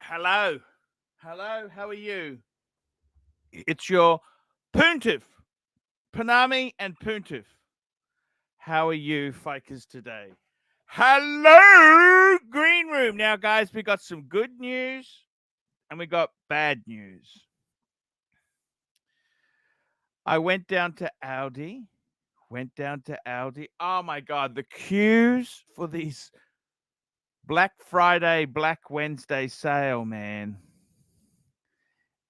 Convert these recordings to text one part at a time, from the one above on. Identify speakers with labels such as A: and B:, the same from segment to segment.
A: Hello. Hello. How are you? It's your Puntif, Panami and Puntif. How are you, Fikers, today? Hello, Green Room. Now, guys, we got some good news and we got bad news. I went down to Audi. Oh, my God. The queues for these Black Friday, Black Wednesday sale, man.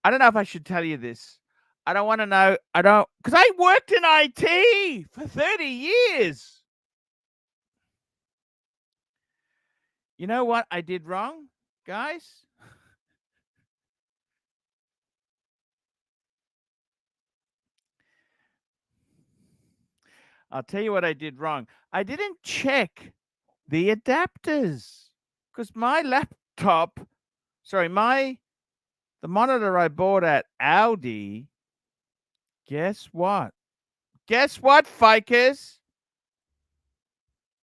A: I don't know if I should tell you this. I don't want to know. Because I worked in IT for 30 years. You know what I did wrong, guys? I'll tell you what I did wrong. I didn't check the adapters because my laptop, the monitor I bought at Audi, guess what? Guess what, Fikers?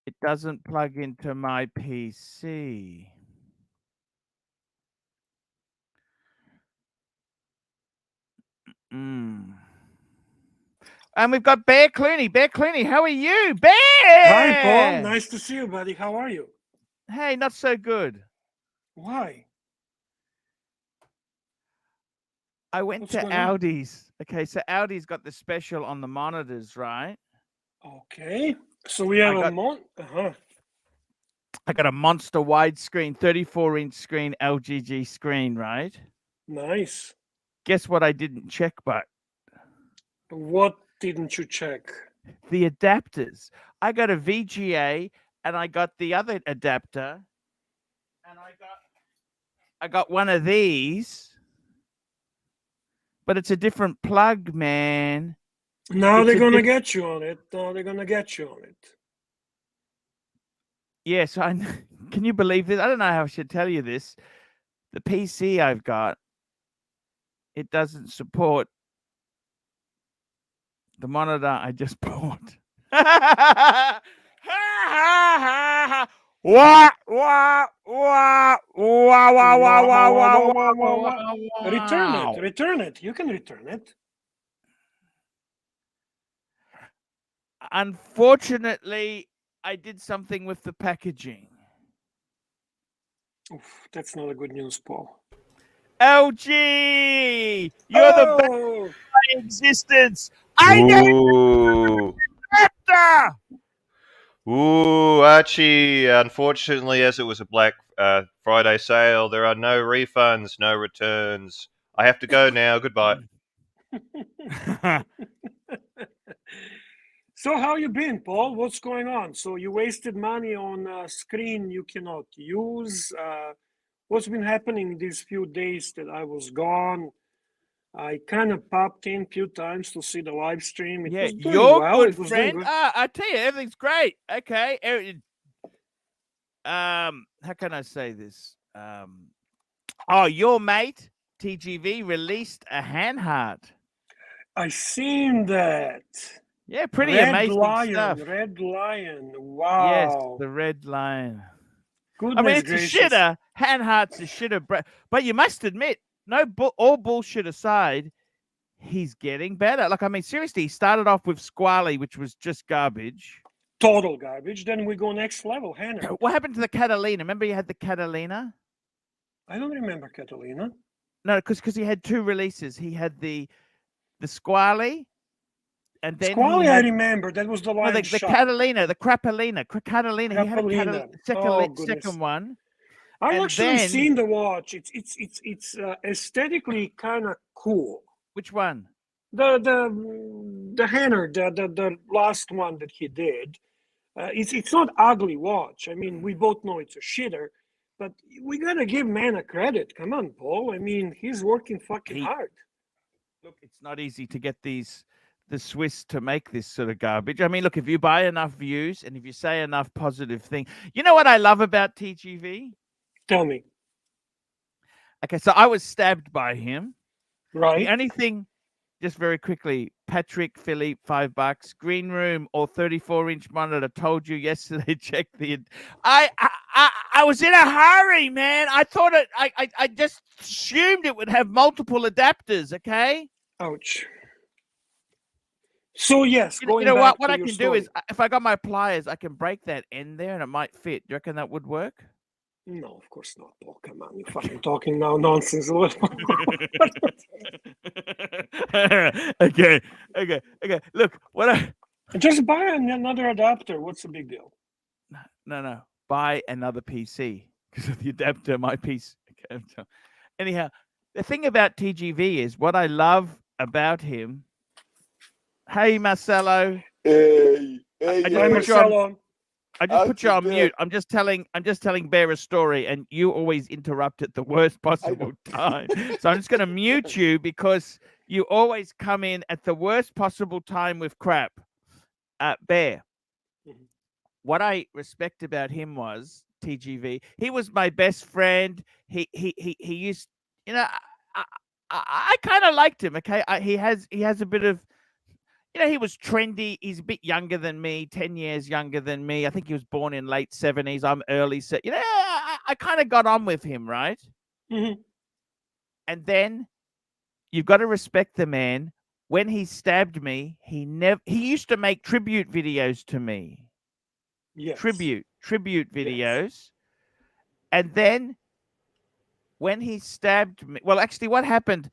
A: It doesn't plug into my PC. And we've got Bear Clooney. Bear Clooney, how are you? Bear!
B: Hi, Paul. Nice to see you, buddy. How are you?
A: Hey, not so good.
B: Why?
A: I went to Audi's. Okay, so Audi's got the special on the monitors, right?
B: Okay. So we have
A: I got a monster widescreen, 34-inch screen, LGG screen, right?
B: Nice.
A: Guess what I didn't check, but?
B: What didn't you check?
A: The adapters. I got a VGA and I got the other adapter. And I got one of these. But it's a different plug, man.
B: Now they're going to get you on it.
A: Yes, can you believe this? I don't know how I should tell you this. The PC I've got, it doesn't support the monitor I just bought.
B: Return it. You can return it.
A: Unfortunately, I did something with the packaging.
B: Oof, that's not a good news, Paul.
A: LG, you're the best in my existence. I know.
C: Ooh, Archie, unfortunately, as it was a Black Friday sale, there are no refunds, no returns. I have to go now. Goodbye.
B: So how you been, Paul? What's going on? So you wasted money on a screen you cannot use. What's been happening these few days that I was gone? I kind of popped in a few times to see the live stream. It was doing
A: you're
B: well.
A: good, friend. I tell you, everything's great. Okay. How can I say this? Your mate TGV released a hand heart.
B: I seen that.
A: Yeah, pretty amazing stuff.
B: Red Lion. Wow.
A: Yes, the Red Lion.
B: Goodness gracious.
A: It's a shitter. Hand heart's a shitter. But you must admit, all bullshit aside, he's getting better. Seriously, he started off with Squally, which was just garbage.
B: Total garbage. Then we go next level, Hannah.
A: What happened to the Catalina? Remember you had the Catalina?
B: I don't remember Catalina.
A: No, because he had two releases. He had the Squally, and then
B: Squally, I remember. That was the line
A: the Catalina, the Crapalina. Catalina. He had a second one.
B: I've actually seen the watch. It's aesthetically kind of cool.
A: Which one?
B: The Hanner, the last one that he did. It's not ugly watch. I mean, we both know it's a shitter, but we gotta give man a credit. Come on, Paul. I mean, he's working fucking hard.
A: Look, it's not easy to get the Swiss to make this sort of garbage. I mean, look, if you buy enough views and if you say enough positive things, you know what I love about TGV?
B: Tell me.
A: Okay, so I was stabbed by him.
B: Right.
A: The only thing, just very quickly, Patrick Philippe, $5. Green room or 34-inch monitor. Told you yesterday. Check the. I was in a hurry, man. I thought it. I just assumed it would have multiple adapters. Okay.
B: Ouch. So yes,
A: You
B: going
A: know
B: back
A: what? What
B: to
A: I
B: your
A: can
B: story.
A: do is, if I got my pliers, I can break that end there, and it might fit. Do you reckon that would work?
B: No, of course not, Paul. Come on, you're fucking talking now nonsense.
A: Okay. Look,
B: Just buy another adapter. What's the big deal?
A: No. Buy another PC because of the adapter. My PC. Okay. Anyhow, the thing about TGV is what I love about him. Hey, Marcelo.
D: Hey,
A: I just
B: Hi,
A: put you on.
B: Marcelo.
A: I just put you
D: How's
A: on
D: it
A: mute. I'm just telling Bear a story, and you always interrupt at the worst possible time. So I'm just going to mute you because you always come in at the worst possible time with crap. Bear.
B: Mhm.
A: What I respect about him was TGV. He was my best friend. He used, you know, I kind of liked him. Okay, he has a bit of. You know, he was trendy. He's a bit younger than me, 10 years younger than me. I think he was born in late 70s. I'm early. You know, I kind of got on with him, right?
B: Mhm.
A: And then you've got to respect the man. When he stabbed me, he used to make tribute videos to me.
B: Yes.
A: Tribute videos.
B: Yes.
A: And then when he stabbed me, well, actually, what happened?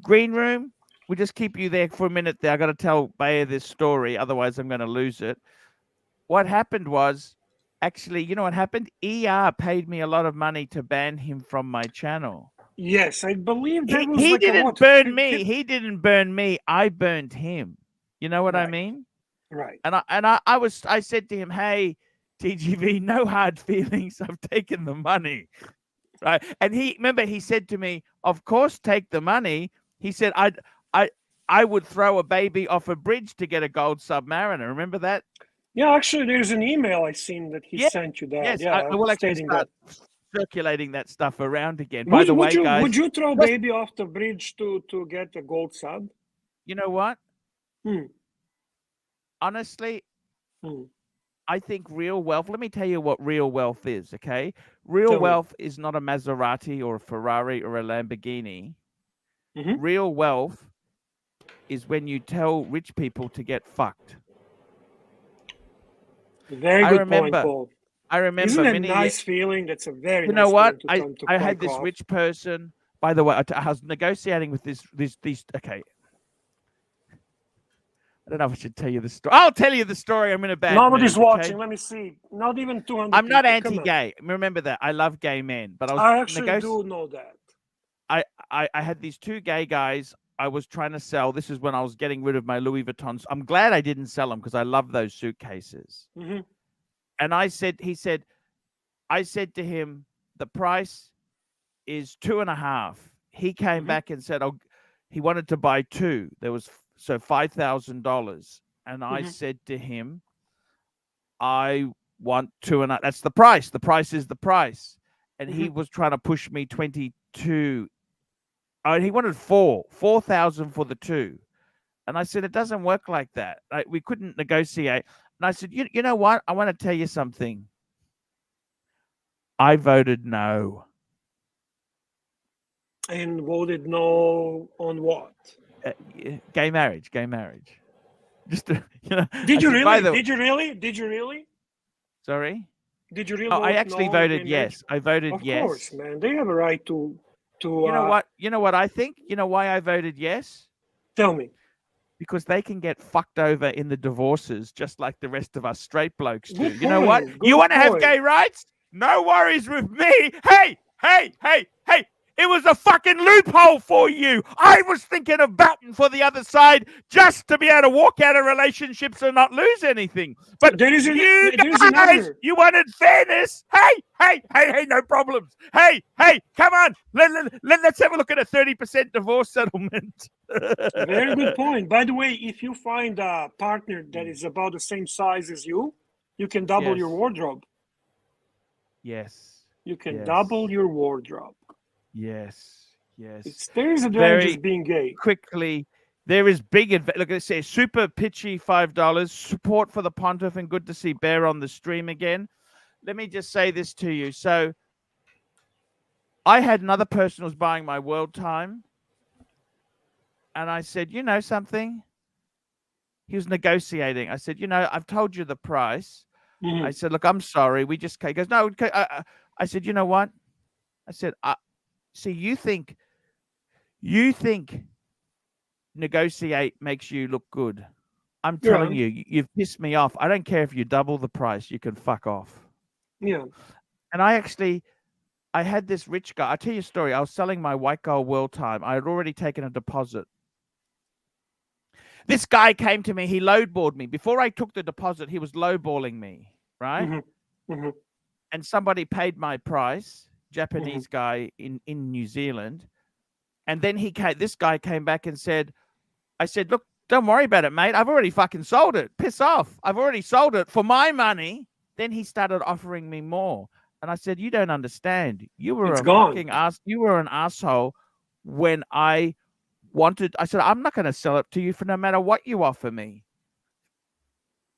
A: Green room. We'll just keep you there for a minute there. I got to tell Bayer this story, otherwise I'm going to lose it. What happened was, actually, you know what happened? ER paid me a lot of money to ban him from my channel.
B: Yes, I believe that was
A: He
B: like
A: didn't
B: a what?
A: burn me. He didn't burn me. I burned him. You know what I
B: Right.
A: mean?
B: Right.
A: And I said to him, "Hey, TGV, no hard feelings. I've taken the money." Right? And he said to me, "Of course, take the money." He said, I would throw a baby off a bridge to get a gold Submariner. Remember that?
B: Yeah, actually, there's an email I seen that he
A: Yeah.
B: sent you that.
A: Yes,
B: Yeah,
A: I will actually
B: stating
A: start
B: that.
A: circulating that stuff around again. By the way,
B: Would
A: guys,
B: you throw
A: just-
B: baby off the bridge to get a gold sub?
A: you know what?
B: Hmm.
A: Honestly,
B: Hmm.
A: I think real wealth. Let me tell you what real wealth is. Okay, real
B: Tell me.
A: wealth is not a Maserati or a Ferrari or a Lamborghini.
B: Mhm.
A: Real wealth is when you tell rich people to get fucked.
B: Very
A: I
B: good
A: remember.
B: point, Paul.
A: I remember
B: Isn't it a
A: many.
B: nice feeling? That's a very
A: You
B: nice
A: know what?
B: feeling to
A: I had
B: fuck
A: this
B: off.
A: rich person. By the way, I was negotiating with these. Okay, I don't know if I should tell you the story. I'll tell you the story. I'm in a bad
B: Nobody's
A: mood,
B: watching.
A: okay?
B: Let me see. Not even 200
A: I'm not
B: people. Come on.
A: anti-gay. Remember that. I love gay men, but
B: I actually do know that.
A: I had these two gay guys I was trying to sell. This is when I was getting rid of my Louis Vuittons. I'm glad I didn't sell them because I love those suitcases.
B: Mhm.
A: And I said to him, the price is 2.5. He came back and said, oh, he wanted to buy two. There was $5,000. And I said to him, I want 2.5. That's the price. The price is the price. And he was trying to push me 22. He wanted 4,000 for the two. And I said, it doesn't work like that. We couldn't negotiate. And I said, you know what? I want to tell you something. I voted no.
B: And voted no on what?
A: Gay marriage. Just you know.
B: Did you
A: said,
B: really? Did you really?
A: Sorry.
B: Did you really?
A: Oh, I
B: vote
A: actually
B: no on
A: voted
B: gay marriage?
A: yes. I voted
B: Of
A: yes.
B: course, man. They have a right to.
A: You know what? You know what I think? You know why I voted yes?
B: Tell me.
A: Because they can get fucked over in the divorces just like the rest of us straight blokes do.
B: Good
A: You know what?
B: point,
A: You
B: good
A: want to have
B: point.
A: gay rights? No worries with me. Hey. It was a fucking loophole for you. I was thinking of batting for the other side just to be able to walk out of relationships and not lose anything. But
B: There's
A: you guys,
B: another.
A: you wanted fairness. Hey, no problems. Hey, come on. Let's have a look at a 30% divorce settlement.
B: Very good point. By the way, if you find a partner that is about the same size as you can double your wardrobe.
A: Yes.
B: You can double your wardrobe.
A: Yes.
B: There is advantages being gay.
A: Quickly, There is big look, it says super pitchy $5. Support for the Pontiff and good to see Bear on the stream again. Let me just say this to you. So I had another person who was buying my world time, and I said, you know something? He was negotiating. I said, you know, I've told you the price. I said, look, I'm sorry. We just he goes, no. Okay. I said, you know what? I said, see, you think negotiate makes you look good. I'm telling you, you've pissed me off. I don't care if you double the price. You can fuck off.
B: Yeah.
A: And I had this rich guy. I'll tell you a story. I was selling my white gold world time. I had already taken a deposit. This guy came to me. He lowballed me. Before I took the deposit, he was lowballing me, right? And somebody paid my price, Japanese guy in New Zealand. And then this guy came back and said, I said, look, don't worry about it, mate. I've already fucking sold it. Piss off. I've already sold it for my money. Then he started offering me more. And I said, you don't understand. You were fucking ass. You were an asshole when I said, I'm not going to sell it to you for no matter what you offer me.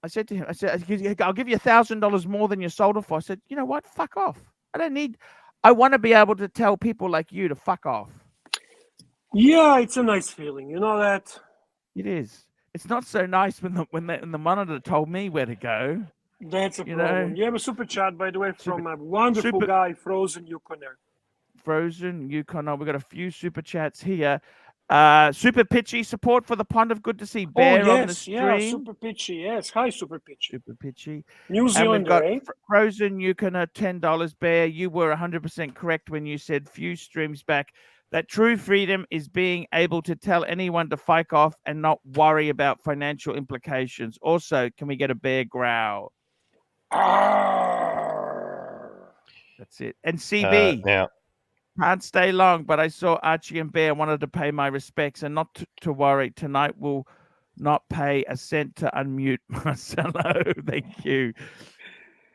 A: I said to him, I'll give you $1,000 more than you sold it for. I said, you know what? Fuck off. I want to be able to tell people like you to fuck off.
B: Yeah, it's a nice feeling. You know that?
A: It is. It's not so nice when the monitor told me where to go.
B: That's a problem. You have a super chat, by the way, from a wonderful guy, Frozen Yukoner.
A: Frozen Yukoner. We've got a few super chats here. Super pitchy support for the Pond. Good to see Bear on the stream.
B: Yeah, super pitchy. Yes, hi, super pitchy.
A: Super pitchy.
B: New Zealander, eh?
A: Frozen Yukoner, $10. Bear, you were 100% correct when you said few streams back that true freedom is being able to tell anyone to fuck off and not worry about financial implications. Also, can we get a Bear growl? That's it. And CB.
C: Now.
A: Can't stay long, but I saw Archie and Bear wanted to pay my respects and not to worry. Tonight will not pay a cent to unmute Marcelo. Thank you.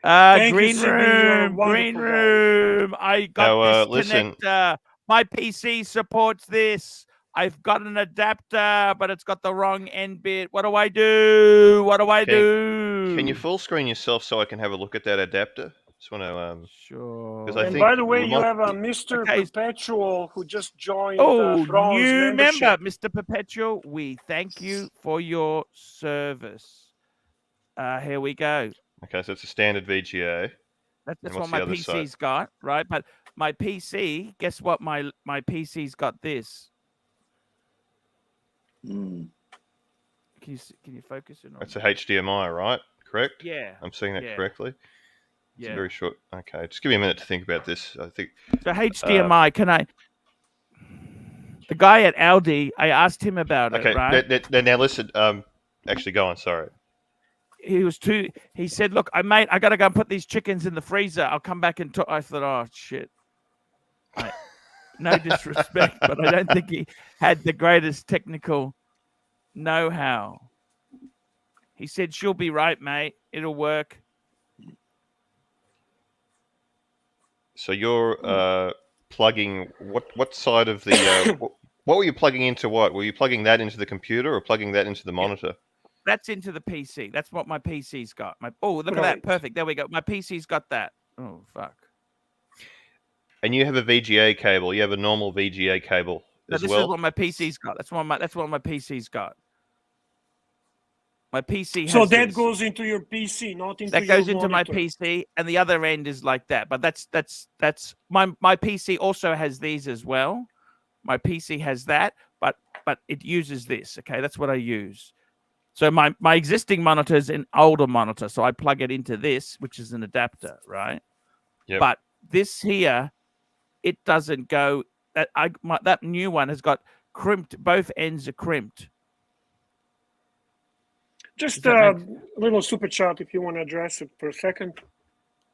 A: Green room. I got this connector. My PC supports this. I've got an adapter, but it's got the wrong end bit. What do I do?
C: Can you full screen yourself so I can have a look at that adapter? Just want to
A: sure.
B: And by the way, you have a Mr. Perpetual who just joined.
A: New member, Mr. Perpetual. We thank you for your service. Here we go.
C: Okay, so it's a standard VGA.
A: That's what my PC's got, right? But my PC, guess what? My PC's got this. Can you focus it on?
C: That's a HDMI, right? Correct?
A: Yeah.
C: I'm saying that correctly.
A: Yeah.
C: It's very short. Okay, just give me a minute to think about this. I think.
A: So HDMI, the guy at Aldi, I asked him about it, right?
C: Now listen. Actually, go on. Sorry.
A: He said, look, I got to go and put these chickens in the freezer. I'll come back and talk. I thought, oh, shit. No disrespect, but I don't think he had the greatest technical know-how. He said, she'll be right, mate. It'll work.
C: So you're plugging what side of the what were you plugging into? What were you plugging that into the computer or plugging that into the monitor?
A: That's into the PC. That's what my PC's got. Look at that, perfect. There we go. My PC's got that. Oh fuck.
C: And you have a VGA cable. You have a normal VGA cable as well. This
A: is what my PC's got. That's what my PC's got. My PC has
B: so that goes into your PC, not into
A: that goes into my PC, and the other end is like that. But that's my PC also has these as well. My PC has that, but it uses this. Okay, that's what I use. So my existing monitor is an older monitor, so I plug it into this, which is an adapter, right?
C: Yeah.
A: But this here, it doesn't go. That new one has got crimped. Both ends are crimped.
B: Just a little super chat if you want to address it for a second.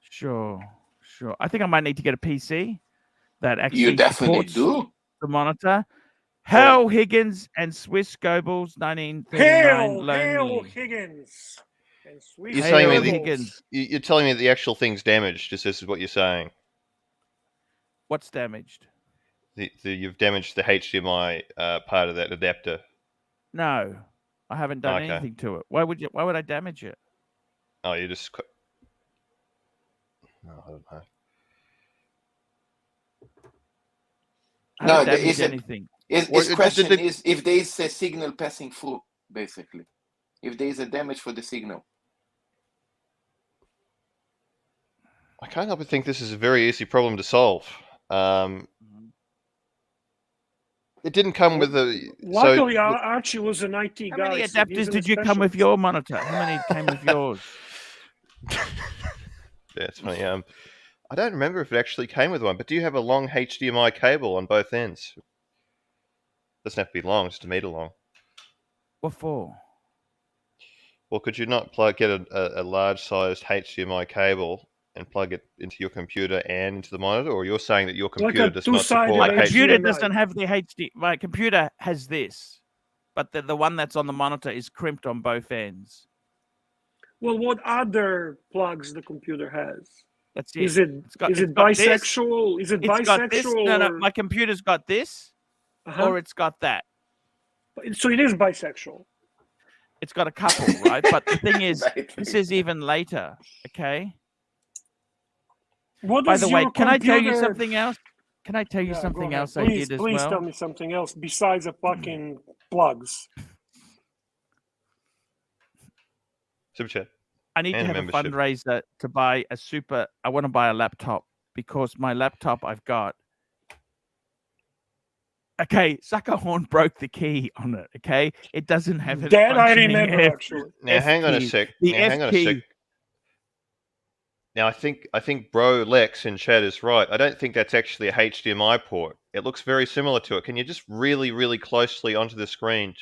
A: Sure. I think I might need to get a PC that actually supports the monitor. Hell Higgins and Swiss Goebbels, 1939.
B: Hail Higgins and Swiss
C: You're telling me that the actual thing's damaged. This is what you're saying.
A: What's damaged?
C: You've damaged the HDMI part of that adapter.
A: No, I haven't done
C: Okay.
A: anything to it. Why would I damage it?
C: Oh, you just. No, I don't know.
A: I
D: No,
A: haven't
D: there
A: damaged
D: isn't.
A: anything.
D: His question is if there is a signal passing through, basically. If there is a damage for the signal.
C: I can't help but think this is a very easy problem to solve. It didn't come with a.
B: Luckily, Archie was an IT
A: How
B: guy.
A: many
B: so he's
A: adapters
B: a
A: did you come with
B: specialist.
A: your monitor? How many came with yours?
C: Yeah, it's funny. I don't remember if it actually came with one, but do you have a long HDMI cable on both ends? Doesn't have to be long, just a meter long.
A: What for?
C: Well, could you not get a large-sized HDMI cable and plug it into your computer and into the monitor? Or you're saying that your computer does not
B: two-sided
C: support
A: My computer
B: HDMI.
A: doesn't have the HD. My computer has this, but the one that's on the monitor is crimped on both ends.
B: Well, what other plugs the computer has?
A: That's it.
B: Is it
A: It's got
B: bisexual? Is it
A: It's got this.
B: bisexual?
A: No,
B: or...
A: my computer's got this, or it's got that.
B: So it is bisexual.
A: It's got a couple, right? But the thing is, this is even later. Okay.
B: What
A: By
B: does
A: the way,
B: your
A: can I tell you
B: computer-
A: something else? Can I tell you
B: Yeah, go
A: something
B: ahead.
A: else I
B: Please,
A: did as
B: please
A: well?
B: tell me something else besides the fucking plugs.
C: Super chat.
A: I need to
C: and
A: have
C: membership.
A: a fundraiser to buy a super. I want to buy a laptop because my laptop I've got. Okay, Suckerhorn broke the key on it. Okay, it doesn't have a
B: That I
A: functioning
B: remember
A: F-
B: actually.
C: Now,
A: F
C: hang on a
A: key.
C: sec.
A: The
C: Now,
A: F
C: hang on a
A: key.
C: sec. Now, I think Bro Lex in chat is right. I don't think that's actually a HDMI port. It looks very similar to it. Can you just really, really closely onto the screen?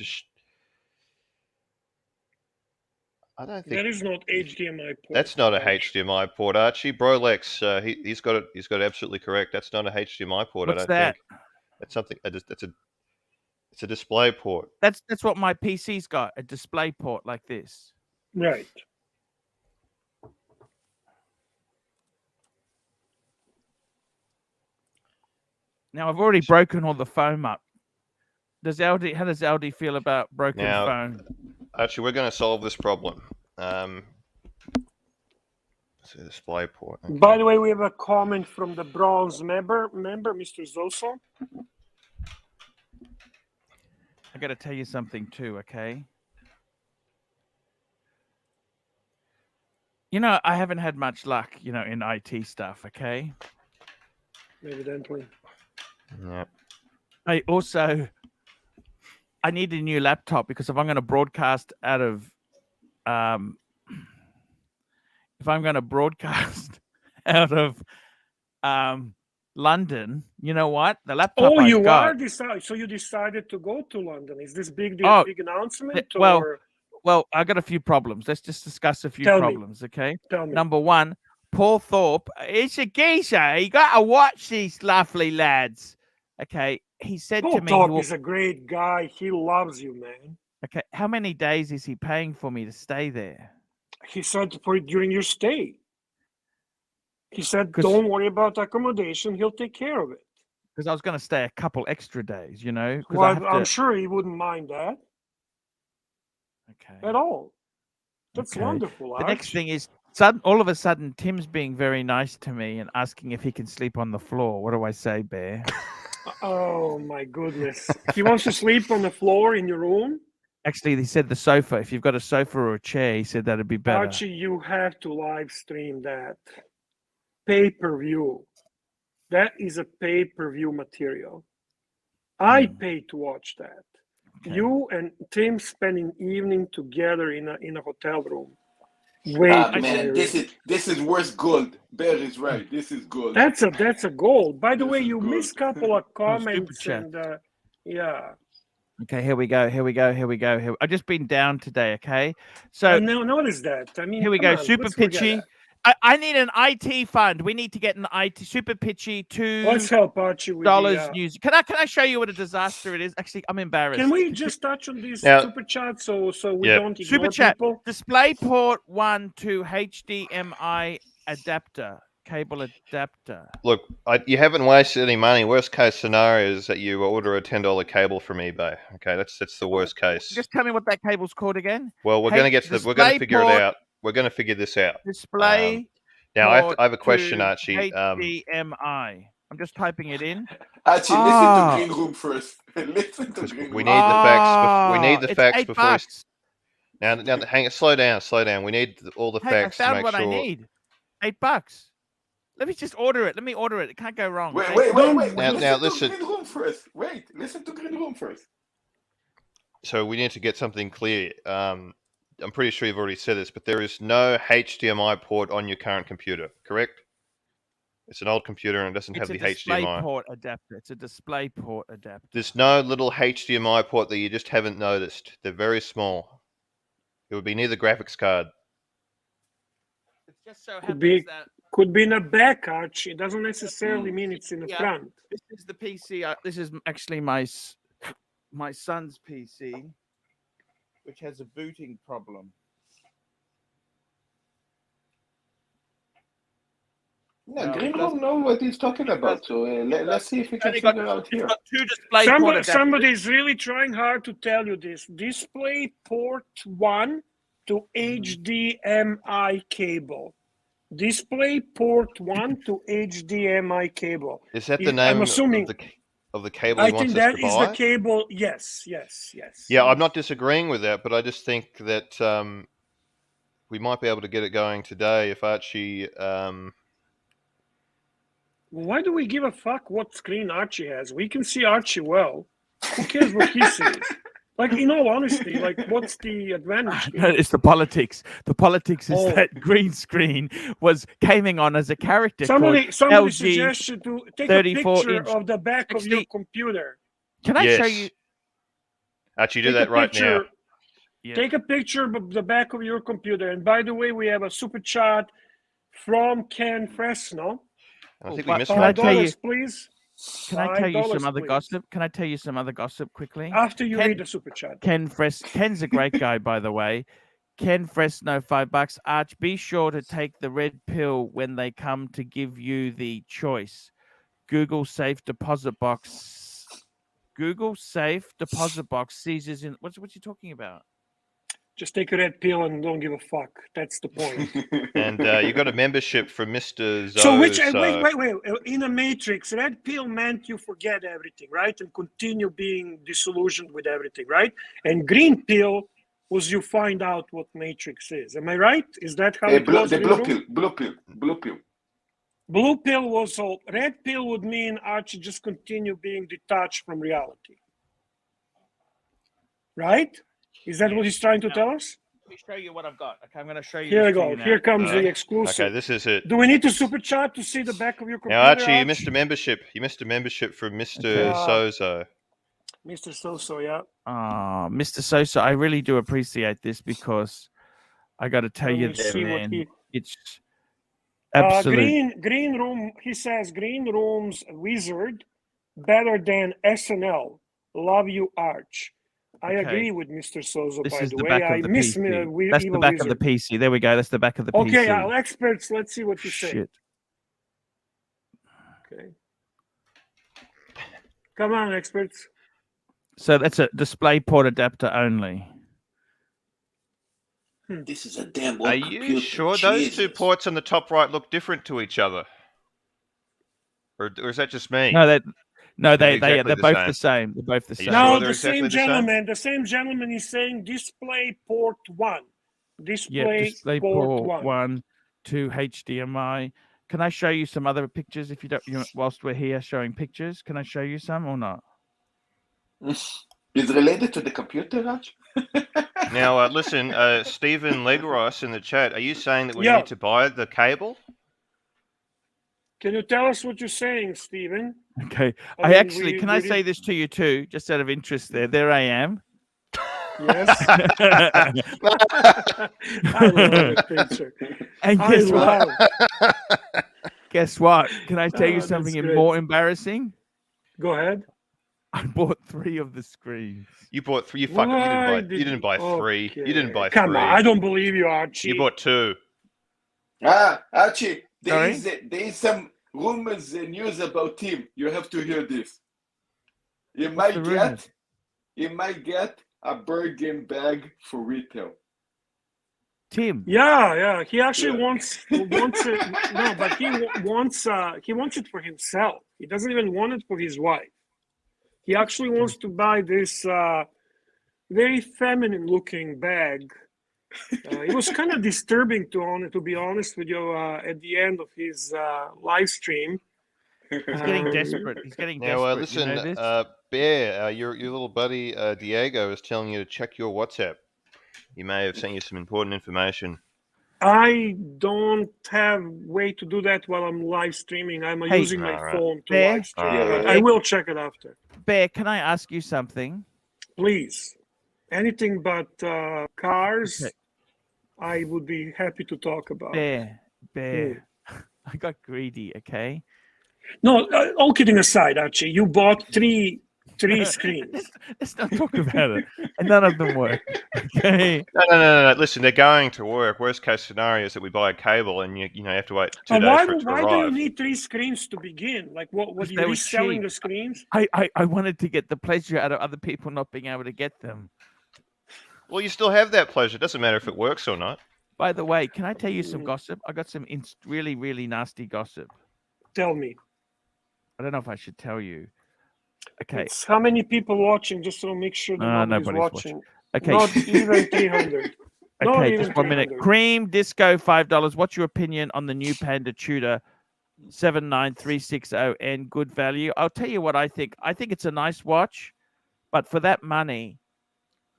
C: I don't think
B: That is not HDMI port.
C: that's not a
B: Arch.
C: HDMI port, Archie. Bro Lex, he's got it. He's got it absolutely correct. That's not a HDMI port.
A: What's
C: I don't
A: that?
C: think. That's something. It's a display port.
A: That's what my PC's got, a display port like this.
B: Right.
A: Now I've already broken all the foam up. How does LD feel about broken
C: Now,
A: foam?
C: Actually, we're going to solve this problem. It's a display port. Okay.
B: By the way, we have a comment from the bronze member, Mr. Zoso.
A: I got to tell you something too, okay? You know, I haven't had much luck, in IT stuff, okay?
B: Evidently.
C: Yeah.
A: I need a new laptop because if I'm going to broadcast out of, London, you know what? The laptop
B: Oh, you
A: got,
B: are decided. So you decided to go to London. Is this big announcement?
A: well,
B: or...
A: Well, I got a few problems. Let's just discuss a few
B: Tell me.
A: problems, okay?
B: Tell me.
A: Number one, Paul Thorpe. It's a geezer. You got to watch these lovely lads. Okay, he said
B: Paul
A: to me,
B: Thorpe is a great guy. He loves you, man.
A: okay, how many days is he paying for me to stay there?
B: He said during your stay. He said, don't worry about accommodation. He'll take care of it.
A: Because I was going to stay a couple extra days, 'cause
B: Well, I'm sure he wouldn't mind that
A: Okay.
B: at all. That's
A: Okay.
B: wonderful.
A: The
B: Arch.
A: next thing is, all of a sudden, Tim's being very nice to me and asking if he can sleep on the floor. What do I say, Bear?
B: Oh, my goodness. He wants to sleep on the floor in your room?
A: Actually, he said the sofa. If you've got a sofa or a chair, he said that'd be better.
B: Archie, you have to live stream that. Pay-per-view. That is a pay-per-view material. I pay to watch that.
A: Okay.
B: You and Tim spending evening together in a hotel room. Wait,
D: man, this is worth gold. Bear is right. This is gold.
B: That's a goal. By the
D: This
B: way,
D: is
B: you
D: good.
B: missed a couple of comments
A: chat.
B: and yeah.
A: Okay, here we go. I've just been down today, okay? So
B: I noticed that. I mean,
A: here we
B: come
A: go.
B: on,
A: Super
B: let's forget
A: Pitchy.
B: that.
A: I need an IT fund. We need to get an IT Super Pitchy
B: Let's help Archie with
A: $2
B: the,
A: news. Can I show you what a disaster it is? Actually, I'm embarrassed.
B: Can we just touch on this
C: Now-
B: super chat so we
C: Yeah.
B: don't ignore
A: Super chat.
B: people?
A: DisplayPort 1 to HDMI adapter. cable adapter.
C: Look, you haven't wasted any money. Worst case scenario is that you order a $10 cable from eBay. Okay, that's the worst case.
A: Just tell me what that cable's called again.
C: Well, we're going to get to we're going to figure it out. We're going to figure this out.
A: Display.
C: Now, I have a question, Archie.
A: HDMI. I'm just typing it in.
D: Archie, listen to Green Room first. Listen to Green Room.
C: We need the facts. We need the
A: It's
C: facts
A: $8
C: before.
A: bucks.
C: Now, hang it. Slow down. We need all the
A: Hey,
C: facts
A: I
C: to
A: found
C: make
A: what
C: sure.
A: I need. $8. Let me just order it. Let me order it. It can't go wrong.
D: Wait.
C: Now, listen.
D: To Green Room first. Wait, listen to Green Room first.
C: So we need to get something clear. I'm pretty sure you've already said this, but there is no HDMI port on your current computer, correct? It's an old computer and it doesn't have the HDMI.
A: It's a display port adapter. It's a display port adapter.
C: There's no little HDMI port that you just haven't noticed. They're very small. It would be near the graphics card.
A: It just so
B: Could
A: happens
B: be,
A: that
B: could be in the back, Archie. It doesn't necessarily mean it's in the front.
A: this is the PC. This is actually my son's PC, which has a booting problem.
D: No, Green Room knows what he's talking about. So let's see if we can figure out here.
A: Got two display port adapters.
B: Somebody's really trying hard to tell you this. Display port 1 to HDMI cable. Display port 1 to HDMI cable.
C: Is that the name
B: I'm assuming,
C: of the cable
B: I
C: he wants
B: think
C: us
B: that
C: to
B: is
C: buy?
B: the cable. Yes.
C: Yeah, I'm not disagreeing with that, but I just think that we might be able to get it going today if Archie.
B: Why do we give a fuck what screen Archie has? We can see Archie well. Who cares what he sees? Like, in all honesty, like, what's the advantage?
A: It's the politics. The politics is that green screen came on as a character.
B: Somebody
A: LG
B: suggests you to take a picture of the back of your computer.
A: Can I show you?
C: Archie, do that right now.
B: Yeah. Take a picture of the back of your computer. And by the way, we have a super chat from Ken Fresno.
C: I think we missed
B: $5, please.
A: Can I tell you some other gossip? Can I tell you some other gossip quickly?
B: After you read the super chat.
A: Ken's a great guy, by the way. Ken Fresno, $5. Arch, be sure to take the red pill when they come to give you the choice. Google Safe Deposit Box. Google Safe Deposit Box seizes in. What's he talking about?
B: Just take a red pill and don't give a fuck. That's the point.
C: And you got a membership from Mr. Zo.
B: So wait. In a matrix, red pill meant you forget everything, right? And continue being disillusioned with everything, right? And green pill was you find out what matrix is. Am I right? Is that how it was?
D: Blue pill.
B: Blue pill was all. Red pill would mean Archie just continue being detached from reality. Right? Is that what he's trying to tell us?
A: Let me show you what I've got. Okay, I'm going to show you.
B: Here we go. Here comes the exclusive.
C: Okay, this is it.
B: Do we need to super chat to see the back of your computer?
C: Now, Archie, you missed a membership. You missed a membership from Mr. Sozo.
B: Mr. Soso, yeah.
A: Mr. Soso, I really do appreciate this because I got to tell you, man, it's absolute.
B: Green Room. He says Green Room's wizard better than SNL. Love you, Arch. I agree with Mr. Sozo, by the way. I miss me.
A: That's the back of the PC. There we go. That's the back of the PC.
B: Okay, experts, let's see what you say. Okay. Come on, experts.
A: So that's a display port adapter only.
D: This is a damn old
C: Are you sure those two ports on the top right look different to each other? Or is that just me?
A: No, they're both the same. They're both the same.
B: No, the same gentleman. The same gentleman is saying display port 1. Display port 1
A: to HDMI. Can I show you some other pictures if you don't? Whilst we're here showing pictures, can I show you some or not?
D: Is related to the computer, Raj?
C: Now, listen, Stephen Legros in the chat. Are you saying that we need to buy the cable?
B: Can you tell us what you're saying, Stephen?
A: Okay. Can I say this to you too, just out of interest there I am.
B: Yes. I love that picture.
A: And guess what? Can I tell you something more embarrassing?
B: Go ahead.
A: I bought 3 of the screens.
C: You bought 3. You didn't buy 3. You didn't buy 3.
B: Come on, I don't believe you, Archie.
C: You bought 2.
D: Archie, there is some rumors and news about Tim. You have to hear this. You might get a bargain bag for retail.
A: Tim.
B: Yeah. He actually wants it. No, but he wants it for himself. He doesn't even want it for his wife. He actually wants to buy this very feminine-looking bag. It was kind of disturbing to be honest with you. At the end of his live stream,
A: He's getting desperate. He's getting
C: Now,
A: desperate.
C: listen,
A: you know this?
C: Bear, your little buddy Diego is telling you to check your WhatsApp. He may have sent you some important information.
B: I don't have way to do that while I'm live streaming. I'm using my phone to live stream. But I will check it after.
A: Bear, can I ask you something?
B: Please. Anything but cars, okay. I would be happy to talk about.
A: Bear. I got greedy, okay?
B: No, all kidding aside, Archie, you bought three screens.
A: Let's not talk about it. And none of them work. Okay.
C: No. Listen, they're going to work. Worst case scenario is that we buy a cable and you have to wait 2 days for it to arrive.
B: Why do you need 3 screens to begin? Like, what are you reselling the screens?
A: I wanted to get the pleasure out of other people not being able to get them.
C: Well, you still have that pleasure. It doesn't matter if it works or not.
A: By the way, can I tell you some gossip? I got some really, really nasty gossip.
B: Tell me.
A: I don't know if I should tell you. Okay.
B: It's how many people watching, just to make sure that nobody's watching.
A: Okay.
B: Not even 300.
A: Okay, just 1 minute. Cream Disco, $5. What's your opinion on the new Panda Tudor 79360N? Good value. I'll tell you what I think. I think it's a nice watch, but for that money,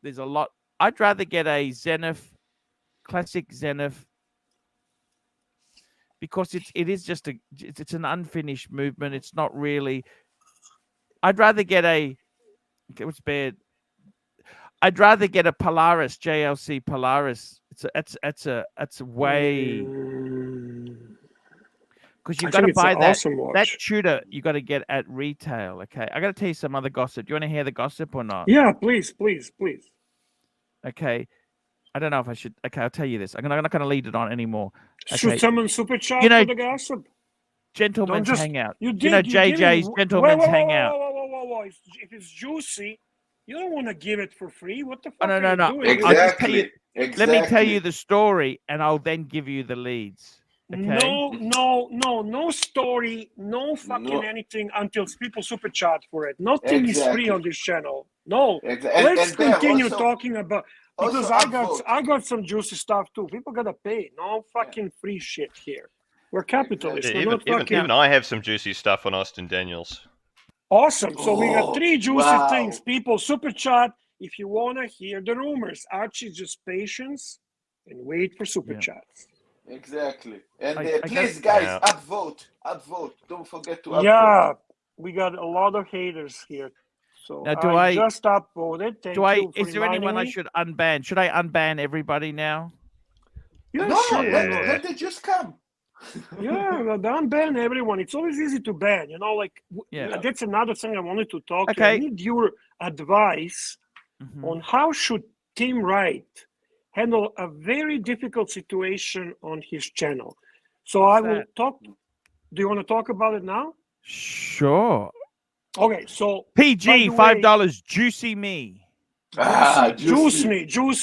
A: there's a lot. I'd rather get a Zenith, classic Zenith, because it is just it's an unfinished movement. It's not really. I'd rather get a. What's bad? I'd rather get a Polaris, JLC Polaris. It's a way, because you've got to buy that
B: awesome watch.
A: That Tudor you got to get at retail. Okay, I got to tell you some other gossip. Do you want to hear the gossip or not?
B: Yeah, please.
A: Okay, I don't know if I should. Okay, I'll tell you this. I'm not going to lead it on anymore. Okay.
B: Should someone super chat for the gossip?
A: Gentlemen's hangout.
B: JJ's
A: Gentlemen's hangout.
B: Whoa. If it's juicy, you don't want to give it for free. What the fuck?
A: No.
D: Exactly.
A: Let me tell you the story, and I'll then give you the leads. Okay?
B: No story, no fucking anything until people super chat for it. Nothing is free on this channel. No. Let's continue talking about, because I got some juicy stuff too. People gotta pay. No fucking free shit here. We're capitalists.
C: Yeah, even I have some juicy stuff on Austin Daniels.
B: Awesome. So we got 3 juicy things. People super chat if you want to hear the rumors. Archie, just patience and wait for super chats.
D: Exactly. And please, guys, upvote. Don't forget to upvote.
B: Yeah, we got a lot of haters here. So
A: now,
B: I just upvoted.
A: Is there anyone I should unban? Should I unban everybody now?
B: Yeah,
D: no,
B: sure.
D: Let them just come.
B: Yeah, don't ban everyone. It's always easy to ban. That's another thing I wanted to talk to. I need your advice on how should Tim Wright handle a very difficult situation on his channel. So I will talk. Do you want to talk about it now?
A: Sure.
B: Okay, so
A: PG $5. Juicy me.
B: Juice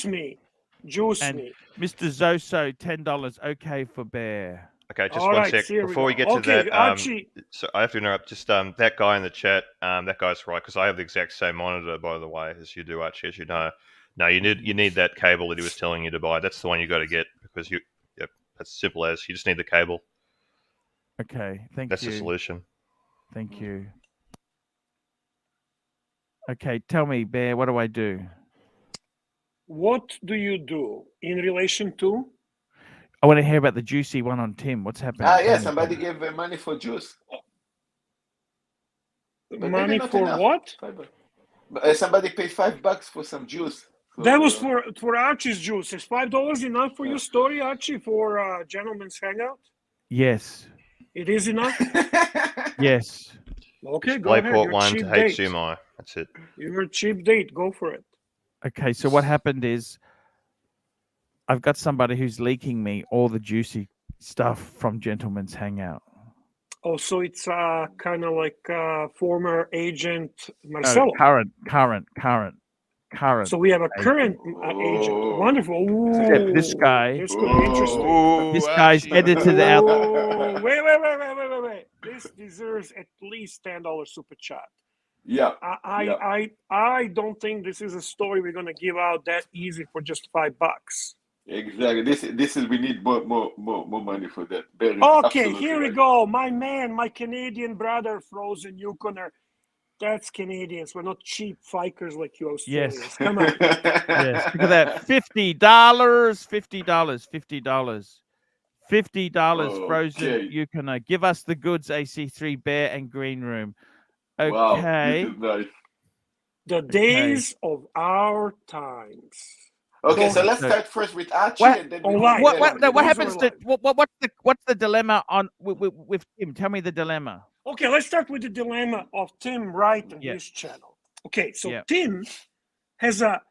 B: me.
A: Mr. Zoso $10. Okay for Bear.
C: Okay, just one sec before we get to that.
B: Archie.
C: So I have to interrupt. Just that guy in the chat. That guy's right, because I have the exact same monitor, by the way, as you do, Archie. As you know. No, you need that cable that he was telling you to buy. That's the one you got to get, because that's simple as you just need the cable.
A: Okay,
C: That's the solution.
A: Thank you. Okay, tell me, Bear, what do I do?
B: What do you do in relation to?
A: I want to hear about the juicy one on Tim. What's happening?
D: Somebody gave money for juice.
B: Money for what?
D: Somebody paid $5 for some juice.
B: That was for Archie's juice. Is $5 enough for your story, Archie, for Gentleman's Hangout?
A: Yes.
B: It is enough?
A: Yes.
B: Okay, go ahead.
C: Port 1 to HDMI. That's it.
B: You're a cheap date. Go for it.
A: Okay, so what happened is I've got somebody who's leaking me all the juicy stuff from Gentleman's Hangout.
B: Oh, so it's kind of like former agent
A: No,
B: Marcelo.
A: current.
B: So we have a
A: agent.
B: current agent.
D: Oh.
B: Wonderful.
A: Except this
B: Ooh,
A: guy.
B: This could be interesting.
C: Ooh,
A: This guy's
C: Archie.
A: edited out.
B: Oh, wait. This deserves at least $10 super chat.
D: Yeah.
B: I don't think this is a story we're gonna give out that easy for just $5.
D: Exactly. This is we need more money for that. Very,
B: Okay,
D: absolutely
B: here we
D: right.
B: go. My man, my Canadian brother, frozen Yukoner. That's Canadians. We're not cheap fikers like you Australians.
A: Yes.
B: Come on.
A: Yes. Look at that. $50. $50 frozen.
D: Okay.
A: You can give us the goods, AC3 Bear and Green Room. Okay.
D: Wow, this is nice.
B: The days of our times.
D: Okay,
B: Go
D: so
B: ahead.
D: let's start first with Archie,
A: What-
D: and then
B: All
D: we
B: right.
A: What
B: Yeah,
A: what
B: these
A: happens
B: are
A: to what's the dilemma on with Tim? Tell me the dilemma.
B: Okay, let's start with the dilemma of Tim Wright and
A: Yeah.
B: his channel. Okay, so
A: Yeah.
B: Tim has a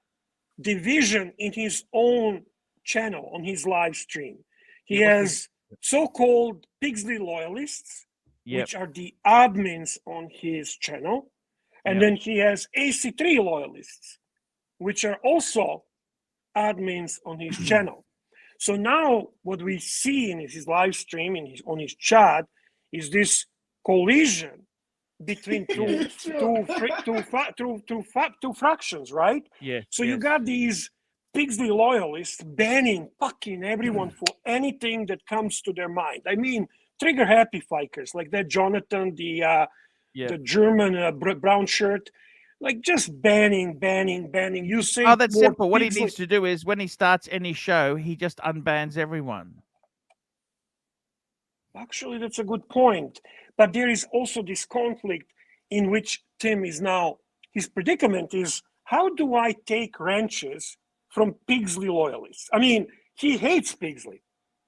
B: division in his own channel on his live stream. He
A: Yeah,
B: has so-called Pigsley loyalists,
A: Yep.
B: which are the admins on his channel. And
A: Yep.
B: then he has AC3 loyalists, which are also admins on his channel. So now what we see in his live stream, on his chat, is this collision between two fractions, right?
A: Yeah.
B: So you got these Pigsley loyalists banning fucking everyone for anything that comes to their mind. I mean, trigger happy fikers like that Jonathan, the German brown shirt, like just banning. You say
A: Oh, that's
B: more
A: simple. What he
B: Pigsley-
A: needs to do is when he starts any show, he just unbans everyone.
B: Actually, that's a good point. But there is also this conflict in which Tim is now, his predicament is, how do I take wrenches from Pigsley loyalists? I mean, he hates Pigsley.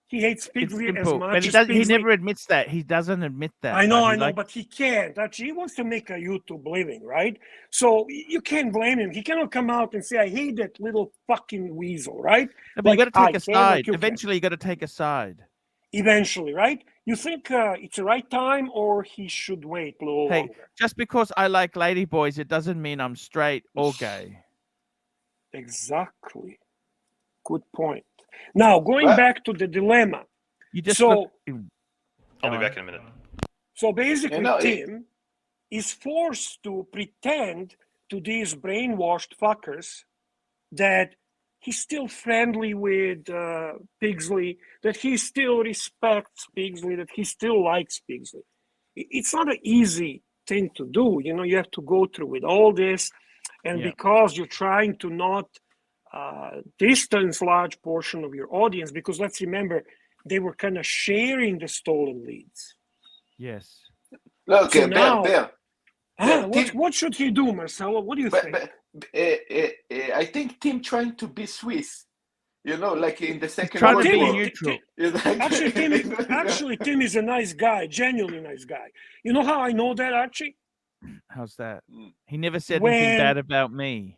B: He hates
A: It's
B: Pigsley as
A: simple,
B: much
A: but he
B: as
A: does. He
B: Pigsley.
A: never admits that. He doesn't admit that.
B: I know,
A: but
B: but he can't. Actually, he wants to make a YouTube living, right? So you can't blame him. He cannot come out and say, I hate that little fucking weasel, right?
A: No, but
B: Like,
A: you got to
B: I
A: take a
B: can, like
A: side.
B: you can.
A: Eventually, you got to take a side.
B: Eventually, right? You think it's the right time or he should wait a little
A: Hey,
B: longer?
A: just because I like ladyboys, it doesn't mean I'm straight or gay.
B: Exactly. Good point. Now, going
D: Well-
B: back to the dilemma.
A: You just
B: So-
A: look.
C: I'll
A: Go
C: be
A: on.
C: back in a minute.
B: So basically,
D: You know,
B: Tim is forced to pretend to these brainwashed fuckers that he's still friendly with Pigsley, that he still respects Pigsley, that he still likes Pigsley. It's not an easy thing to do. You know, you have to go through with all this. And
A: Yeah.
B: because you're trying to not distance large portion of your audience, because let's remember, they were kind of sharing the stolen leads.
A: Yes.
D: Look,
B: So now-
D: Bear.
B: What should he do, Marcelo? What do you think?
D: I think Tim trying to be Swiss. You know, like in the second
A: trying
D: World
A: to be
D: War.
A: neutral.
B: Actually, Tim is a nice guy, genuinely nice guy. You know how I know that, Archie?
A: How's that?
D: Mm.
A: He never said
B: When-
A: anything bad about me.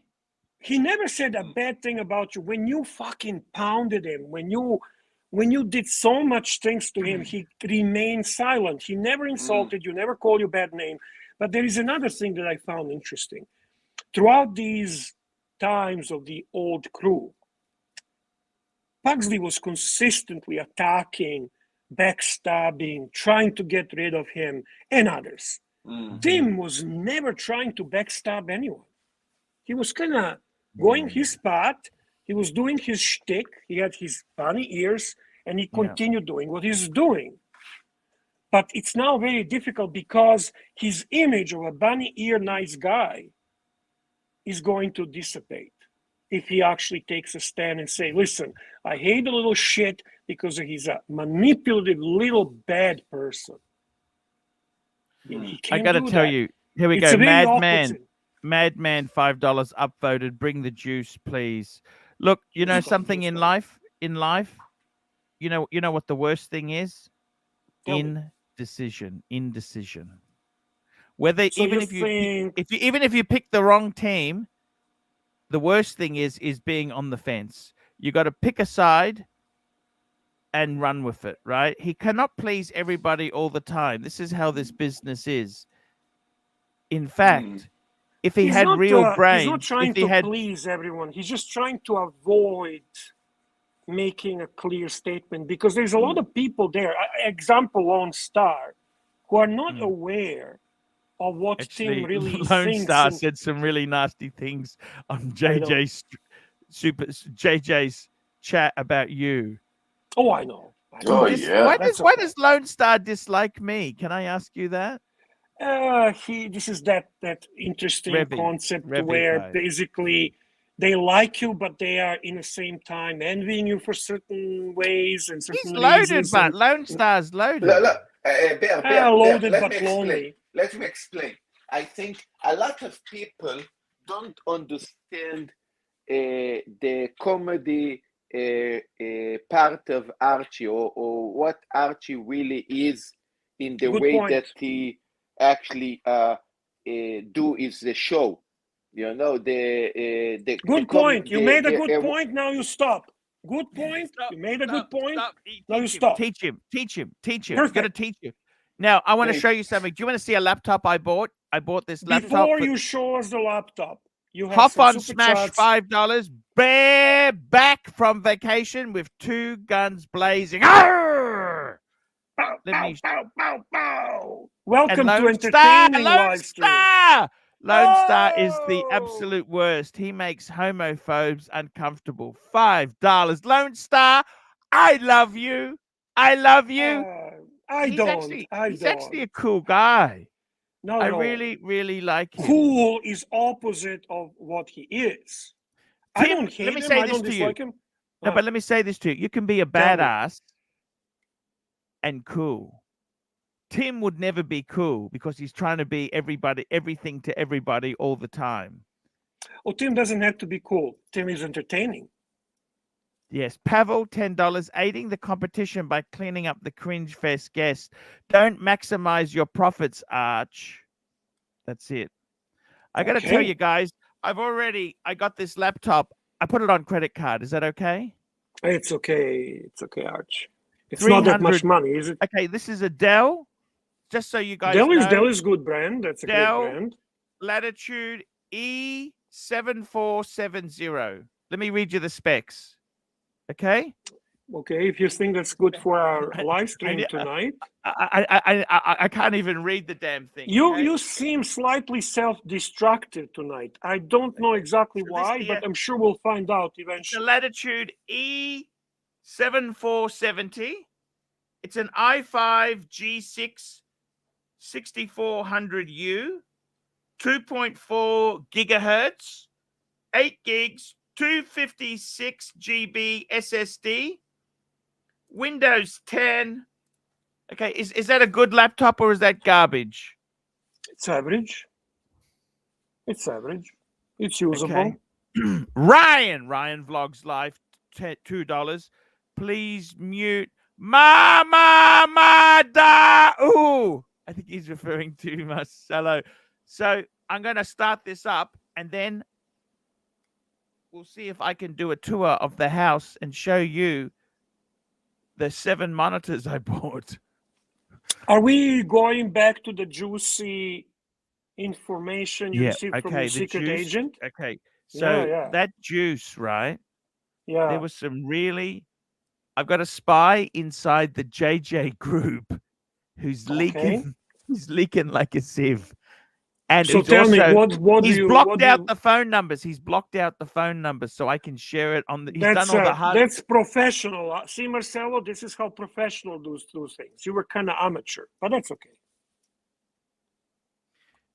B: He never said a bad thing about you. When you fucking pounded him, when you did so much things to him, he remained silent. He never insulted you, never called you a bad name. But there is another thing that I found interesting. Throughout these times of the old crew, Pugsley was consistently attacking, backstabbing, trying to get rid of him and others.
D: Mm.
B: Tim was never trying to backstab anyone. He was kind of going his path. He was doing his shtick. He had his bunny ears, and he continued doing what he's doing. But it's now very difficult because his image of a bunny ear nice guy is going to dissipate if he actually takes a stand and say, listen, I hate the little shit because he's a manipulative little bad person. He
A: I
B: can't
A: got to
B: do
A: tell
B: that.
A: you. Here we
B: It's
A: go.
B: a very
A: Madman.
B: opposite.
A: Madman, $5 upvoted. Bring the juice, please. Look, you know
B: Let's go,
A: something
B: let's
A: in
B: go.
A: life. You know what the worst thing is?
B: Tell me.
A: Indecision. Whether
B: So
A: even
B: you
A: if you
B: think
A: even if you pick the wrong team, the worst thing is being on the fence. You got to pick a side and run with it, right? He cannot please everybody all the time. This is how this business is. In fact, if he had real
B: he's
A: brains,
B: not trying
A: if he
B: to
A: had
B: please everyone. He's just trying to avoid making a clear statement because there's a lot of people there. Example, Lone Star, who are not aware of what Tim
A: actually,
B: really
A: Lone
B: thinks.
A: Star
B: and-
A: said some really nasty things on
B: I know.
A: JJ's chat about you.
B: Oh, I know.
D: Oh,
A: Why
D: yeah.
A: why does Lone Star dislike me? Can I ask you that?
B: This is that interesting
A: Revy
B: concept
A: guy.
B: where basically they like you, but they are in the same time envying you for certain ways and certain
A: He's loaded,
B: reasons.
A: but Lone Star's loaded.
D: Look, Bear,
B: Loaded
D: let
B: but
D: me explain.
B: lonely.
D: Let me explain. I think a lot of people don't understand the comedy part of Archie or what Archie really is in the
B: Good
D: way
B: point.
D: that he actually do is the show. You know, the
B: Good point. You made a good point. Now you stop. Good point.
A: Stop,
B: You made a good point.
A: Teach
B: Now you
A: him,
B: stop.
A: Teach him. You got to
B: Perfect.
A: teach him. Now, I want to
D: Hey.
A: show you something. Do you want to see a laptop I bought? I bought this laptop.
B: Before you show us the laptop, you have
A: Hop
B: some
A: on
B: super
A: Smash,
B: chats.
A: $5. Bear back from vacation with 2 guns blazing. Arr!
B: Pow,
A: Let
B: pow,
A: me-
B: pow, pow, pow.
A: And
B: Welcome to
A: Lone Star,
B: entertaining live stream.
A: Lone Star is the
B: Oh!
A: absolute worst. He makes homophobes uncomfortable. $5. Lone Star, I love you. I love you.
B: I don't.
A: He's actually a cool guy.
B: Not
A: I
B: at all.
A: really, really like him.
B: Cool is opposite of what he is. I
A: Tim,
B: don't
A: let
B: hate
A: me
B: him.
A: say
B: I
A: this
B: don't
A: to you.
B: dislike him.
A: No, but let me say this to you. You can be a
B: Tell me.
A: badass and cool. Tim would never be cool because he's trying to be everything to everybody all the time.
B: Oh, Tim doesn't have to be cool. Tim is entertaining.
A: Yes. Pavel, $10, aiding the competition by cleaning up the cringe fest guest. Don't maximize your profits, Arch. That's it. I got to tell
B: Okay.
A: you guys, I got this laptop. I put it on credit card. Is that okay?
B: It's okay. It's okay, Arch. It's not that much
A: 300
B: money, is it?
A: Okay, this is a Dell. Just so you guys
B: Dell
A: know.
B: is good brand. That's a
A: Dell.
B: great brand.
A: Latitude E7470. Let me read you the specs. Okay?
B: Okay, if you think that's good for our live stream tonight.
A: I can't even read the damn thing. Okay?
B: You seem slightly self-destructive tonight. I don't know exactly
A: So
B: why,
A: this
B: but
A: here-
B: I'm sure we'll find out
A: It's a
B: eventually.
A: Latitude E7470. It's an i5 G6 6400U, 2.4 gigahertz, 8 gigs, 256 GB SSD, Windows 10. Okay, is that a good laptop or is that garbage?
B: It's average. It's average. It's usable.
A: Okay. Ryan Vlogs Live, $2. Please mute Mama Da. Ooh, I think he's referring to Marcelo. So I'm going to start this up and then we'll see if I can do a tour of the house and show you the 7 monitors I bought.
B: Are we going back to the juicy information you
A: Yeah,
B: received from
A: okay,
B: your
A: the
B: secret
A: juice.
B: agent?
A: Okay, so
B: Yeah.
A: that juice, right?
B: Yeah.
A: There was some really. I've got a spy inside the JJ group who's leaking.
B: Okay.
A: He's leaking like a sieve, and
B: So
A: he's
B: tell me,
A: also
B: what do
A: he's
B: you
A: blocked
B: what do
A: out
B: you,
A: the phone numbers. He's blocked out the phone numbers so I can share it on the. He's done all the hard.
B: that's professional. See, Marcelo, this is how professional do things. You were kind of amateur, but that's okay.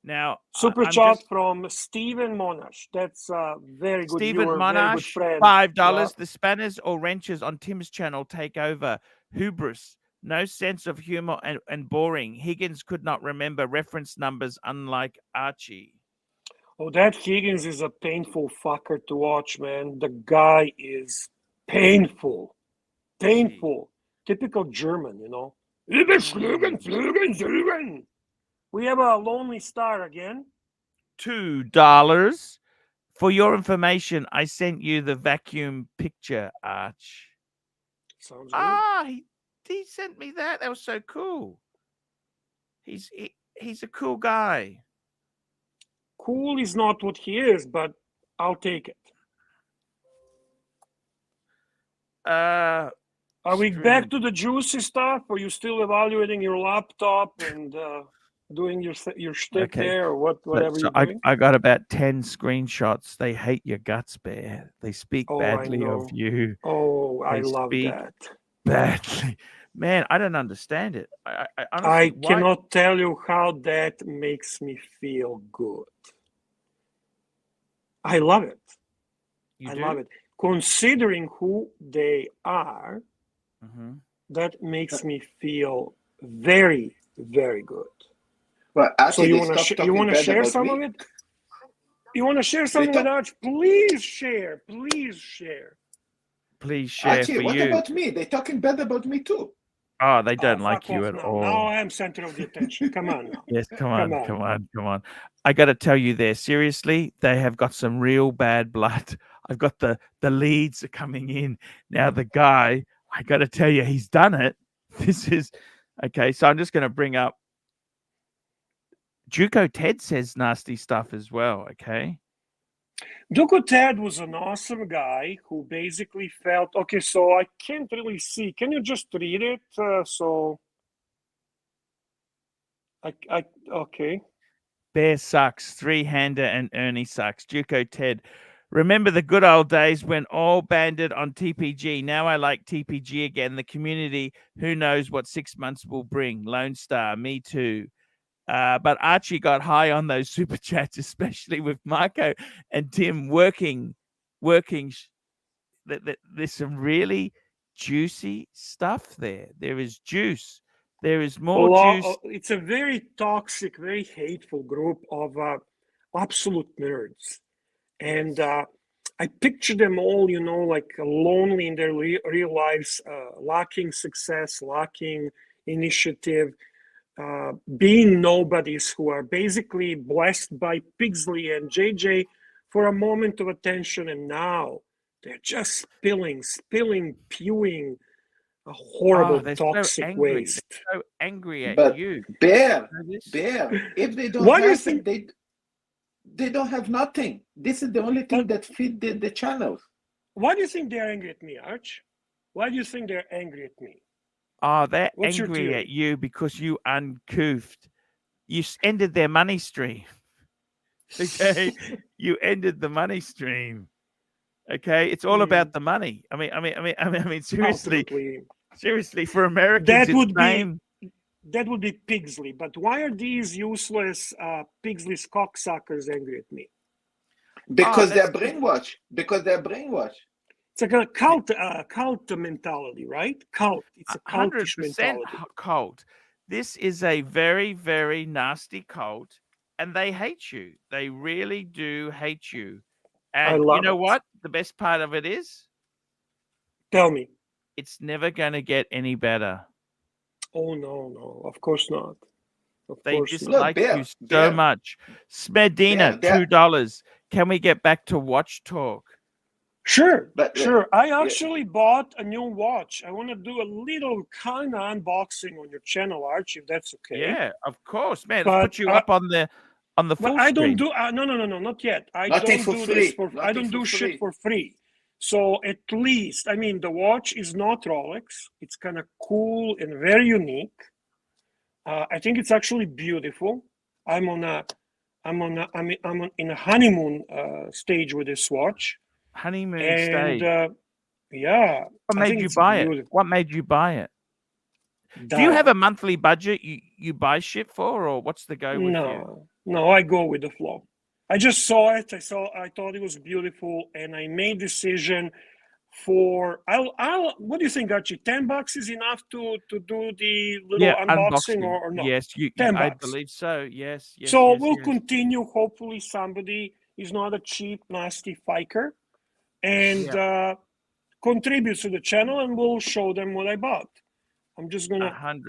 A: Now,
B: Super
A: I'm
B: chat
A: just-
B: from Stephen Monash. That's very good.
A: Stephen
B: viewer, very good
A: Monash,
B: friend.
A: $5. The spanners or wrenches on Tim's channel take over. Hubris, no sense of humor and boring. Higgins could not remember reference numbers, unlike Archie.
B: Oh, that Higgins is a painful fucker to watch, man. The guy is painful. Painful. Typical German, you know. We have a lonely star again.
A: $2. For your information, I sent you the vacuum picture, Arch.
B: Sounds good.
A: Ah, he sent me that. That was so cool. He's a cool guy.
B: Cool is not what he is, but I'll take it. Are we back to the juicy stuff? Or are you still evaluating your laptop and doing your shtick there, or whatever you're doing?
A: I got about 10 screenshots. They hate your guts, Bear. They speak badly of you.
B: Oh, I love
A: speak
B: that.
A: Badly. Man, I don't understand it. I honestly,
B: I cannot tell you how that makes me feel good. I love it.
A: You
B: I
A: do?
B: love it. Considering who they are,
D: that
B: makes me feel very, very good.
D: Well,
B: so you want to share some of it? You want to share some of it, Arch? Please share. Please share.
A: Please share.
D: Archie, what about me? They're talking bad about me too.
A: Oh, they don't like you at all.
B: Now I am center of the attention. Come on now.
A: Yes, come on. I got to tell you there, seriously, they have got some real bad blood. I've got the leads are coming in. Now the guy, I got to tell you, he's done it. This is, okay, so I'm just going to bring up, Juco Ted says nasty stuff as well, okay?
B: Juco Ted was an awesome guy who basically felt, okay, so I can't really see. Can you just read it? Okay.
A: Bear sucks, three-hander, and Ernie sucks. Juco Ted. Remember the good old days when all banded on TPG. Now I like TPG again. The community, who knows what 6 months will bring. Lone Star, me too. But Archie got high on those super chats, especially with Marco and Tim working. There's some really juicy stuff there. There is juice. There is more juice.
B: It's a very toxic, very hateful group of absolute nerds. And I picture them all, like lonely in their real lives, lacking success, lacking initiative, being nobodies who are basically blessed by Pigsley and JJ for a moment of attention. And now they're just spilling, spewing a horrible toxic waste.
A: They're so angry at you.
D: Bear, if they don't have it, they don't have nothing. This is the only thing that feed the channels.
B: Why do you think they're angry at me, Arch? Why do you think they're angry at me?
A: Oh, they're angry at you because you uncouthed. You ended their money stream. Okay, you ended the money stream. Okay, it's all about the money. I mean, seriously, for Americans,
B: that would be Pigsley. But why are these useless Pigsley's cocksuckers angry at me?
D: Because they're brainwashed.
B: It's like a cult mentality, right? Cult. It's a cultish mentality.
A: Cult. This is a very, very nasty cult, and they hate you. They really do hate you. And you know what? The best part of it is?
B: Tell me.
A: It's never going to get any better.
B: Oh, no. Of course not.
A: They dislike you so much. Smedina, $2. Can we get back to watch talk?
B: Sure. I actually bought a new watch. I want to do a little kind of unboxing on your channel, Archie, if that's okay.
A: Yeah, of course, man. Let's put you up on the full
B: I
A: screen.
B: don't do no, not yet. I don't do shit for free. So at least, the watch is not Rolex. It's kind of cool and very unique. I think it's actually beautiful. I'm in a honeymoon stage with this watch.
A: Honeymoon stage.
B: Yeah.
A: What made you buy it? What made you buy it? Do you have a monthly budget you buy shit for, or what's the go with you?
B: No, I go with the flow. I just saw it. I thought it was beautiful, and I made decision for what do you think, Archie? $10 is enough to do the little unboxing or not?
A: Yes, $10. I believe so. Yes.
B: So we'll continue. Hopefully somebody is not a cheap, nasty fiker and contributes to the channel, and we'll show them what I bought. I'm just gonna
A: 100%.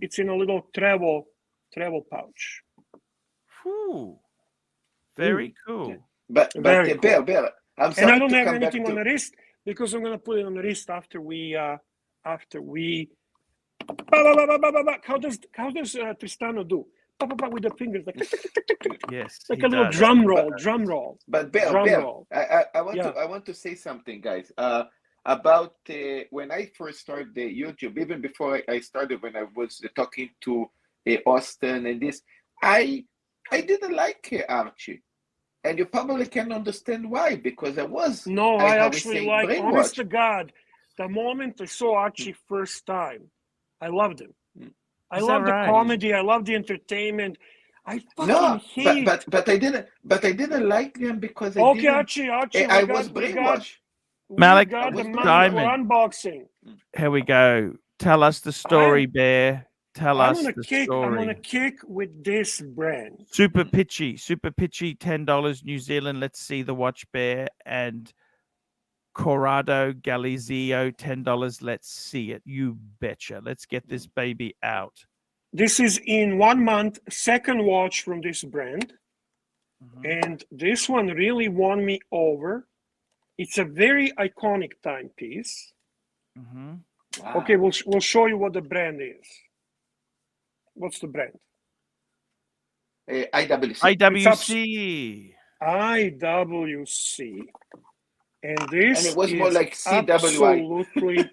B: It's in a little travel pouch.
A: Whew. Very cool.
D: But Bear,
B: I'm sorry. And I don't have anything on the wrist because I'm gonna put it on the wrist after we after we. How does Tristano do? With the fingers, like,
A: Yes,
B: like
A: he
B: a little
A: does.
B: drum roll.
D: But
B: Drum
D: Bill,
B: roll.
D: I want
B: Yeah.
D: to say something, guys. About when I first started the YouTube, even before I started, when I was talking to Austin and this, I didn't like Archie, and you probably can understand why, because I was
B: I
D: how we
B: actually
D: say,
B: like, honest to
D: brainwashed.
B: God, the moment I saw Archie first time, I loved him. I
A: Is that
B: love the
A: right?
B: comedy. I love the entertainment. I fucking
D: No,
B: hate.
D: but I didn't like them because I
B: Okay,
D: didn't.
B: Archie,
D: I was brainwashed.
A: Malik,
B: we got
D: was
B: the
D: brainwashed.
B: manga unboxing.
A: Here we go. Tell us the story, Bear. Tell
B: I'm
A: us
B: on a
A: the
B: kick. I'm on a
A: story.
B: kick with this brand.
A: Super pitchy, $10 New Zealand. Let's see the watch, Bear. And Corrado Galizio, $10. Let's see it. You betcha. Let's get this baby out.
B: This is in 1 month, second watch from this brand.
A: Mhm.
B: And this one really won me over. It's a very iconic timepiece.
A: Mhm.
D: Wow.
B: Okay, we'll show you what the brand is. What's the brand?
D: IWC.
A: IWC.
B: IWC. And this
D: And it was
B: is
D: more like CWI.
B: absolutely.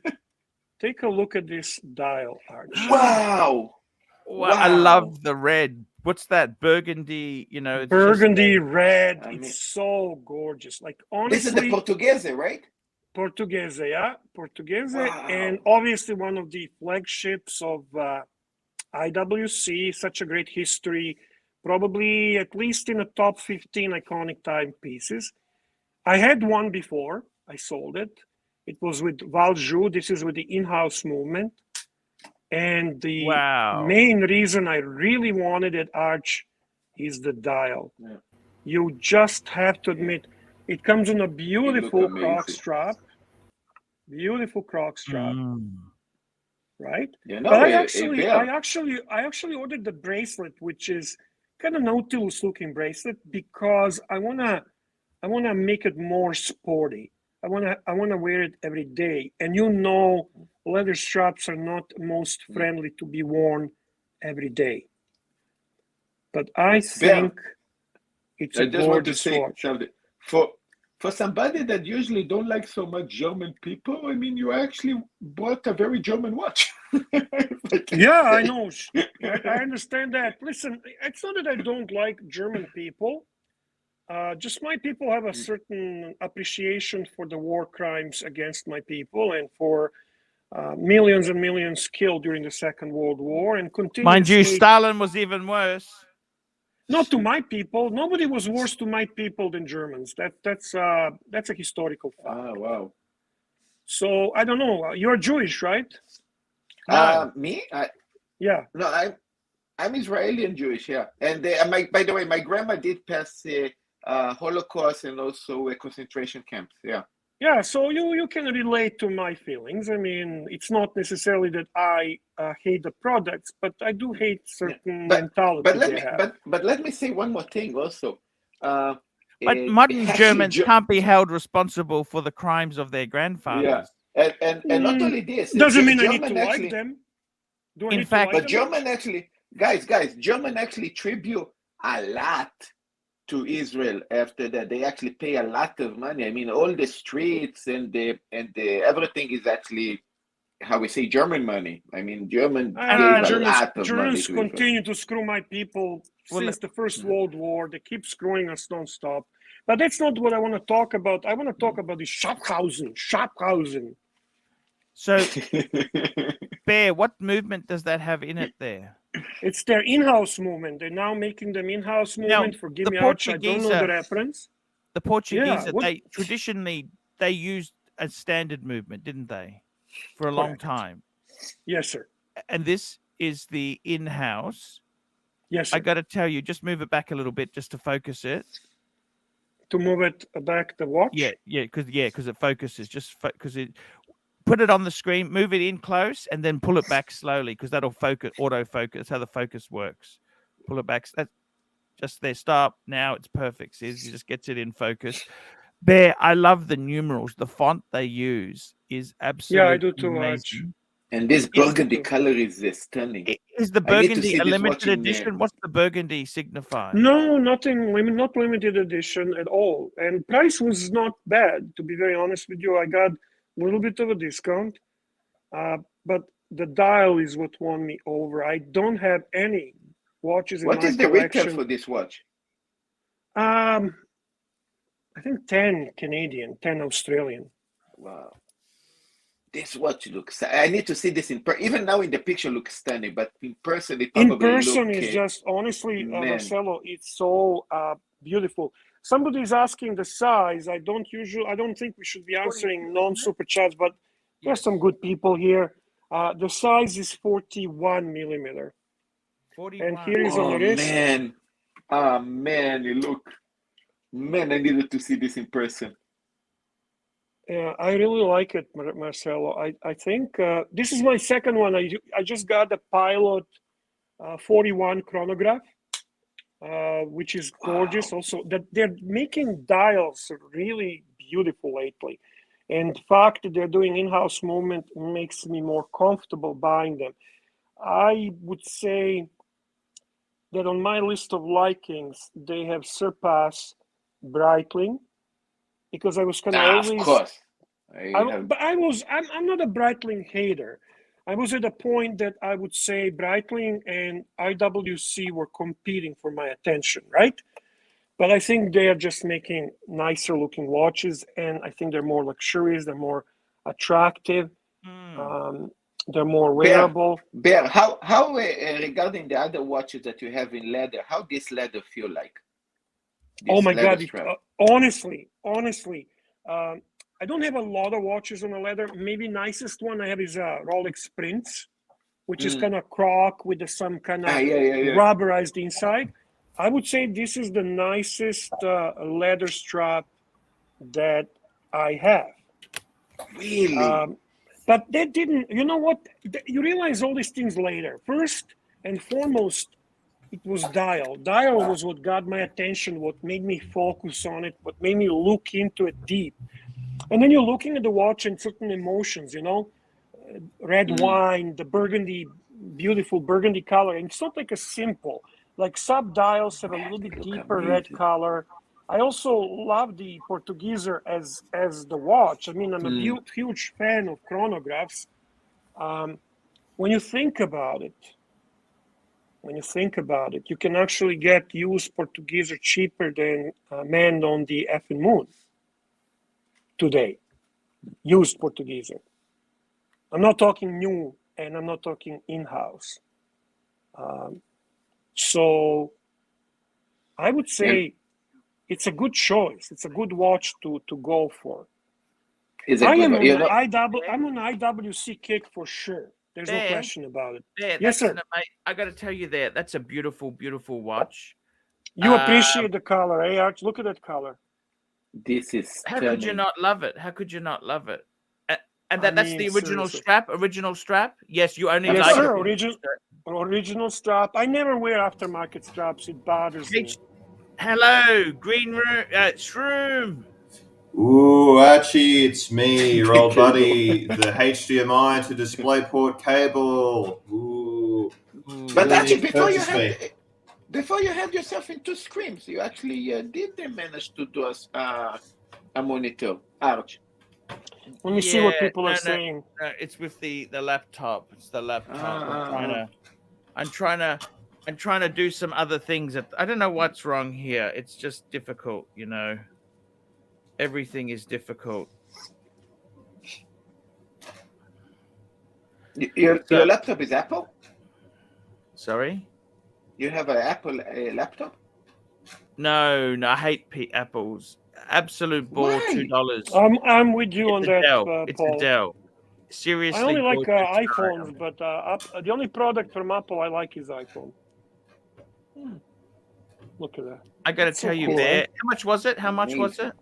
B: Take a look at this dial, Archie.
D: Wow.
A: Well, I love the red. What's that? Burgundy, you know. It's
B: Burgundy red.
D: I mean-
B: It's so gorgeous. Like,
D: This is the
B: honestly,
D: Portuguese, right?
B: Portuguese, yeah. Portuguese.
D: Wow.
B: And obviously one of the flagships of IWC. Such a great history. Probably at least in the top 15 iconic timepieces. I had one before. I sold it. It was with Valjoux. This is with the in-house movement. And the
A: Wow.
B: main reason I really wanted it, Arch, is the dial.
D: Yeah.
B: You just have to admit, it comes on a beautiful croc
D: amazing.
B: strap. Beautiful croc strap, right?
D: You know,
B: But I
D: Bill,
B: actually ordered the bracelet, which is kind of Nautilus looking bracelet, because I wanna make it more sporty. I wanna wear it every day. And you know, leather straps are not most friendly to be worn every day. But I think it's
D: I
B: a
D: just want to
B: gorgeous
D: say
B: watch.
D: something. For somebody that usually don't like so much German people, I mean, you actually bought a very German watch.
B: Yeah, I know. I understand that. Listen, it's not that I don't like German people. Just my people have a certain appreciation for the war crimes against my people and for millions and millions killed during the Second World War and continuous
A: Mind you,
B: hate.
A: Stalin was even worse.
B: Not to my people. Nobody was worse to my people than Germans. That's a historical fact.
D: Ah, wow.
B: So I don't know. You're Jewish, right?
A: No.
D: Me?
B: Yeah.
D: No, I'm Israeli and Jewish, yeah. And by the way, my grandma did pass Holocaust and also concentration camps, yeah.
B: Yeah, so you can relate to my feelings. I mean, it's not necessarily that I hate the products, but I do hate certain mentality they have.
D: But let me say one more thing also.
A: But modern Germans can't be held responsible for the crimes of their grandfathers.
D: Yeah, and not only this,
B: doesn't mean I need to like them. Do I
A: In
B: need
A: fact,
B: to like
D: but
B: them?
D: German actually, guys, German actually tribute a lot to Israel after that. They actually pay a lot of money. I mean, all the streets and the everything is actually, how we say, German money. I mean, German gave a lot of money
B: Germans
D: to Israel.
B: continue to screw my people since the First World War. They keep screwing us nonstop. But that's not what I want to talk about. I want to talk about the Schaffhausen.
A: So, Bear, what movement does that have in it there?
B: It's their in-house movement. They're now making them in-house movement. Forgive me, Arch, I don't know the reference.
A: The Portuguese, they traditionally they used a standard movement, didn't they, for a long time?
B: Yes, sir.
A: And this is the in-house.
B: Yes, sir.
A: I got to tell you, just move it back a little bit just to focus it.
B: To move it back, the watch?
A: Yeah, because it focuses. Just because it. Put it on the screen, move it in close, and then pull it back slowly because that'll focus, autofocus. That's how the focus works. Pull it back. That's just there. Stop. Now it's perfect. See, it just gets it in focus. Bear, I love the numerals. The font they use is absolutely
B: I do too,
A: amazing.
D: And this
B: Yes,
D: burgundy
B: too.
D: color is stunning.
A: Is the
D: I need to
A: burgundy
D: see
A: a
D: this
A: limited
D: watching,
A: edition? What's the burgundy signify?
B: No, nothing. Not limited edition at all. And price was not bad, to be very honest with you. I got a little bit of a discount, but the dial is what won me over. I don't have any watches in
D: What
B: my
D: is the retail
B: collection.
D: for this watch?
B: I think 10 Canadian, 10 Australian.
D: Wow. This watch looks. I need to see this in person. Even now in the picture looks stunning, but in person it probably
B: In person
D: look,
B: is just honestly,
D: man.
B: Marcelo, it's so beautiful. Somebody is asking the size. I don't think we should be answering non-super chats, but there's some good people here. The size is 41 millimeter.
A: 41.
B: And here is on the wrist.
D: Man. Man, you look. Man, I needed to see this in person.
B: I really like it, Marcelo. I think this is my second one. I just got the Pilot 41 chronograph, which is gorgeous.
D: Wow.
B: Also, that they're making dials really beautiful lately. And the fact that they're doing in-house movement makes me more comfortable buying them. I would say that on my list of likings, they have surpassed Breitling, because I was kind of always.
D: Of course.
B: I'm not a Breitling hater. I was at a point that I would say Breitling and IWC were competing for my attention, right? But I think they are just making nicer looking watches, and I think they're more luxurious, they're more attractive, they're more wearable.
D: Bear, how regarding the other watches that you have in leather, how this leather feel like?
B: Oh my God! Honestly, I don't have a lot of watches on the leather. Maybe nicest one I have is a Rolex Prince, which is kind of croc with some kind of rubberized inside. I would say this is the nicest leather strap that I have.
D: Really?
B: But they didn't, you know what? You realize all these things later. First and foremost, it was dial. Dial was what got my attention, what made me focus on it, what made me look into it deep. And then you're looking at the watch and certain emotions, you know, red wine, the burgundy, beautiful burgundy color. And it's not like a simple, like sub dials have a little bit deeper red color. I also love the Portugueser as the watch. I mean, I'm a huge fan of chronographs. When you think about it, you can actually get used Portugueser cheaper than manned on the effing moon today. Used Portugueser. I'm not talking new, and I'm not talking in-house. So I would say it's a good choice. It's a good watch to go for. I'm on IWC kick for sure. There's no question about it. Yes, sir.
A: I got to tell you that's a beautiful, beautiful watch.
B: You appreciate the color, eh, Arch? Look at that color.
D: This is
A: How could you not love it? How could you not love it? And that's the original strap. Original strap. Yes, you only like
B: sir. Original strap. I never wear aftermarket straps. It bothers me.
A: Hello, Green Room, Shroom.
E: Ooh, Archie, it's me, your old buddy, the HDMI to DisplayPort cable. Ooh.
D: But Archie, before you had yourself into screams, you actually did manage to do a monitor, Arch.
B: Let me see what people are saying.
A: No, it's with the laptop. It's the laptop. I'm trying to do some other things. I don't know what's wrong here. It's just difficult, you know. Everything is difficult.
D: Your laptop is Apple?
A: Sorry?
D: You have an Apple laptop?
A: No, I hate Apples. Absolute bore. $2.
B: I'm with you on that, Paul.
A: It's a Dell. Seriously,
B: I only like iPhones, but the only product from Apple I like is iPhone. Look at that.
A: I got to tell you, there. How much was it? How much was it?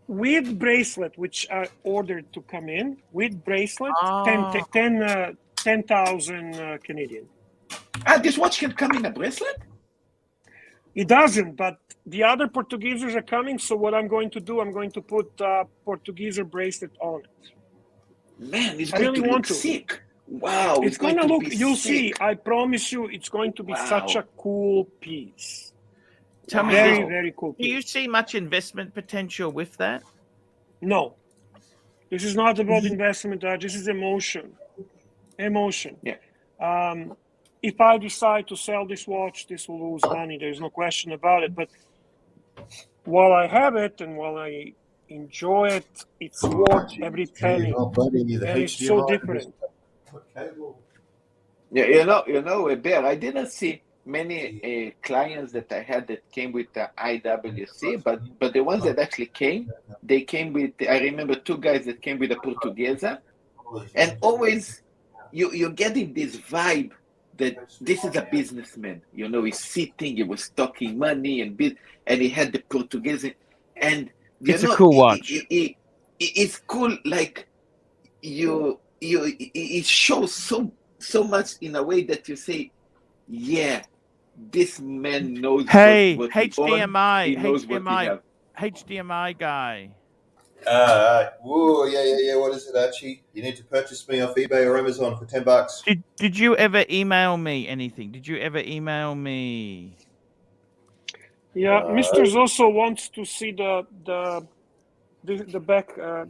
B: With bracelet, which I ordered to come in, with bracelet, 10,000 Canadian.
D: This watch can come in a bracelet?
B: It doesn't, but the other Portuguesers are coming. So what I'm going to do, I'm going to put Portugueser bracelet on it.
D: Man, it's
B: I
D: going
B: really
D: to
B: want
D: look
B: to.
D: sick. Wow,
B: It's going to look,
D: be
B: you'll
D: sick.
B: see, I promise you, it's going to be such
D: Wow.
B: a cool piece.
A: Tell me
B: Very,
A: this.
B: very cool
A: Do you
B: piece.
A: see much investment potential with that?
B: No, this is not about investment. This is emotion. Emotion.
D: Yeah.
B: If I decide to sell this watch, this will lose money. There's no question about it. But while I have it and while I enjoy it, it's worth every penny. And it's so different.
D: Yeah, Bear, I didn't see many clients that I had that came with the IWC, but the ones that actually came, they came with, I remember 2 guys that came with a Portuguesa, and always you're getting this vibe that this is a businessman. He's sitting, he was talking money and he had the Portuguesa, and
A: It's a cool watch.
D: it's cool. Like it shows so much in a way that you say, yeah, this man knows
A: Hey,
D: what he owns.
A: HDMI,
D: He knows what he
A: HDMI,
D: has.
A: HDMI guy.
E: Whoa, yeah. What is it, Archie? You need to purchase me off eBay or Amazon for $10.
A: Did you ever email me anything? Did you ever email me?
B: Yeah, Mr. Zoso wants to see the back
D: The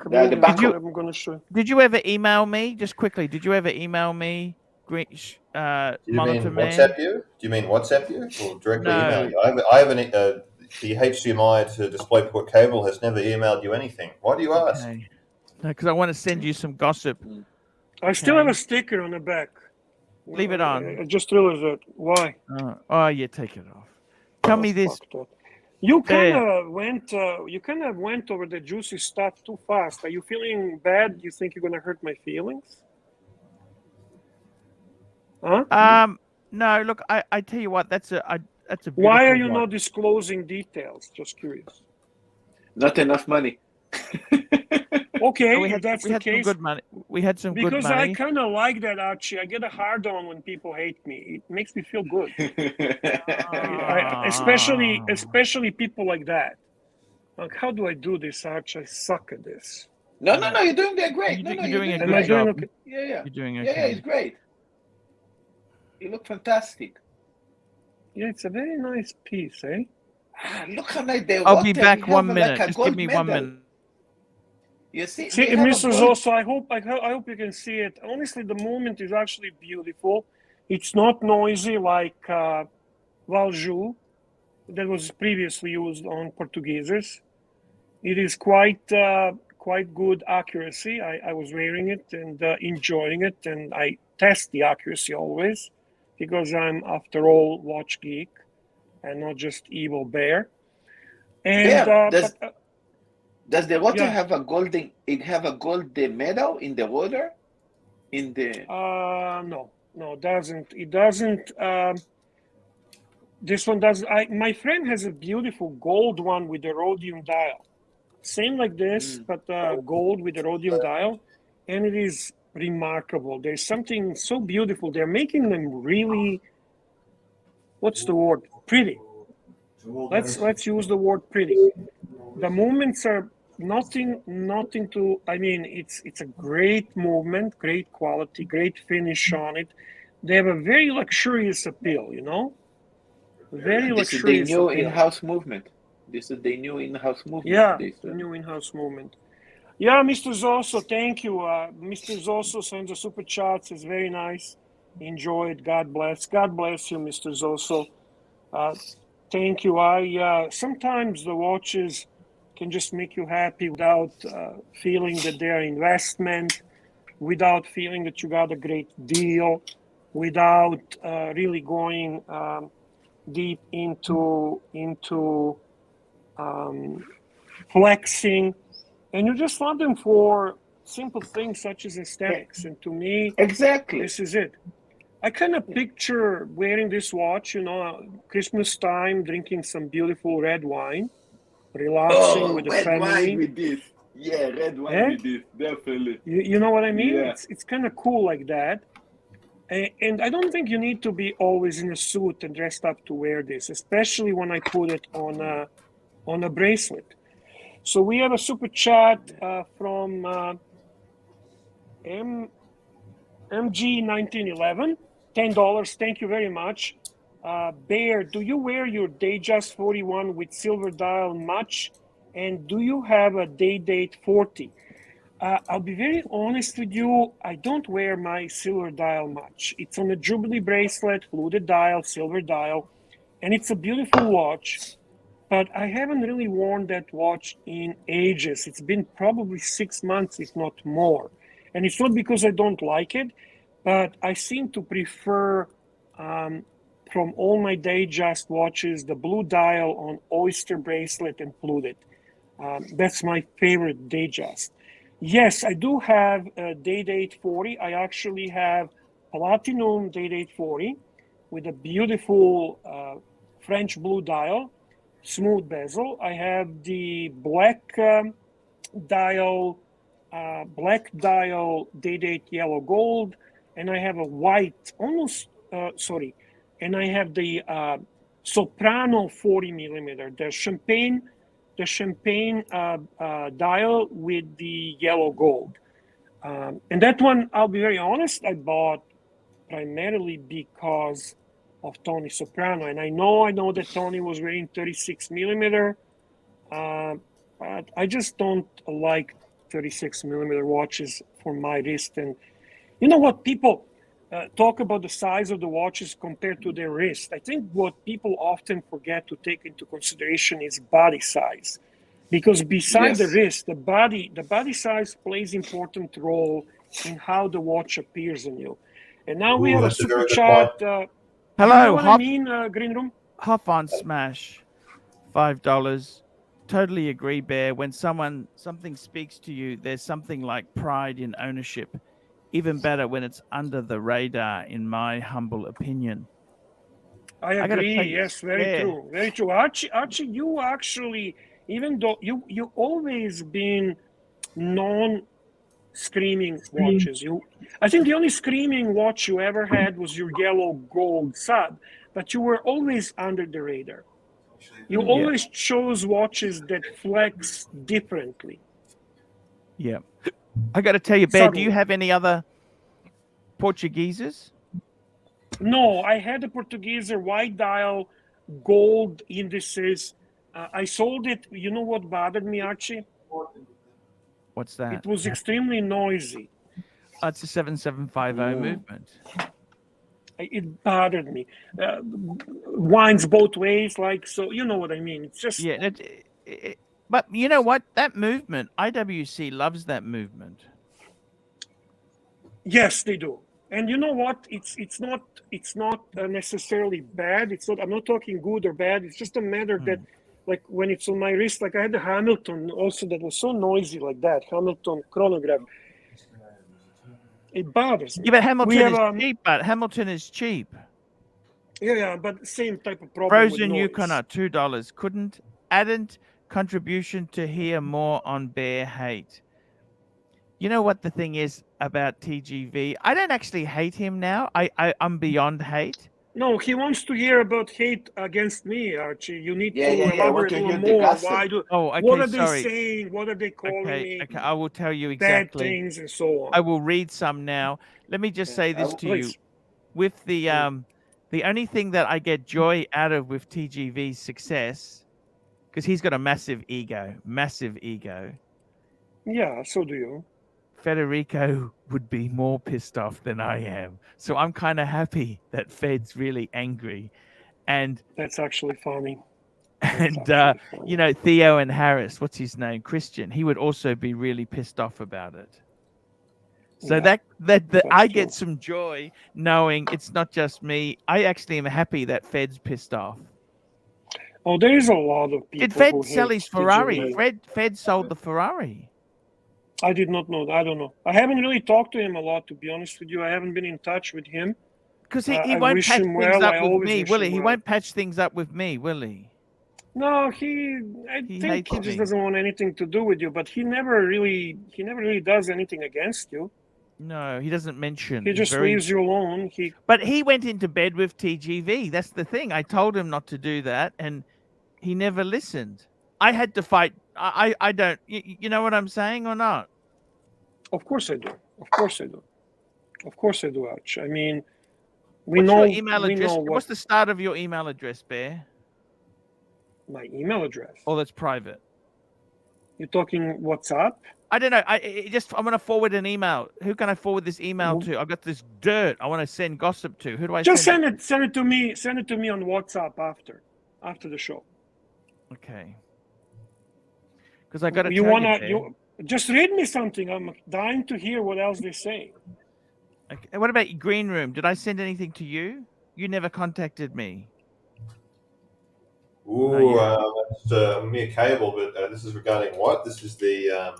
B: movement.
D: back of-
B: I'm going to show you.
A: Did you ever email me? Just quickly, did you ever email me?
E: Do you
A: Monitor
E: mean
A: man?
E: WhatsApp you? Do you mean WhatsApp you or directly
A: No.
E: email you? I haven't. The HDMI to DisplayPort cable has never emailed you anything. Why do you ask?
A: Okay. No, because I want to send you some gossip.
B: I still have
A: Okay.
B: a sticker on the back.
A: Leave it on.
B: I just realized that. Why?
A: Oh, yeah, take it off. Tell me this.
B: Fuck that. You kind
A: Bear.
B: of went over the juicy stuff too fast. Are you feeling bad? You think you're gonna hurt my feelings? Huh?
A: No, look, I tell you what, that's a beautiful
B: Why are you
A: watch.
B: not disclosing details? Just curious.
D: Not enough money.
B: Okay,
A: we
B: if
A: had,
B: that's
A: we
B: the
A: had some
B: case.
A: good money. We had some good
B: Because
A: money.
B: I kind of like that, Archie. I get a hard on when people hate me. It makes me feel good. Especially people like that. Like, how do I do this, Archie? I suck at this.
D: No, you're doing that great.
A: You're
D: You're
A: doing a
D: doing
A: good
B: Am I doing
A: job.
B: okay?
D: Yeah.
A: You're doing
D: Yeah,
A: okay.
D: it's great. You look fantastic.
B: Yeah, it's a very nice piece, eh?
D: Look how nice they
A: I'll be
D: rotate.
A: back
D: You
A: 1
D: have
A: minute.
D: like a
A: Just
D: gold
A: give me 1
D: medal.
A: minute.
D: You see,
B: See,
D: they have a
B: Mr.
D: gold-
B: Zoso, I hope you can see it. Honestly, the movement is actually beautiful. It's not noisy like Valjoux that was previously used on Portugueses. It is quite good accuracy. I was wearing it and enjoying it, and I test the accuracy always because I'm, after all, watch geek and not just evil bear. And
D: Bear, does the rotor
B: yeah.
D: have a golden? It have a gold medal in the rotor? In the
B: No, it doesn't. It doesn't. This one does. My friend has a beautiful gold one with the rhodium dial. Same like this, but gold with the rhodium dial, and it is remarkable. There's something so beautiful. They're making them really. What's the word? Pretty. Let's use the word pretty. The movements are nothing to. I mean, it's a great movement, great quality, great finish on it. They have a very luxurious appeal, very
D: this is the
B: luxurious
D: new
B: appeal.
D: in-house movement. This is the new in-house movement.
B: Yeah, the new in-house movement. Yeah, Mr. Zoso, thank you. Mr. Zoso sends a super chat. It's very nice. Enjoy it. God bless. God bless you, Mr. Zoso. Thank you. Sometimes the watches can just make you happy without feeling that they're investment, without feeling that you got a great deal, without really going deep into flexing, and you just want them for simple things such as aesthetics. And to me,
D: Exactly.
B: this is it. I kind of picture wearing this watch, Christmas time, drinking some beautiful red wine, relaxing with the
D: red
B: family.
D: wine with this. Yeah, red wine with this, definitely.
B: You know what I mean?
D: Yeah.
B: It's kind of cool like that. And I don't think you need to be always in a suit and dressed up to wear this, especially when I put it on a bracelet. So we have a super chat from MG 1911, $10. Thank you very much. Bear, do you wear your Datejust 41 with silver dial much? And do you have a Day-Date 40? I'll be very honest with you. I don't wear my silver dial much. It's on a Jubilee bracelet, fluted dial, silver dial, and it's a beautiful watch. But I haven't really worn that watch in ages. It's been probably 6 months, if not more. And it's not because I don't like it, but I seem to prefer from all my Datejust watches the blue dial on oyster bracelet and fluted. That's my favorite Datejust. Yes, I do have a Day-Date 40. I actually have platinum Day-Date 40 with a beautiful French blue dial, smooth bezel. I have the black dial Day-Date yellow gold, and I have a white, and I have the Soprano 40 millimeter, the champagne dial with the yellow gold. And that one, I'll be very honest, I bought primarily because of Tony Soprano. And I know that Tony was wearing 36 millimeter, but I just don't like 36 millimeter watches for my wrist. And you know what, people talk about the size of the watches compared to their wrist. I think what people often forget to take into consideration is body size, because beside the wrist, the body size plays important role in how the watch appears on you. And now we have a super chat.
A: Hello,
B: you know what I mean, Green Room?
A: Hop on Smash, $5. Totally agree, Bear. When something speaks to you, there's something like pride in ownership. Even better when it's under the radar, in my humble opinion.
B: I agree. Yes, very true. Very true. Archie, you actually, even though you always been non-screaming watches. I think the only screaming watch you ever had was your yellow gold sub, but you were always under the radar. You always chose watches that flex differently.
A: Yeah. I got to tell you, Bear, do you have any other Portugueses?
B: No, I had a Portuguese white dial, gold indices. I sold it. You know what bothered me, Archie?
A: What's that?
B: It was extremely noisy.
A: It's a 7750 movement.
B: It bothered me. Winds both ways, like, so you know what I mean. It's just
A: but you know what? That movement, IWC loves that movement.
B: Yes, they do. And you know what? It's not necessarily bad. It's not. I'm not talking good or bad. It's just a matter that, like, when it's on my wrist, like I had the Hamilton also that was so noisy like that. Hamilton chronograph. It bothers me.
A: Yeah, but Hamilton is cheap. But Hamilton is cheap.
B: Yeah, but same type of problem.
A: Frozen
B: with
A: Yukon are $2. Hadn't contribution to hear more on Bear hate. You know what the thing is about TGV? I don't actually hate him now. I'm beyond hate.
B: No, he wants to hear about hate against me, Archie. You need to elaborate a little more.
A: Why do? Oh, okay.
B: What are they saying? What are they calling me?
A: Okay, I will tell you exactly.
B: Bad things and so on.
A: I will read some now. Let me just say this to you. With the only thing that I get joy out of with TGV's success, because he's got a massive ego.
B: Yeah, so do you.
A: Federico would be more pissed off than I am. So I'm kind of happy that Fed's really angry. And
B: that's actually funny.
A: You know, Theo and Harris, what's his name? Christian, he would also be really pissed off about it. So that I get some joy knowing it's not just me. I actually am happy that Fed's pissed off.
B: Oh, there is a lot of people.
A: Did Fed sell his Ferrari? Fed sold the Ferrari.
B: I did not know. I don't know. I haven't really talked to him a lot, to be honest with you. I haven't been in touch with him.
A: Because he won't patch things up with me, will he? He won't patch things up with me, will he?
B: No, I think he just doesn't want anything to do with you. But he never really does anything against you.
A: No, he doesn't mention.
B: He just leaves you alone.
A: But he went into bed with TGV. That's the thing. I told him not to do that, and he never listened. I had to fight. I don't. You know what I'm saying or not?
B: Of course I do. Of course I do. Of course I do, Arch. I mean, we
A: What's
B: know
A: your email
B: we
A: address?
B: know
A: What's
B: what
A: the start of your email address, Bear?
B: my email address.
A: Or that's private?
B: You're talking WhatsApp?
A: I don't know. I'm going to forward an email. Who can I forward this email to? I've got this dirt I want to send gossip to. Who do I
B: Just
A: send it?
B: send it to me. Send it to me on WhatsApp after the show.
A: Okay. Because I got to
B: You
A: tell
B: wanna
A: you,
B: just read me something. I'm dying to hear what else they say.
A: okay. What about your green room? Did I send anything to you? You never contacted me.
E: Ooh,
A: yeah.
E: that's mere cable, but this is regarding what? This is the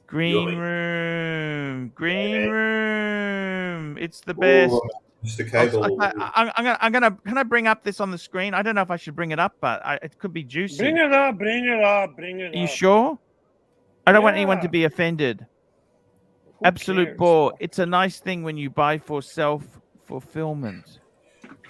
A: Green
E: Yummy.
A: room. Green
E: Yeah.
A: room. It's the best.
E: Ooh, Mr. Cable.
A: I'm gonna. Can I bring up this on the screen? I don't know if I should bring it up, but it could be juicy.
B: Bring it up. Bring it up. Bring it
A: Are you
B: up.
A: sure? I don't want anyone to
B: Yeah.
A: be offended.
B: Who
A: Absolute
B: cares?
A: bore. It's a nice thing when you buy for self-fulfillment.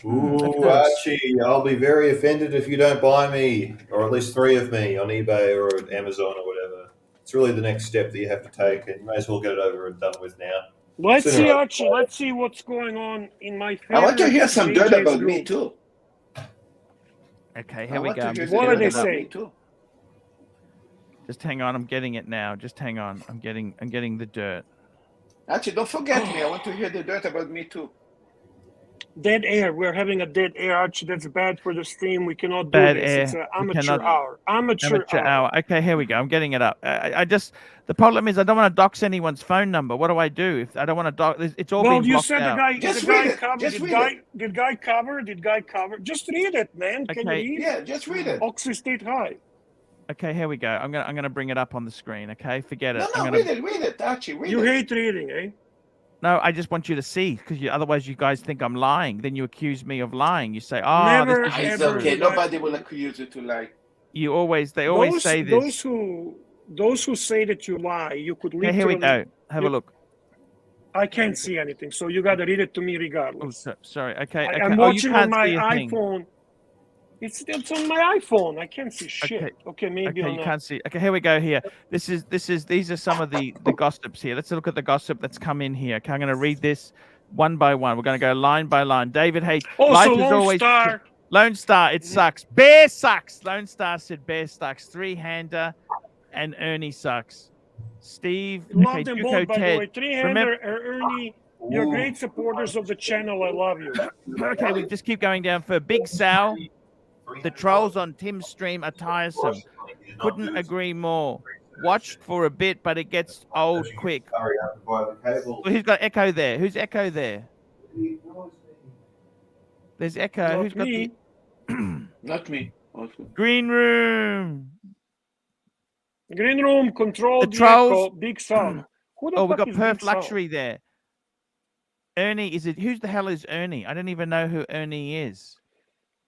E: Ooh,
A: Okay.
E: Archie, I'll be very offended if you don't buy me, or at least 3 of me on eBay or at Amazon or whatever. It's really the next step that you have to take, and you may as well get it over and done with now.
B: Let's
E: Sooner
B: see,
E: or
B: Archie.
E: later.
B: Let's see what's going on in my favorite
D: I want to hear some dirt
B: JJ's
D: about me
B: group.
D: too.
A: Okay,
D: I
A: here we
D: want
A: go.
D: to
A: I'm
D: hear
A: just
B: What
D: dirt
B: are they
D: about me
B: saying?
D: too.
A: Just hang on. I'm getting it now. Just hang on. I'm getting the dirt.
D: Actually, don't forget me. I want to hear the dirt about me too.
B: Dead air. We're having a dead air, Archie. That's bad for the stream. We cannot do
A: Bad
B: this.
A: air.
B: It's an
A: We
B: amateur
A: cannot-
B: hour. Amateur hour.
A: Okay, here we go. I'm getting it up. I just the problem is I don't want to dox anyone's phone number. What do I do if I don't want to dox? It's all
B: Well,
A: been
B: you
A: blocked
B: said
A: out.
D: Just
B: the guy
D: read it.
B: covered.
D: Just
B: Did
D: read
B: guy,
D: it.
B: did guy cover? Did guy cover? Just read it, man. Can you
A: Okay.
B: read?
D: Yeah, just read it.
B: Oxy State High.
A: Okay, here we go. I'm gonna bring it up on the screen. Okay, forget it.
D: No,
A: I'm
D: no,
A: gonna.
D: read it, Archie. Read
B: You
D: it.
B: hate reading, eh?
A: No, I just want you to see because otherwise you guys think I'm lying. Then you accuse me of lying. You say, "Oh,
B: Never,
A: this is
D: It's
B: ever
D: okay.
B: would I-
D: Nobody will accuse you to lie.
A: you always." They always say this.
B: Those who say that you lie, you could
A: Okay,
B: literally.
A: here we go. Have a look.
B: I can't see anything, so you got to read it to me
A: Oh,
B: regardless.
A: sorry. Okay.
B: I'm
A: Oh, you
B: watching on
A: can't
B: my
A: see a thing.
B: iPhone. It's on my iPhone. I can't see shit. Okay, maybe
A: Okay,
B: on
A: you can't see. Okay, here we go. Here, these are some of the gossips here. Let's look at the gossip that's come in here. Okay, I'm going to read this one by one. We're going to go line by line. David H.
B: Also,
A: Life is
B: Lone
A: always
B: Star.
A: Lone Star. It sucks. Bear sucks. Lone Star said Bear sucks. 3-hander, and Ernie sucks. Steve.
B: Love
A: Okay,
B: them
A: Duco
B: both, by the
A: Ted.
B: way. 3-hander, Ernie, you're
E: Ooh.
B: great supporters of the channel. I love you.
A: Okay, we just keep going down for Big Sal. The trolls on Tim's stream are tiresome. Couldn't agree more. Watched for a bit, but it gets old quick.
E: Hurry up and buy the cable.
A: Who's got Echo there? Who's Echo there? There's Echo.
B: Not
A: Who's got
B: me.
A: the
D: Not me. Also.
A: green room?
B: Green room, control
A: The
B: the
A: trolls-
B: echo, big sound. Who the
A: Oh, we
B: fuck
A: got
B: is
A: Perf
B: Big Sound?
A: Luxury there. Ernie, is it? Who's the hell is Ernie? I don't even know who Ernie is.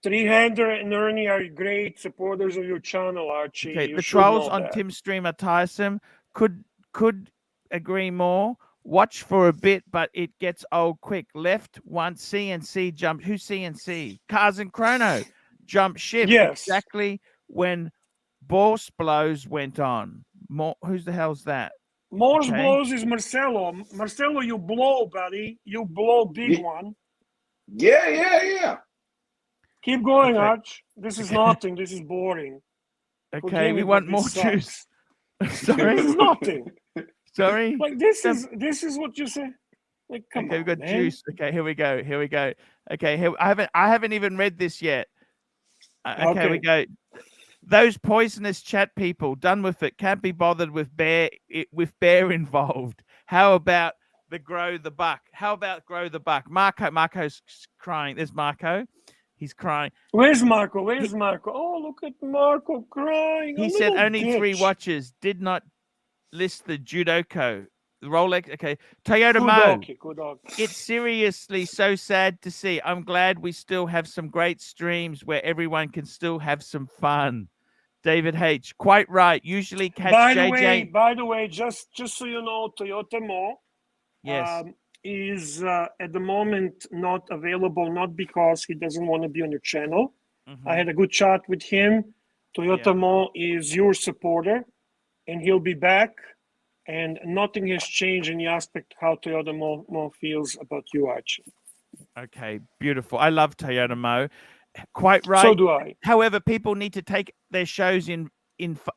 B: 3-hander and Ernie are great supporters of your channel, Archie.
A: Okay,
B: You
A: the
B: should
A: trolls
B: know
A: on
B: that.
A: Tim's stream are tiresome. Could agree more. Watch for a bit, but it gets old quick. Left once, CNC jumped. Who's CNC? Cars and Chrono jumped ship
B: Yes.
A: exactly when Boss Blows went on. More, who's the hell's that?
B: Morse
A: Okay.
B: blows is Marcelo. Marcelo, you blow, buddy. You blow big
D: Ye-
B: one.
D: Yeah.
B: Keep going,
A: Okay.
B: Arch. This is nothing. This is boring.
A: Okay,
B: Forgive
A: we
B: me,
A: want
B: but
A: more
B: this
A: juice.
B: sucks.
A: Sorry,
B: This is nothing.
A: sorry.
B: Like this is what you say. Like, come
A: Okay,
B: on,
A: we got
B: man.
A: juice. Okay, here we go. Okay, here I haven't even read this yet. Okay, we go. Those poisonous chat people, done with it. Can't be bothered with bear involved. How about the grow the buck? How about grow the buck? Marco's crying. There's Marco. He's crying.
B: Where's Marco? Where's Marco? Oh, look at Marco crying.
A: He
B: A
A: said
B: little
A: only 3
B: bitch.
A: watches. Did not list the Judoco, the Rolex. Okay, Toyota Mo.
B: Kudoki.
A: It's seriously so sad to see. I'm glad we still have some great streams where everyone can still have some fun. David H. Quite right. Usually catch JJ.
B: By the way, just so you know, Toyota Mo
A: Yes.
B: is at the moment not available, not because he doesn't want to be on your channel.
A: Mhm.
B: I had a good chat with him. Toyota
A: Yeah.
B: Mo is your supporter, and he'll be back and nothing has changed in the aspect how Toyota Mo feels about you, Archie.
A: Okay, beautiful. I love Toyota Mo. Quite right.
B: So do I.
A: However, people need to take their shows in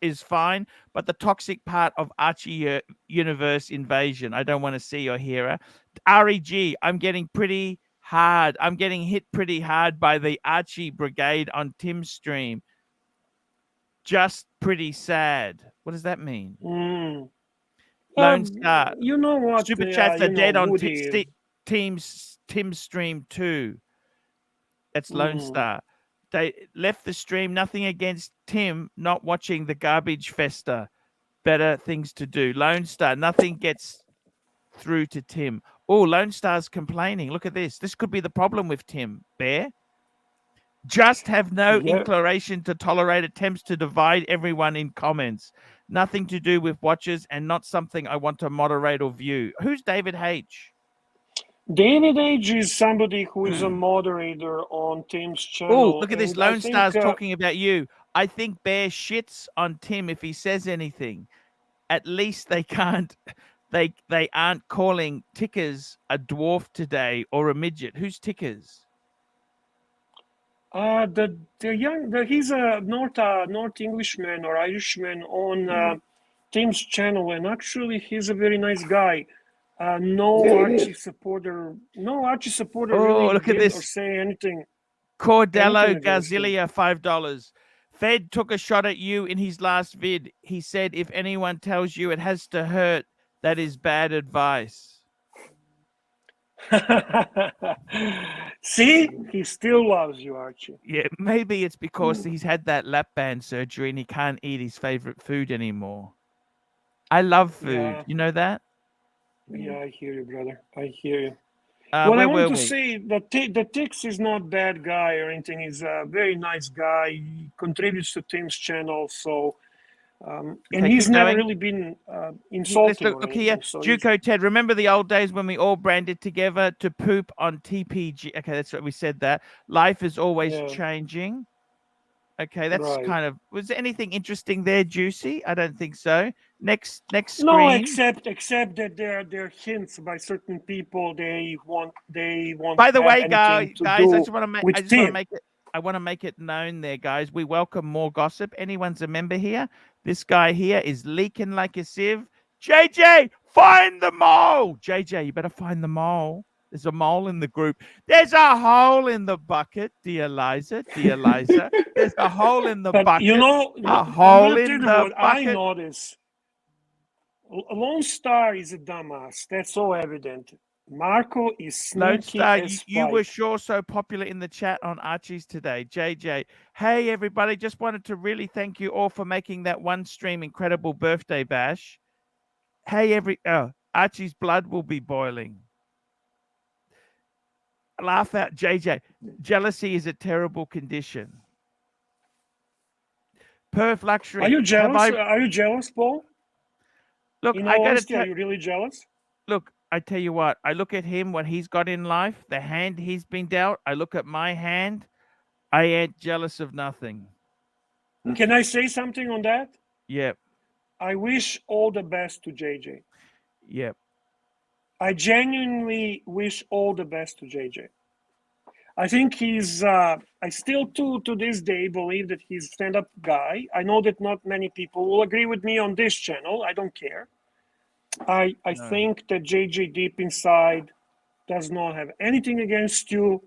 A: is fine, but the toxic part of Archie universe invasion, I don't want to see or hear it. REG, I'm getting pretty hard. I'm getting hit pretty hard by the Archie brigade on Tim's stream. Just pretty sad. What does that mean? Lone Star.
B: You know what?
A: Super chats are dead on
B: Woody.
A: Tim's stream too. That's Lone Star. They left the stream. Nothing against Tim not watching the garbage festa. Better things to do. Lone Star. Nothing gets through to Tim. Oh, Lone Star's complaining. Look at this. This could be the problem with Tim. Bear. Just have no inclination to tolerate attempts to divide everyone in comments. Nothing to do with watchers and not something I want to moderate or view. Who's David H?
B: David H is somebody who is a moderator on Tim's channel.
A: Oh, look at this. Lone Star's talking about you. I think Bear shits on Tim if he says anything. At least they can't. They aren't calling Tickers a dwarf today or a midget. Who's Tickers?
B: He's a North Englishman or Irishman on Tim's channel, and actually he's a very nice guy. No Archie supporter really
A: look at this.
B: Or say anything.
A: Cordello Gazilia, $5. Fed took a shot at you in his last vid. He said if anyone tells you it has to hurt, that is bad advice.
B: See, he still loves you, Archie.
A: Yeah, maybe it's because he's had that lap band surgery and he can't eat his favorite food anymore. I love food.
B: Yeah.
A: You know that?
B: Yeah, I hear you, brother. I hear you.
A: Well,
B: I want to say that the Tix is not bad guy or anything. He's a very nice guy. He contributes to Tim's channel, so and he's never really been insulting.
A: Look here, so Juco Ted. Remember the old days when we all branded together to poop on TPG? Okay, that's what we said. That life is always changing. Okay, that's kind of. Was there anything interesting there, Juicy? I don't think so. Next screen.
B: No, except that there are hints by certain people. They want.
A: By the way, guys, I just want to make it known there, guys. We welcome more gossip. Anyone's a member here. This guy here is leaking like a sieve. JJ, find the mole. JJ, you better find the mole. There's a mole in the group. There's a hole in the bucket, dear Liza. Dear Liza. There's a hole in the bucket.
B: You know,
A: a hole in the bucket.
B: I notice. Lone Star is a dumbass. That's so evident. Marco is sneaky.
A: Lone Star, you were sure so popular in the chat on Archie's today. JJ, hey everybody, just wanted to really thank you all for making that one stream incredible birthday bash. Hey Archie's blood will be boiling. Laugh out, JJ. Jealousy is a terrible condition. Perf Luxury.
B: Are you jealous? Are you jealous, Paul?
A: Look,
B: I gotta tell you, are you really jealous?
A: Look, I tell you what, I look at him, what he's got in life, the hand he's been dealt. I look at my hand. I ain't jealous of nothing.
B: Can I say something on that?
A: Yep.
B: I wish all the best to JJ.
A: Yep.
B: I genuinely wish all the best to JJ. I think he's, I still to this day believe that he's a stand-up guy. I know that not many people will agree with me on this channel. I don't care. I think that JJ deep inside does not have anything against you,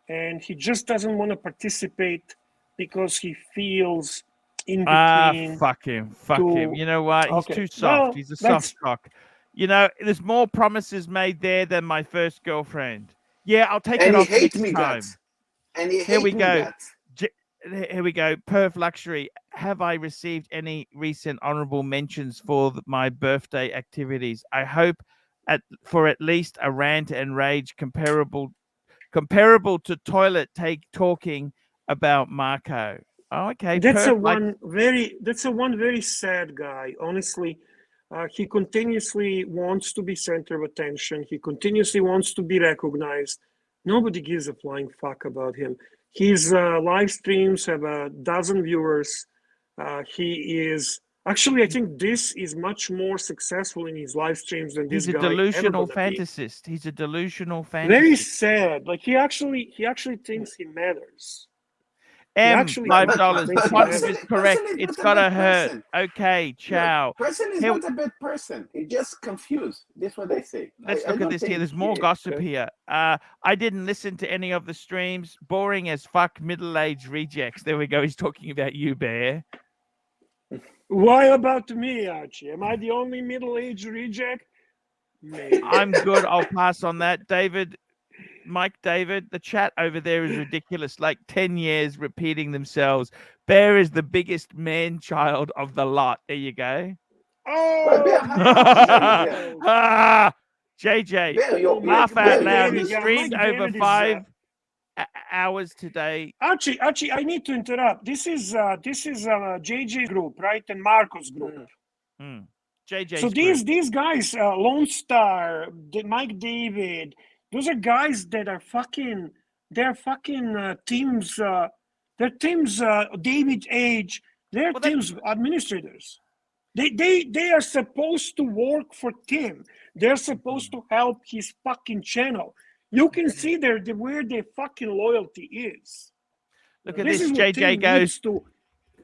B: and he just doesn't want to participate because he feels in between.
A: Fuck him. You know what? He's too soft. Well, he's a soft cock. You know, there's more promises made there than my first girlfriend. Yeah, I'll take it off next time.
D: And he
A: Here we go. Here we go. Perf Luxury. Have I received any recent honorable mentions for my birthday activities? I hope for at least a rant and rage comparable to toilet talking about Marco. Oh, okay.
B: That's a one very sad guy. Honestly, he continuously wants to be center of attention. He continuously wants to be recognized. Nobody gives a flying fuck about him. His live streams have 1,000 viewers. He is Actually, I think this is much more successful in his live streams than this
A: He's a
B: guy ever
A: delusional
B: gonna be.
A: fantasist. He's a delusional
B: Very
A: fantasist.
B: sad. Like he actually thinks he matters.
A: $5.
B: thinks he
A: Quantum
B: matters.
A: is correct.
D: Person is
A: It's
D: not a
A: gotta
D: bad
A: hurt.
D: person.
A: Okay, ciao.
D: Person is
A: Here-
D: not a bad person. He's just confused. That's what I say.
A: Let's
D: I
A: look at
D: don't
A: this here.
D: think
A: There's more
D: he-
A: gossip here. I didn't listen to any of the streams. Boring as fuck, middle-aged rejects. There we go. He's talking about you, Bear.
B: Why about me, Archie? Am I the only middle-aged reject? Maybe.
A: I'm good. I'll pass on that. David, Mike David, the chat over there is ridiculous. Like 10 years repeating themselves. Bear is the biggest man-child of the lot. There you go.
D: But Bear,
B: Oh,
A: Ah, JJ,
D: Bear, you-
A: laugh
B: Mike
A: out loud.
B: David,
A: He
B: yeah,
A: streamed
B: Mike
A: over
B: David is,
A: 5 hours today.
B: Archie, I need to interrupt. This is JJ group, right, and Marco's group.
A: JJ's
B: So
A: group.
B: these guys, Lone Star, Mike David, those are guys that are fucking. They're fucking teams. They're teams. David Age. They're
A: Well, that-
B: teams administrators. They are supposed to work for Tim. They're supposed to help his fucking channel. You can see there where their fucking loyalty is.
A: Look at
B: This
A: this.
B: is what
A: JJ
B: Tim
A: goes,
B: needs to.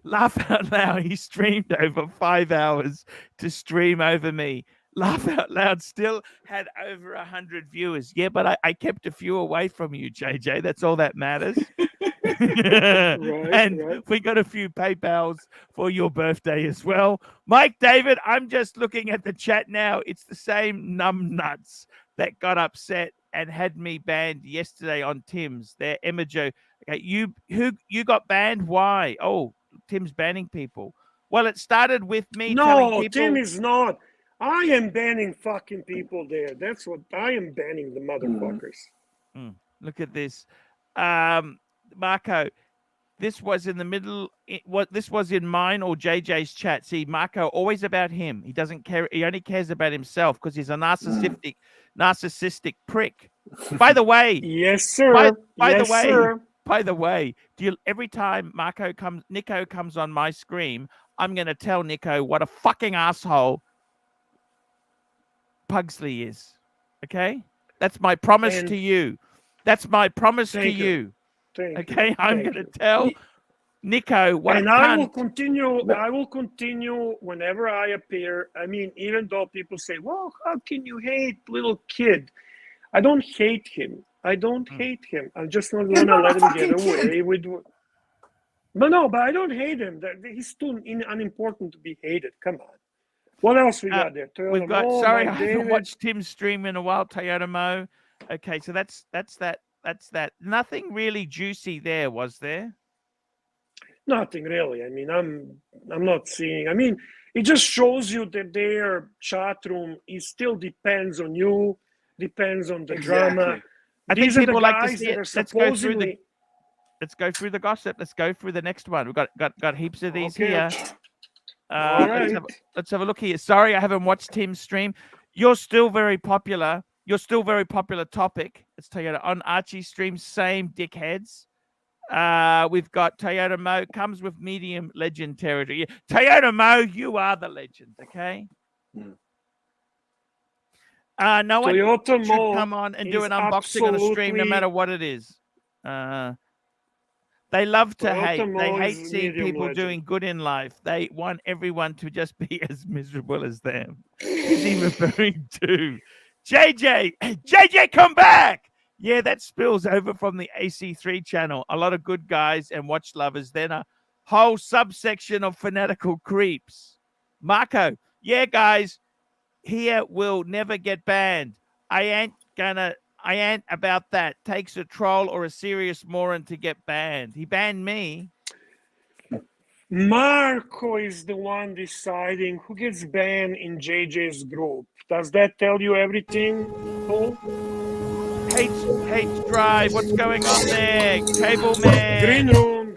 A: laugh out loud. He streamed over 5 hours to stream over me. Laugh out loud. Still had over 100 viewers. Yeah, but I kept a few away from you, JJ. That's all that matters. And
B: right.
A: we got a few PayPals for your birthday as well. Mike David, I'm just looking at the chat now. It's the same numbnuts that got upset and had me banned yesterday on Tim's. They're Imojo. Okay, you got banned? Why? Oh, Tim's banning people. Well, it started with me telling
B: No,
A: people.
B: Tim is not. I am banning fucking people there. That's what I am banning the motherfuckers.
A: Look at this. Marco, this was in the middle. This was in mine or JJ's chat. See, Marco, always about him. He doesn't care. He only cares about himself because he's a narcissistic prick. By the way,
B: Yes, sir.
A: by the way, every time Nico comes on my screen, I'm going to tell Nico what a fucking asshole Pugsley is. Okay? That's my promise to you. That's my promise to you. Okay? I'm going to tell Nico what
B: and
A: a
B: I
A: cunt.
B: will continue whenever I appear. I mean, even though people say, well, how can you hate little kid? I don't hate him. I just don't want to let him get away with. But I don't hate him. He's too unimportant to be hated. Come on. What else we got there?
A: We've got. Sorry, I haven't watched Tim's stream in a while. Toyota Mo. Okay, so that's that. Nothing really juicy there, was there?
B: Nothing really. I mean, I'm not seeing. I mean, it just shows you that their chat room still depends on you, depends on the drama.
A: I think
B: These are the
A: people like to
B: guys
A: see
B: that
A: it.
B: are
A: Let's go through
B: supposedly.
A: Let's go through the gossip. Let's go through the next one. We've got heaps of these
B: Okay.
A: here.
B: All right.
A: Let's have a look here. Sorry, I haven't watched Tim's stream. You're still very popular. You're still very popular topic. Let's tell you on Archie's stream. Same dickheads. We've got Toyota Mo comes with medium legend territory. Yeah. Toyota Mo, you are the legend. Okay. No one
B: Toyota
A: should
B: Mo
A: come on and do
B: is
A: an unboxing on a stream, no
B: absolutely-
A: matter what it is. They love to
B: Toyota
A: hate. They
B: Mo
A: hate
B: is
A: seeing
B: medium
A: people
B: legend.
A: doing good in life. They want everyone to just be as miserable as them. Who's he referring to? JJ, JJ, come back. Yeah, that spills over from the AC3 channel. A lot of good guys and watch lovers. Then a whole subsection of fanatical creeps. Marco, yeah, guys, here will never get banned. I ain't about that. Takes a troll or a serious moron to get banned. He banned me.
B: Marco is the one deciding who gets banned in JJ's group. Does that tell you everything, Paul?
A: H drive. What's going on there? Cable man.
B: Green room.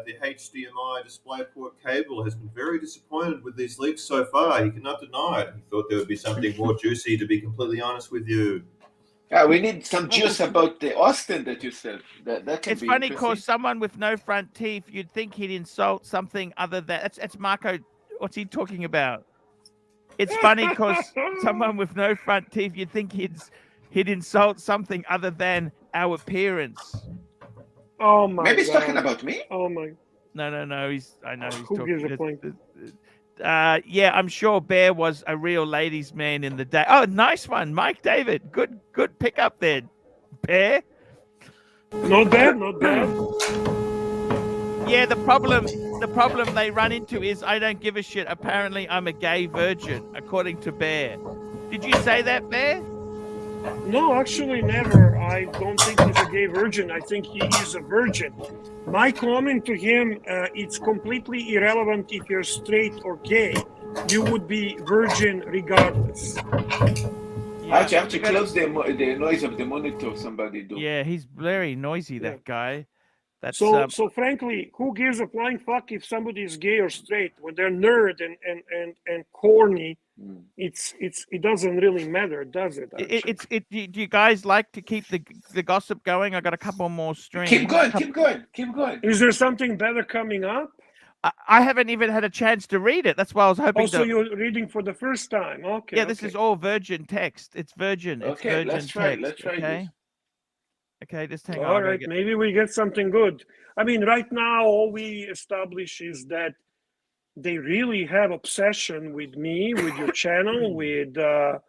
E: The HDMI DisplayPort cable has been very disappointed with these leaks so far. He cannot deny it. He thought there would be something more juicy, to be completely honest with you.
D: Yeah, we need some juice about the Austin that you said. That can
A: It's
D: be
A: funny
D: interesting.
A: because someone with no front teeth, you'd think he'd insult something other than that's Marco. What's he talking about? It's funny because someone with no front teeth, you'd think he'd insult something other than our appearance.
B: Oh my
D: Maybe he's
B: God.
D: talking about me.
B: Oh my.
A: No. I know he's
B: Who
A: talking.
B: gives a flying?
A: Yeah, I'm sure Bear was a real ladies' man in the day. Oh, nice one, Mike David. Good pickup there, Bear.
B: Not bad, not bad.
A: Yeah, the problem they run into is I don't give a shit. Apparently, I'm a gay virgin, according to Bear. Did you say that, Bear?
B: No, actually, never. I don't think he's a gay virgin. I think he is a virgin. My comment to him, it's completely irrelevant if you're straight or gay. You would be virgin regardless.
D: Archie, have to close the noise of the monitor. Somebody do.
A: Yeah, he's very noisy, that guy. That's
B: So frankly, who gives a flying fuck if somebody is gay or straight? When they're nerd and corny, it doesn't really matter, does it?
A: Do you guys like to keep the gossip going? I got a couple more streams.
D: Keep going.
B: Is there something better coming up?
A: I haven't even had a chance to read it. That's why I was hoping.
B: So you're reading for the first time? Okay.
A: Yeah, this is all virgin text. It's virgin. It's
D: Okay,
A: virgin
D: let's try.
A: text.
D: Let's try this.
A: Okay, just hang on.
B: All right, maybe we get something good. I mean, right now, all we establish is that they really have obsession with me, with your channel, with, I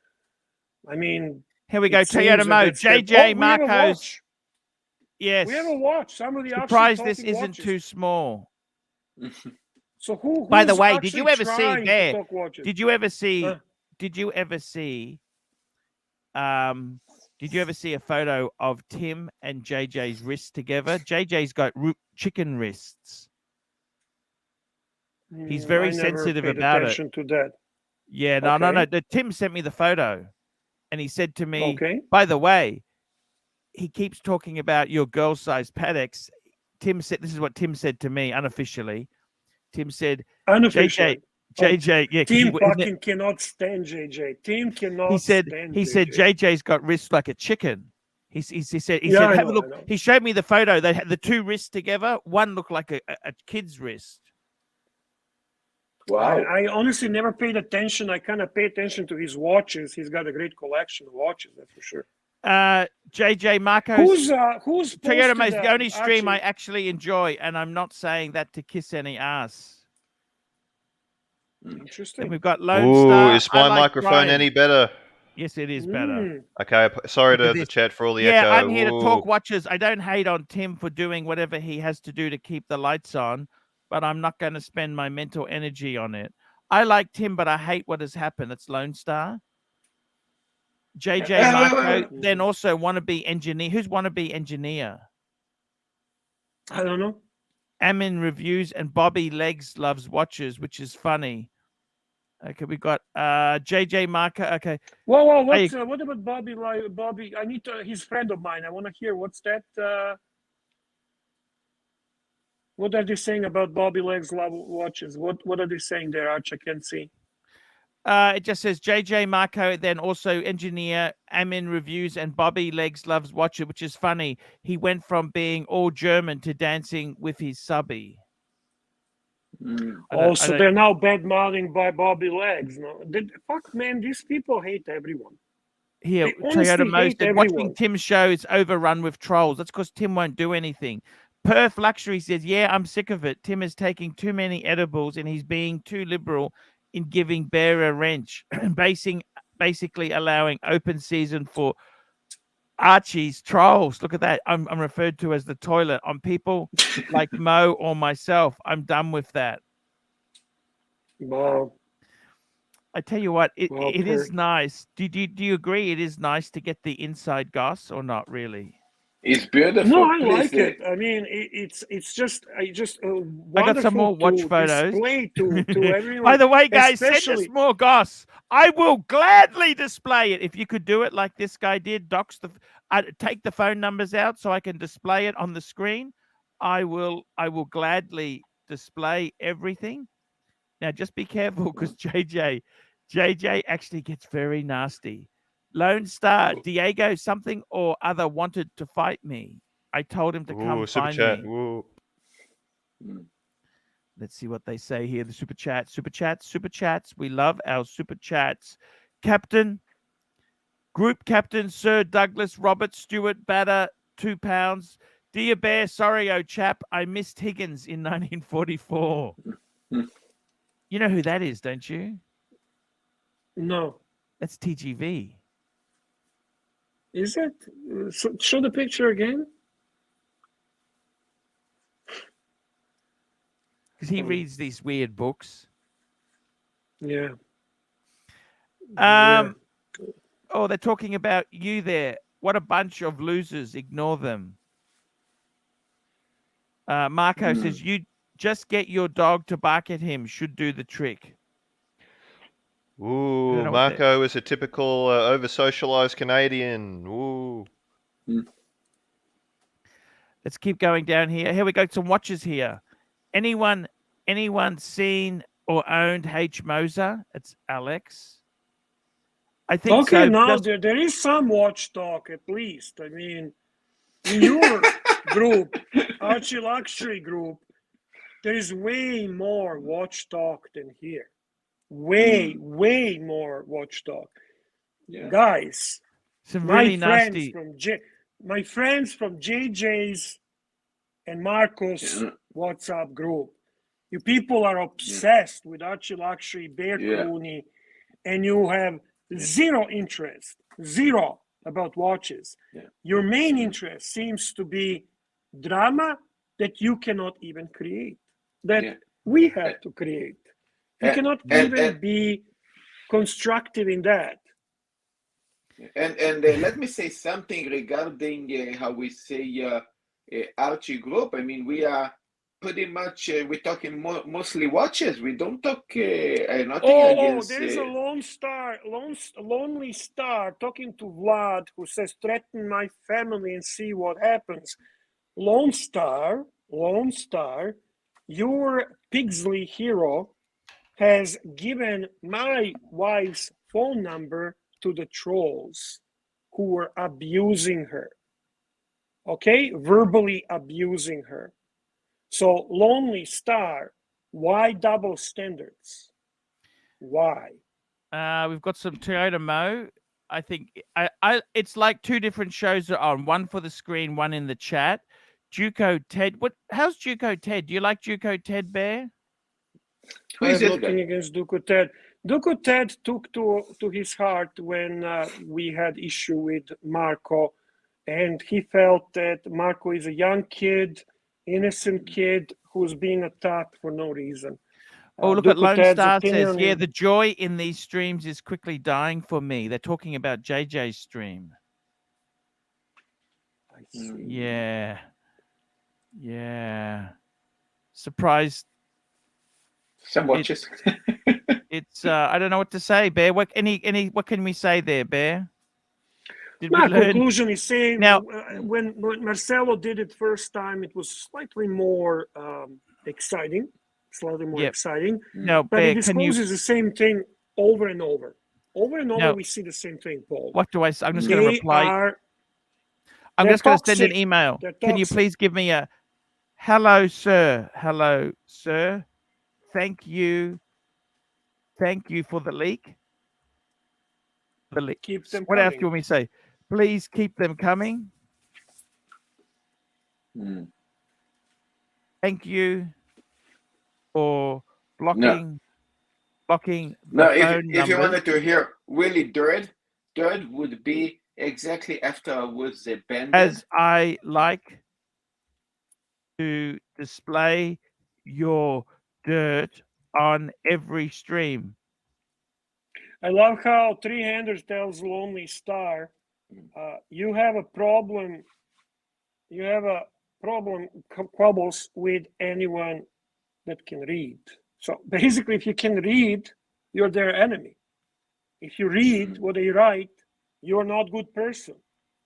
B: mean...
A: Here we go, Toyota Mode, JJ Marcos. Yes.
B: We have a watch. Somebody
A: surprised this isn't too small.
B: So who?
A: By the way, did you ever see there? Did you ever see? Did you ever see? Did you ever see a photo of Tim and JJ's wrists together? JJ's got chicken wrists. He's very sensitive about it.
B: To that.
A: Yeah, no. Tim sent me the photo, and he said to me, by the way, he keeps talking about your girl-sized paddocks. Tim said, this is what Tim said to me unofficially. Tim said, JJ, yeah.
B: Tim fucking cannot stand JJ. Tim cannot stand JJ.
A: He said JJ's got wrists like a chicken. He said, have a look. He showed me the photo. They had the two wrists together. One looked like a kid's wrist.
D: Wow.
B: I honestly never paid attention. I kind of pay attention to his watches. He's got a great collection of watches, that's for sure.
A: JJ Marcos.
B: Who's
A: Toyota Mode is the only stream I actually enjoy, and I'm not saying that to kiss any ass.
B: Interesting.
A: And we've got Lone Star.
C: Is my microphone any better?
A: Yes, it is better.
C: Okay, sorry to the chat for all the echo.
A: Yeah, I'm here to talk watches. I don't hate on Tim for doing whatever he has to do to keep the lights on, but I'm not going to spend my mental energy on it. I like Tim, but I hate what has happened. It's Lone Star. JJ Marco, then also wannabe engineer. Who's wannabe engineer?
B: I don't know.
A: Amin reviews and Bobby Legs loves watches, which is funny. Okay, we got JJ Marco. Okay.
B: Whoa, what about Bobby? Bobby, I need to. He's a friend of mine. I want to hear what's that. What are they saying about Bobby Legs love watches? What are they saying there, Arch? I can't see.
A: It just says JJ Marco, then also engineer, Amin reviews, and Bobby Legs loves watches, which is funny. He went from being all German to dancing with his subby.
B: So they're now bad-mouthing by Bobby Legs. No, fuck, man, these people hate everyone.
A: Here, Toyota Mode said, watching Tim's show is overrun with trolls. That's because Tim won't do anything. Perf Luxury says, yeah, I'm sick of it. Tim is taking too many edibles and he's being too liberal in giving Bear a wrench, basically allowing open season for Archie's trolls. Look at that. I'm referred to as the toilet on people like Mo or myself. I'm done with that.
B: Wow.
A: I tell you what, it is nice. Do you agree it is nice to get the inside goss or not really?
D: It's beautiful.
B: No, I like it. I mean, it's just I
A: got some more watch photos.
B: Display to everyone.
A: By the way, guys, send us more goss. I will gladly display it if you could do it like this guy did. Take the phone numbers out so I can display it on the screen. I will gladly display everything. Now, just be careful because JJ actually gets very nasty. Lone Star, Diego something or other wanted to fight me. I told him to come
C: Ooh, super
A: find
C: chat.
A: me.
C: Ooh.
A: Let's see what they say here. The super chats, super chats, super chats. We love our super chats. Captain, Group Captain Sir Douglas Robert Stewart Batter, £2. Dear Bear, sorry, oh chap, I missed Higgins in 1944. You know who that is, don't you?
B: No.
A: That's TGV.
B: Is it? Show the picture again.
A: Because he reads these weird books.
B: Yeah.
A: Oh, they're talking about you there. What a bunch of losers. Ignore them. Marco says, you just get your dog to bark at him. Should do the trick.
C: Ooh, Marco is a typical over-socialized Canadian. Ooh.
A: Let's keep going down here. Here we go. Some watches here. Anyone seen or owned H. Moser? It's Alex. I think so.
B: Okay, now there is some watch talk at least. I mean, in your group, Archie Luxury group, there is way more watch talk than here. Way more watch talk. Yeah. Guys,
A: some really nasty.
B: My friends from JJ's and Marco's WhatsApp group. You people are obsessed with Archie Luxury, Bear Clooney, and you have zero interest, zero about watches. Your main interest seems to be drama that you cannot even create, that we have to create. You cannot even be constructive in that.
D: And let me say something regarding how we say Archie group. I mean, we are pretty much we're talking mostly watches. We don't talk nothing against.
B: There's a lonely star talking to Vlad who says, "Threaten my family and see what happens." Lone Star, your Pigsley hero has given my wife's phone number to the trolls who were abusing her. Okay, verbally abusing her. So, Lonely Star, why double standards? Why?
A: We've got some Toyota Mo. I think it's like two different shows are on. One for the screen, one in the chat. Juco Ted. How's Juco Ted? Do you like Juco Ted, Bear?
B: I have nothing against Duco Ted. Duco Ted took to his heart when we had issue with Marco, and he felt that Marco is a young kid, innocent kid who's being attacked for no reason.
A: Oh, look at Lone Star says, yeah, the joy in these streams is quickly dying for me. They're talking about JJ's stream.
B: I see.
A: Yeah. Surprised.
D: Some watches.
A: It's I don't know what to say, Bear. What can we say there, Bear?
B: My conclusion is saying now when Marcelo did it first time, it was slightly more exciting.
A: No,
B: but
A: Bear,
B: it exposes the same thing over and over. Over and over, we see the same thing, Paul.
A: What do I say? I'm just going to reply. I'm just going to send an email. Can you please give me a hello, sir? Hello, sir. Thank you. Thank you for the leak.
B: Keep them
A: what
B: coming.
A: else do you want me to say? Please keep them coming. Thank you for blocking the
D: if you wanted to hear really dirt would be exactly after I was banned.
A: As I like to display your dirt on every stream.
B: I love how Three-Hander tells Lonely Star, you have a problem. You have a problem, quibbles with anyone that can read. So basically, if you can read, you're their enemy. If you read what they write, you're not a good person.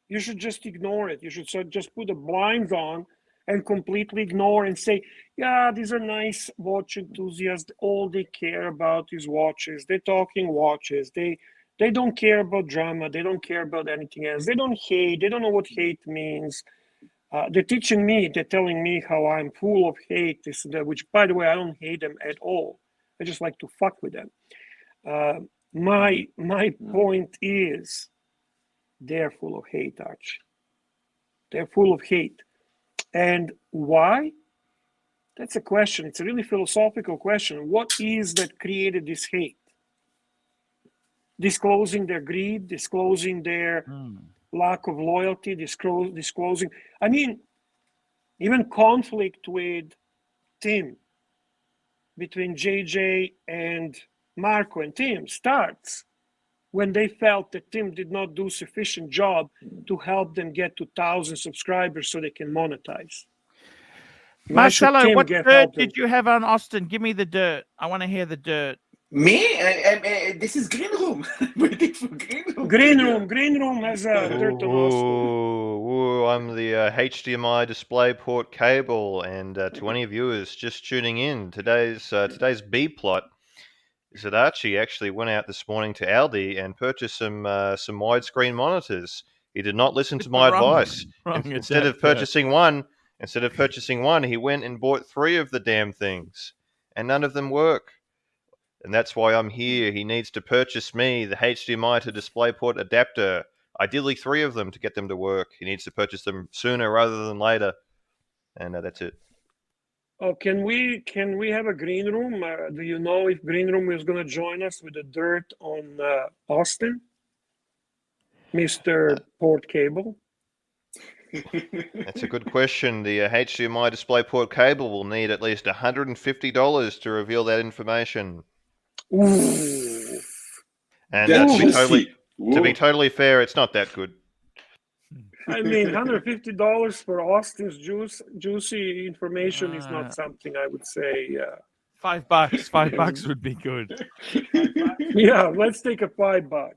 B: You should just ignore it. You should just put the blinds on and completely ignore and say, yeah, these are nice watch enthusiasts. All they care about is watches. They're talking watches. They They don't care about drama. They don't care about anything else. They don't hate. They don't know what hate means. They're teaching me. They're telling me how I'm full of hate. This and that, which, by the way, I don't hate them at all. I just like to fuck with them. My point is, they're full of hate, Archie. They're full of hate. And why? That's a question. It's a really philosophical question. What is that created this hate? Disclosing their greed, disclosing their lack of loyalty, disclosing. I mean, even conflict with Tim, between JJ and Marco and Tim, starts when they felt that Tim did not do sufficient job to help them get to 1,000 subscribers so they can monetize. Why should
A: Marcelo,
B: Tim
A: what
B: get
A: dirt
B: help them?
A: did you have on Austin? Give me the dirt. I want to hear the dirt.
D: Me? This is green room. Waiting for green room.
B: Green room has a dirt on Austin.
C: Ooh, I'm the HDMI display port cable, and to any viewers just tuning in, today's B plot is that Archie actually went out this morning to Aldi and purchased some widescreen monitors. He did not listen to my advice. Instead of purchasing one, he went and bought 3 of the damn things, and none of them work. And that's why I'm here. He needs to purchase me the HDMI to DisplayPort adapter. Ideally 3 of them to get them to work. He needs to purchase them sooner rather than later. And that's it.
B: Oh, can we have a green room? Do you know if green room is going to join us with the dirt on Austin, Mr. Port Cable?
C: That's a good question. The HDMI DisplayPort cable will need at least $150 to reveal that information.
B: Ooh.
C: And to be totally fair, it's not that good.
B: I mean, $150 for Austin's juicy information is not something I would say.
A: $5. $5 would be good.
B: Yeah, let's take a $5.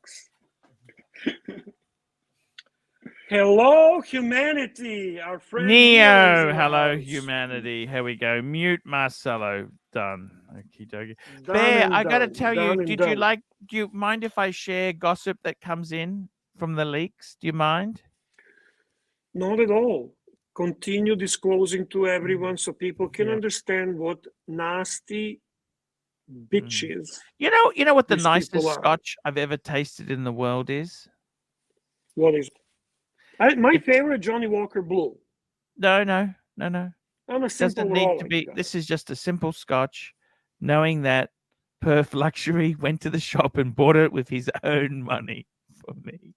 B: Hello, humanity, our friend
A: Neo,
B: is in the
A: hello,
B: house.
A: humanity. Here we go. Mute Marcelo. Done. Okie dokie.
B: Done
A: Bear,
B: and
A: I got to
B: done,
A: tell
B: done
A: you,
B: and
A: do
B: done.
A: you mind if I share gossip that comes in from the leaks? Do you mind?
B: Not at all. Continue disclosing to everyone so people can
A: Yeah.
B: understand what nasty bitches.
A: You know what the
B: These
A: nicest
B: people are.
A: scotch I've ever tasted in the world is?
B: What is my favorite Johnny Walker Blue.
A: No.
B: I'm a simple
A: Doesn't need to
B: rolling
A: be.
B: guy.
A: This is just a simple scotch, knowing that Perth Luxury went to the shop and bought it with his own money for me.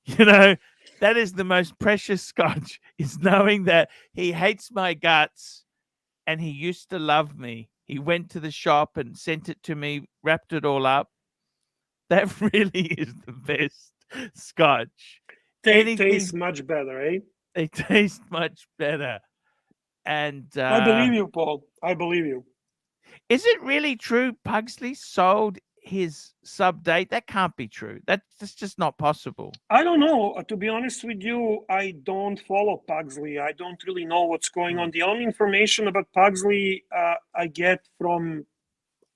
A: You know, that is the most precious scotch, is knowing that he hates my guts and he used to love me. He went to the shop and sent it to me, wrapped it all up. That really is the best scotch.
B: Tastes much better, eh?
A: They taste much better. And
B: I believe you, Paul. I believe you.
A: Is it really true Pugsley sold his sub date? That can't be true. That's just not possible.
B: I don't know. To be honest with you, I don't follow Pugsley. I don't really know what's going on. The only information about Pugsley I get from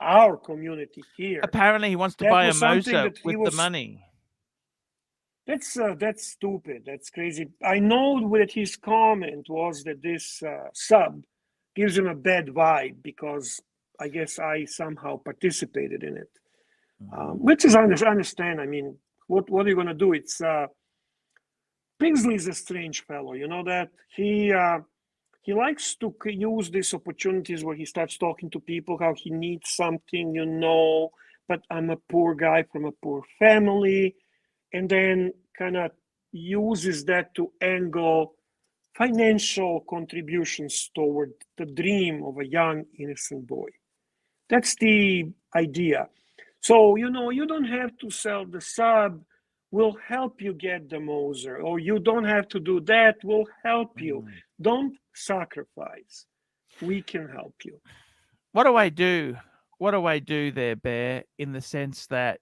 B: our community here.
A: Apparently, he wants to buy a Moser with the money.
B: That's stupid. That's crazy. I know that his comment was that this sub gives him a bad vibe because I guess I somehow participated in it, which is I understand. I mean, what are you gonna do? It's Pugsley is a strange fellow. You know that he likes to use these opportunities where he starts talking to people how he needs something, but I'm a poor guy from a poor family. And then kind of uses that to angle financial contributions toward the dream of a young, innocent boy. That's the idea. So, you don't have to sell the sub. We'll help you get the Moser. Or you don't have to do that. We'll help you. Don't sacrifice. We can help you.
A: What do I do? What do I do there, Bear, in the sense that,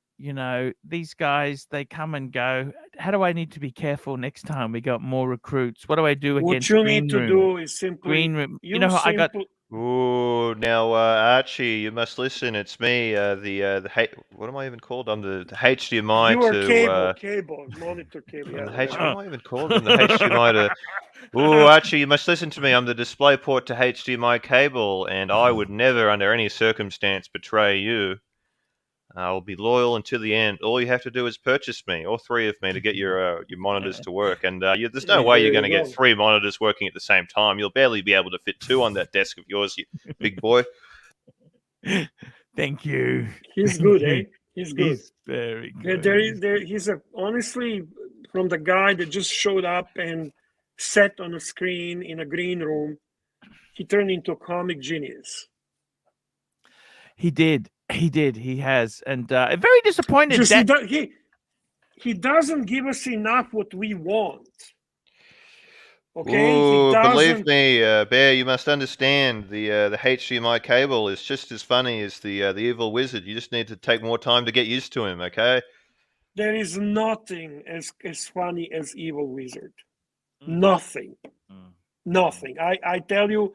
A: these guys, they come and go. How do I need to be careful next time we got more recruits? What do I do against
B: What you
A: Green
B: need to
A: Room?
B: do is simply
A: Green Room. You know how I got
C: Ooh, now Archie, you must listen. It's me, what am I even called? I'm the HDMI
B: You are
C: to
B: cable, monitor cable. Yeah,
C: I'm the
B: whatever.
C: what am I even called? I'm the HDMI to. Ooh, Archie, you must listen to me. I'm the display port to HDMI cable, and I would never, under any circumstance, betray you. I'll be loyal until the end. All you have to do is purchase me, all three of me, to get your monitors to work. And there's no way you're
B: There
C: going to
B: you
C: get
B: go.
C: 3 monitors working at the same time. You'll barely be able to fit 2 on that desk of yours, you big boy.
A: Thank you.
B: He's
A: Thank
B: good,
A: you.
B: eh? He's good.
A: He's very
B: There,
A: good.
B: he's honestly, from the guy that just showed up and sat on a screen in a green room, he turned into a comic genius.
A: He did. He did. He has. And very disappointed.
B: Just he doesn't give us enough what we want. Okay,
C: Ooh,
B: he
C: believe
B: doesn't.
C: me, Bear, you must understand the HDMI cable is just as funny as the evil wizard. You just need to take more time to get used to him, okay?
B: There is nothing as funny as Evil Wizard.
A: Mm.
B: Nothing.
A: Mm.
B: Nothing. I tell you,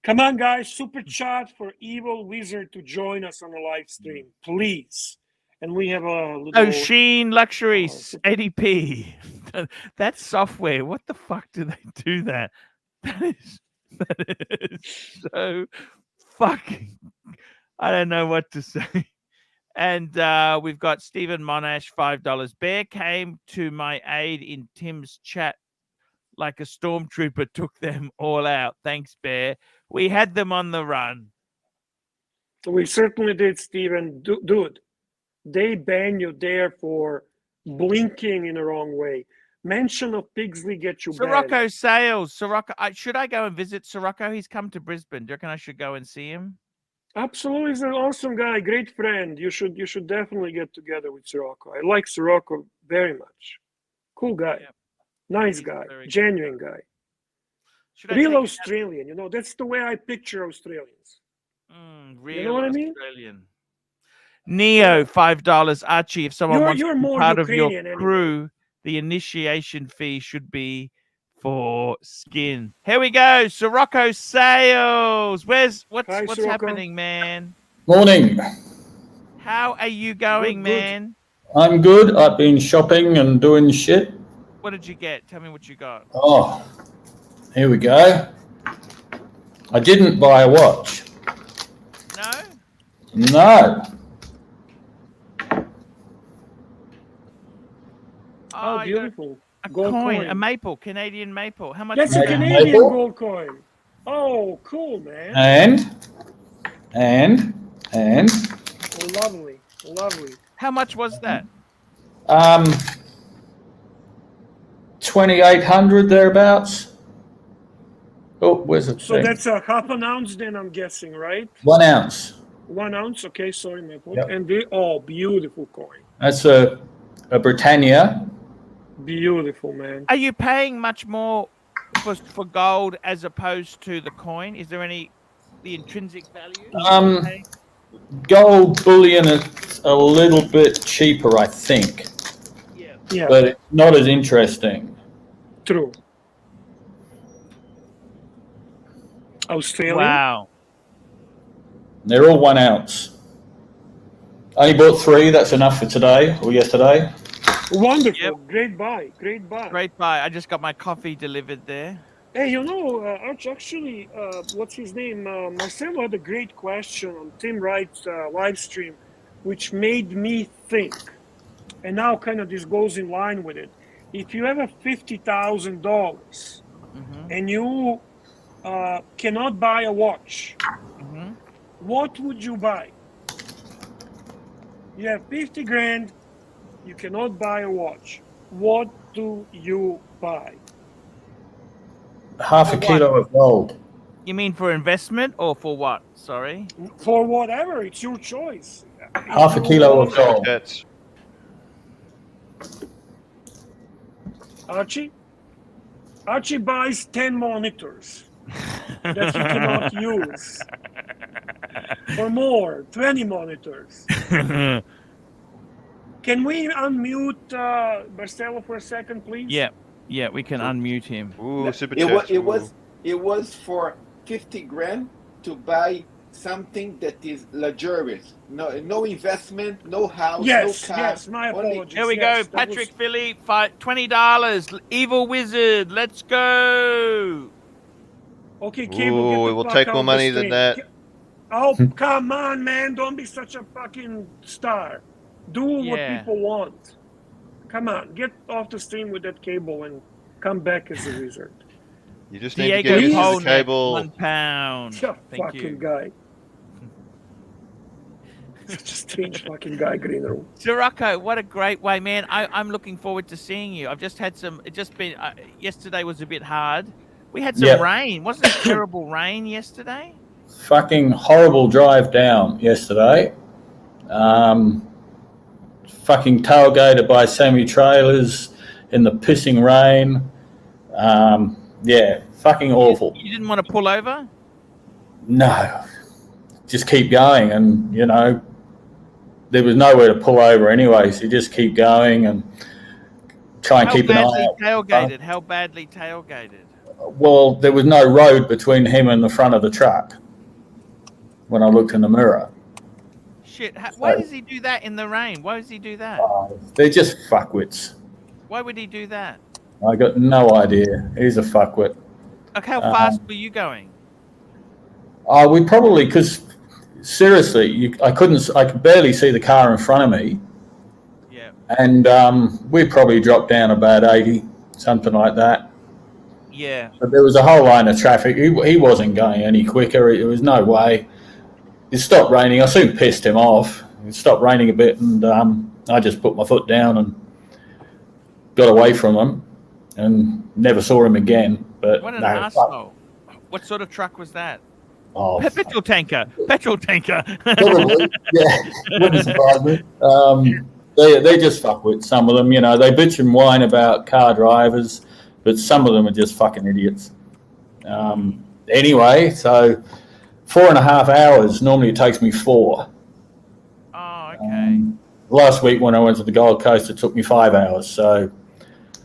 B: come on, guys, super chat for Evil Wizard to join us on the live stream, please. And we have a little.
A: Ocean Luxury
B: super-
A: 80p. That's software. What the fuck do they do that? That is so fucking. I don't know what to say. And we've got Stephen Monash, $5. Bear came to my aid in Tim's chat like a stormtrooper, took them all out. Thanks, Bear. We had them on the run.
B: We certainly did, Stephen. Dude, they ban you there for blinking in the wrong way. Mention of Pigsley gets you banned.
A: Sirocco Sales. Sirocco. Should I go and visit Sirocco? He's come to Brisbane. Do you reckon I should go and see him?
B: Absolutely, he's an awesome guy, great friend. You should definitely get together with Sirocco. I like Sirocco very much. Cool guy,
A: Yep.
B: nice
A: He's
B: guy,
A: very
B: genuine guy.
A: Should I
B: Real
A: take
B: Australian, you know, that's the way I picture Australians.
A: Real
B: You know what I mean?
A: Australian. Neo, $5. Archie, if someone wants
B: You're
A: to be
B: more
A: part of your
B: Ukrainian anyway.
A: crew, the initiation fee should be for skin. Here we go. Sirocco Sales. What's
B: Sirocco.
A: happening, man?
F: Morning.
A: How are you going,
B: Good.
A: man?
F: I'm good. I've been shopping and doing shit.
A: What did you get? Tell me what you got.
F: Oh, here we go. I didn't buy a watch.
A: No?
F: No.
B: Oh,
A: you got
B: beautiful.
A: a
B: Gold
A: coin, a maple, Canadian maple. How much?
B: That's
A: is
B: a
A: that?
B: Canadian
F: Maple?
B: gold coin. Oh, cool, man.
F: And
B: Oh, lovely, lovely.
A: How much was that?
F: 2,800 thereabouts. Oh, where's it?
B: So that's a half an ounce, then I'm guessing, right?
F: 1 ounce.
B: 1 ounce. Okay, sorry, my fault.
F: Yep.
B: And beautiful coin.
F: That's a Britannia.
B: Beautiful, man.
A: Are you paying much more for gold as opposed to the coin? Is there the intrinsic value?
F: Gold bullion is a little bit cheaper, I think,
B: Yeah,
F: but it's not as interesting.
B: true. Australian.
A: Wow.
F: They're all 1 ounce. I only bought 3. That's enough for today or yesterday.
B: Wonderful.
A: Yep.
B: Great buy. Great buy.
A: Great buy. I just got my coffee delivered there.
B: Hey, you know, actually, what's his name? Marcelo had a great question on Tim Wright's live stream, which made me think. And now kind of this goes in line with it. If you have a $50,000 and you cannot buy a watch, what would you buy? You have 50 grand, you cannot buy a watch. What do you buy?
F: Half a kilo of gold.
A: You mean for investment or for what? Sorry.
B: For whatever, it's your choice.
F: Half a kilo of gold.
C: That's
B: Archie buys 10 monitors that he cannot use. Or more, 20 monitors. Can we unmute Marcelo for a second, please?
A: Yeah, we can unmute him.
C: ooh, super
D: It
C: chat.
D: was for 50 grand to buy something that is luxurious. No investment, no house,
B: Yes,
D: no car.
B: yes, my
D: only-
B: apologies.
A: Here we
B: yes,
A: go.
B: that
A: Patrick
B: was-
A: Philly, $20. Evil Wizard, let's go.
B: Okay, Cable, get
C: Ooh,
B: the
C: it will
B: fuck
C: take
B: out
C: more
B: of the
C: money than
B: stream.
C: that.
B: Oh, come on, man. Don't be such a fucking star. Do what
A: Yeah.
B: people want. Come on, get off the stream with that cable and come back as a wizard.
C: You just need to
A: Diego
C: get used to the
A: Polnick,
C: cable.
A: £1.
B: You
A: Thank
B: fucking
A: you.
B: guy. Such a strange fucking guy, Green Room.
A: Sirocco, what a great way, man. I'm looking forward to seeing you. I've just had some, yesterday was a bit hard. We had some
F: Yep.
A: rain. Wasn't it terrible rain yesterday?
F: Fucking horrible drive down yesterday. Fucking tailgated by semi-trailers in the pissing rain. Yeah, fucking awful.
A: You didn't want to pull over?
F: No, just keep going, and you know there was nowhere to pull over anyway, so you just keep going and try and keep an eye out.
A: Tailgated? How badly tailgated?
F: Well, there was no road between him and the front of the truck when I looked in the mirror.
A: Shit. Why does he do that in the rain? Why does he do that?
F: They're just fuckwits.
A: Why would he do that?
F: I got no idea. He's a fuckwit.
A: Like, how fast were you going?
F: We probably, because seriously, I could barely see the car in front of me.
A: Yeah.
F: And we probably dropped down about 80, something like that.
A: Yeah.
F: But there was a whole line of traffic. He wasn't going any quicker. There was no way. It stopped raining. I soon pissed him off. It stopped raining a bit, and I just put my foot down and got away from him and never saw him again. But
A: What an
F: no,
A: asshole. What sort of truck was that?
F: Oh,
A: Petrol tanker. Petrol tanker.
F: probably, yeah, wouldn't surprise me. They just fuck with some of them, you know. They bitch and whine about car drivers, but some of them are just fucking idiots. Anyway, so 4.5 hours. Normally it takes me 4.
A: Oh, okay.
F: Last week when I went to the Gold Coast, it took me 5 hours. So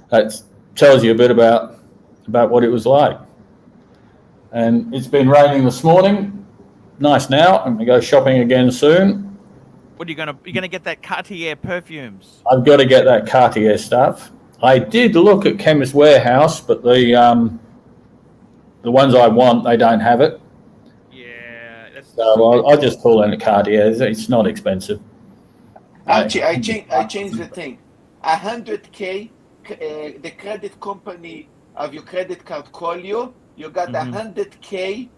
F: that tells you a bit about what it was like. And it's been raining this morning. Nice now. I'm gonna go shopping again soon.
A: What are you're gonna get that Cartier perfumes?
F: I've got to get that Cartier stuff. I did look at Chemist Warehouse, but the ones I want, they don't have it.
A: Yeah. That's
F: So I'll just pull in a Cartier. It's not expensive.
D: Archie, I changed the thing. 100K, the credit company of your credit card call you. You got 100K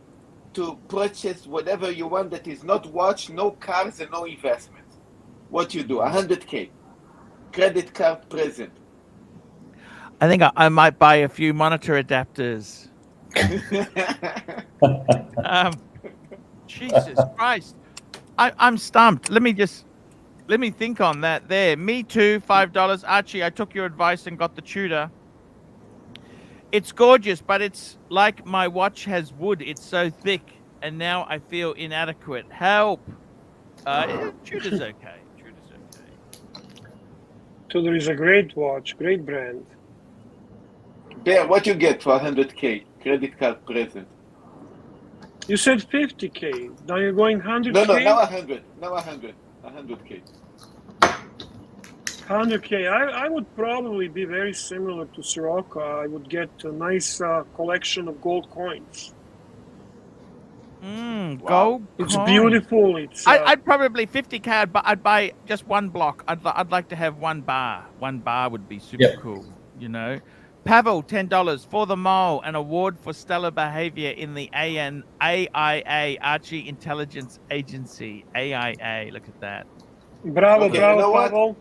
D: to purchase whatever you want that is not watch, no cars, and no investments. What you do? 100K, credit card present.
A: I think I might buy a few monitor adapters. Jesus Christ. I'm stumped. Let me think on that there. Me too, $5. Archie, I took your advice and got the Tudor. It's gorgeous, but it's like my watch has wood. It's so thick, and now I feel inadequate. Help. Tudor's okay. Tudor's okay.
B: Tudor is a great watch, great brand.
D: Bear, what you get for 100K, credit card present?
B: You said 50K. Now you're going 100K?
D: No, now 100. Now 100. 100K.
B: 100K. I would probably be very similar to Sirocco. I would get a nice collection of gold coins.
A: Gold.
B: It's
A: coin.
B: beautiful. It's.
A: I'd probably 50K. I'd buy just one block. I'd like to have one bar. One bar would be super cool. You know. Pavel, $10 for the mole, an award for stellar behavior in the AIA, Archie Intelligence Agency. AIA. Look at that.
B: Bravo,
D: Okay,
B: bravo,
D: you know what?
B: Pavel.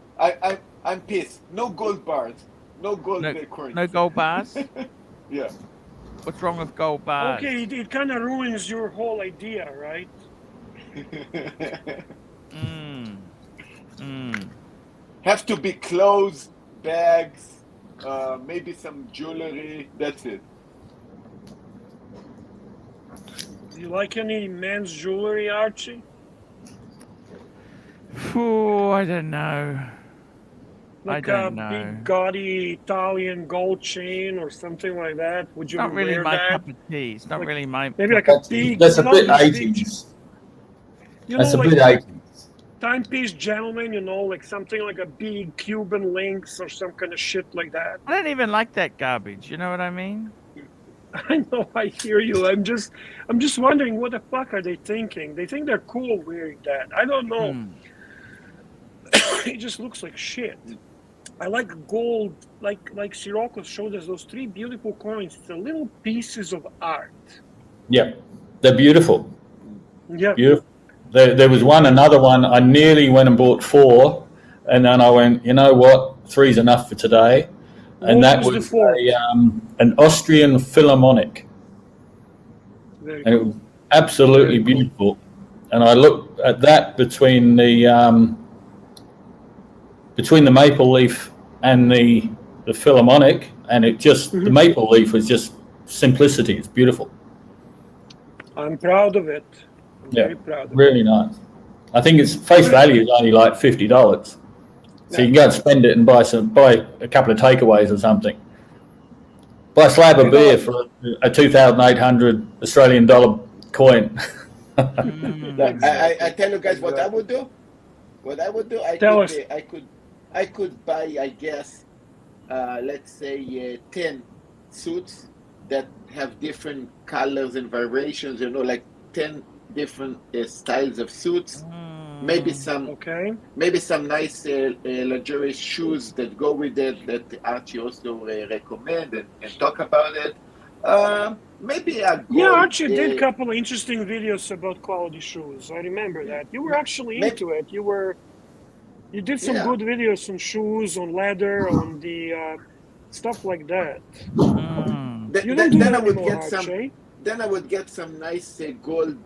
D: I'm pissed. No gold bars. No gold coins.
A: No gold bars?
D: Yeah.
A: What's wrong with gold bars?
B: Okay, it kind of ruins your whole idea, right?
D: Have to be clothes, bags, maybe some jewelry. That's it.
B: Do you like any men's jewelry, Archie?
A: Oh, I don't know.
B: Like
A: don't
B: a
A: know.
B: big gaudy Italian gold chain or something like that? Would you
A: Not really
B: wear
A: my
B: that?
A: cup of tea. It's not
B: Like,
A: really my.
B: Maybe like
A: cup
B: a
A: of tea.
B: big.
F: That's a bit
B: those big,
F: 80s.
B: Like
F: bit 80s.
B: timepiece gentleman, like something like a big Cuban links or some kind of shit like that.
A: I don't even like that garbage. You know what I mean?
B: I know, I hear you. I'm just wondering, what the fuck are they thinking? They think they're cool wearing that. I don't know.
A: Hmm.
B: It just looks like shit. I like gold, like Sirocco showed us those 3 beautiful coins. They're little pieces of art.
F: Yeah, they're beautiful.
B: Yeah.
F: Beautiful. There was another one. I nearly went and bought 4, and then I went, you know what? 3's enough for today. And
B: What
F: that
B: was the
F: was
B: fourth?
F: an Austrian Philharmonic,
B: Very
F: and it
B: cool.
F: was absolutely beautiful. And I looked at that between the maple leaf and the Philharmonic, and it just the maple leaf was just simplicity. It's beautiful.
B: I'm proud of it. I'm
F: Yeah,
B: very proud of it.
F: really nice. I think its face value is only like $50, so you can go and spend it and buy a couple of takeaways or something. Buy a slab of beer for a 2,800 Australian dollar coin.
D: I tell you guys what I would do. What I would do, I could buy, I guess, let's say 10 suits that have different colors and variations. Like 10 different styles of suits. Maybe some nice luxurious shoes that go with it that Archie also recommend and talk about it. Maybe a gold,
B: Archie did a couple of interesting videos about quality shoes. I remember that. You were actually into it. You did some good videos on shoes, on leather, on the stuff like that.
D: Then I would get some nice gold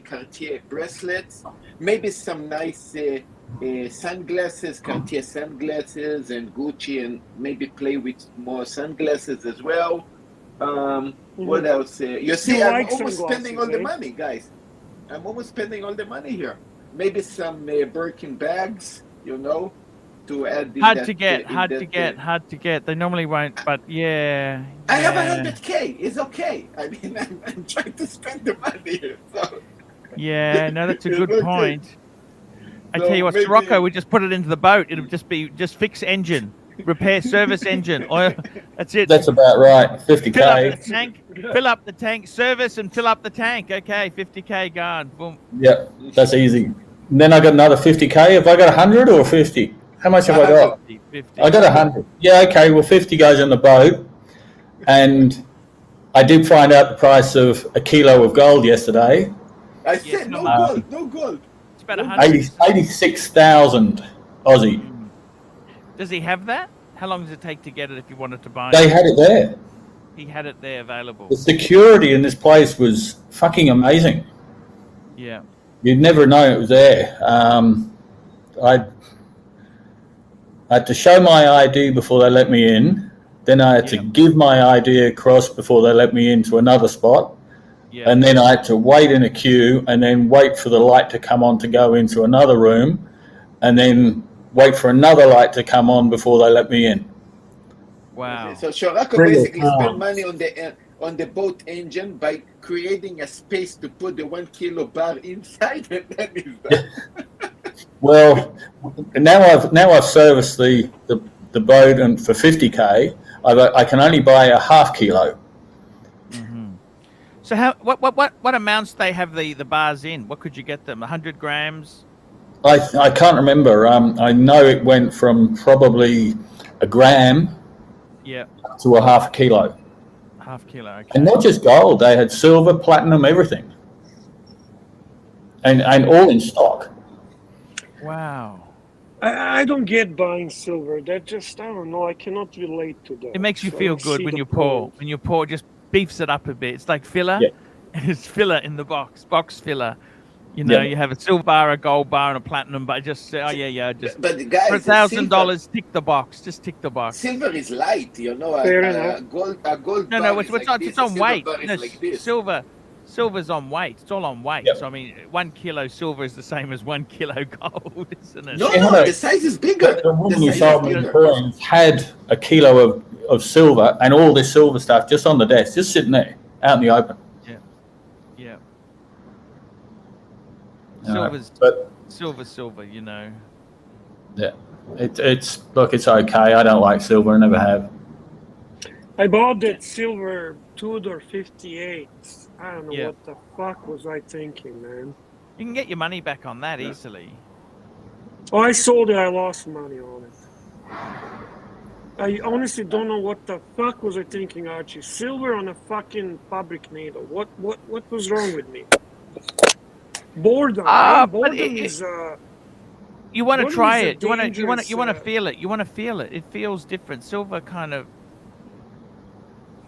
D: Cartier bracelets, maybe some nice sunglasses, Cartier sunglasses, and Gucci, and maybe play with more sunglasses as well. What else? You see, I'm almost spending all the money, guys. I'm almost spending all the money here. Maybe some Birkin bags, to add.
A: Hard to get. They normally won't, but yeah.
D: I have 100K. It's okay. I mean, I'm trying to spend the money here. So.
A: Yeah, no, that's a good point. I tell you what, Sirocco, we just put it into the boat. It'll just fix engine, repair, service engine, oil. That's it.
F: That's about right. 50K.
A: Fill up the tank, service and fill up the tank. Okay, 50K gone. Boom.
F: Yeah, that's easy. And then I got another 50K. Have I got 100 or 50? How much have I got?
A: 50.
F: I got 100. Yeah, okay. Well, 50 goes in the boat, and I did find out the price of a kilo of gold yesterday.
D: I said no gold.
A: It's about
F: 86,000 Aussie.
A: Does he have that? How long does it take to get it if you wanted to buy it?
F: They had it there.
A: He had it there available.
F: The security in this place was fucking amazing.
A: Yeah.
F: You'd never know it was there. I had to show my ID before they let me in. Then I had to give my ID across before they let me into another spot. Yeah. And then I had to wait in a queue and then wait for the light to come on to go into another room and then wait for another light to come on before they let me in.
A: Wow.
D: So Sirocco basically spent money on the boat engine by creating a space to put the 1 kilo bar inside, and then he's done.
F: Well, now I've serviced the boat, and for 50K, I can only buy a half kilo.
A: Mm-hmm. So what amounts they have the bars in? What could you get them? 100 grams?
F: I can't remember. I know it went from probably a gram to a half a kilo.
A: Half kilo, okay.
F: And not just gold, they had silver, platinum, everything. And all in stock.
A: Wow.
B: I don't get buying silver. That just, I don't know, I cannot relate to that.
A: It makes you feel good when you pour. When you pour, just beefs it up a bit. It's like filler.
F: Yeah.
A: It's filler in the box filler. You have a silver bar, a gold bar, and a platinum, but just just
D: but guys,
A: for $1,000, tick the box. Just tick the box.
D: Silver is light,
B: Fair enough.
D: A gold
A: No,
D: bar
A: it's on weight. No,
D: like
A: silver. Silver's on weight. It's all on weight.
F: Yep.
A: So I mean, 1 kilo silver is the same as 1 kilo gold, isn't it?
D: No,
F: Yeah,
D: no,
F: no.
D: the size is bigger.
F: The woman who
D: size
F: sold
D: is
F: me the
D: bigger.
F: coins had a kilo of silver and all this silver stuff just on the desk, just sitting there out in the open.
A: Yeah.
F: But
A: Silver, you know.
F: yeah, it's look, it's okay. I don't like silver, I never have.
B: I bought that silver Tudor 58. I don't know
A: Yeah.
B: what the fuck was I thinking, man.
A: You can get your money back on that easily.
B: Oh, I sold it. I lost money on it. I honestly don't know what the fuck was I thinking, Archie. Silver on a fucking fabric needle. What was wrong with me? Boredom. Man.
A: But
B: Boredom is
A: you want to
B: boredom
A: try
B: is a
A: it. You want to
B: dangerous,
A: feel it. You want to feel it. It feels different. Silver kind of.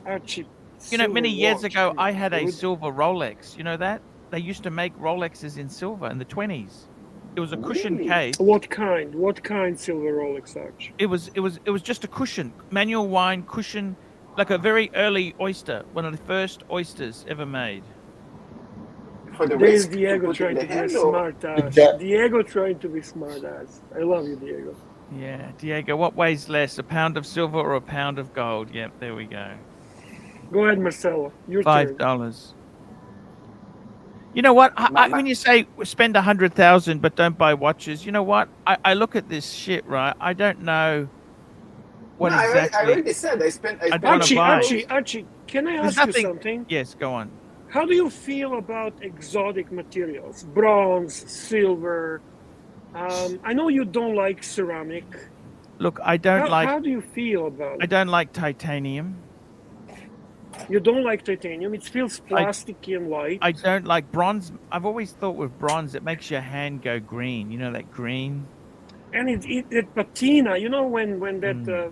B: Archie.
A: You know, many
B: silver
A: years
B: watch,
A: ago, I had a
B: dude.
A: silver Rolex. You know that? They used to make Rolexes in silver in the 20s. It was a cushion
D: Really?
A: case.
B: What kind? What kind silver Rolex, Archie?
A: It was just a cushion, manual wine cushion, like a very early oyster, one of the first oysters ever made.
D: For the
B: There's
D: risk to
B: Diego
D: put in
B: trying
D: the
B: to be a
D: hand, or
B: smart ass.
F: Jack-
B: Diego trying to be smart ass. I love you, Diego.
A: Yeah, Diego, what weighs less, a pound of silver or a pound of gold? Yep, there we go.
B: Go ahead, Marcelo. Your turn.
A: $5. You know what? When you say spend 100,000 but don't buy watches, you know what? I look at this shit, right? I don't know what
D: no,
A: exactly.
D: I already said I spent.
A: I don't wanna buy.
B: Archie, can I
A: There's
B: ask
A: nothing-
B: you something?
A: Yes, go on.
B: How do you feel about exotic materials? Bronze, silver. I know you don't like ceramic.
A: Look, I don't like.
B: How do you feel about
A: I
B: it?
A: don't like titanium.
B: You don't like titanium. It feels plasticky and light.
A: I don't like bronze. I've always thought with bronze, it makes your hand go green. You know that green?
B: And it patina. You know when that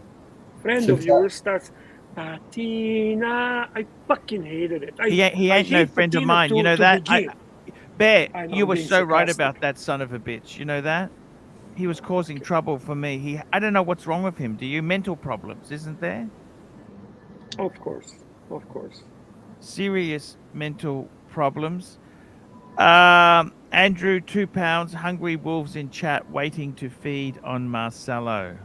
B: friend
F: So
B: of yours starts patina. I fucking hated it.
A: He ain't no friend of mine. You know that? Bear,
B: I know,
A: you
B: I'm
A: were
B: being
A: so right
B: sarcastic.
A: about that son of a bitch. You know that? He was causing trouble for me. I don't know what's wrong with him. Do you? Mental problems, isn't there?
B: Of course.
A: Serious mental problems. Andrew, £2. Hungry wolves in chat waiting to feed on Marcelo.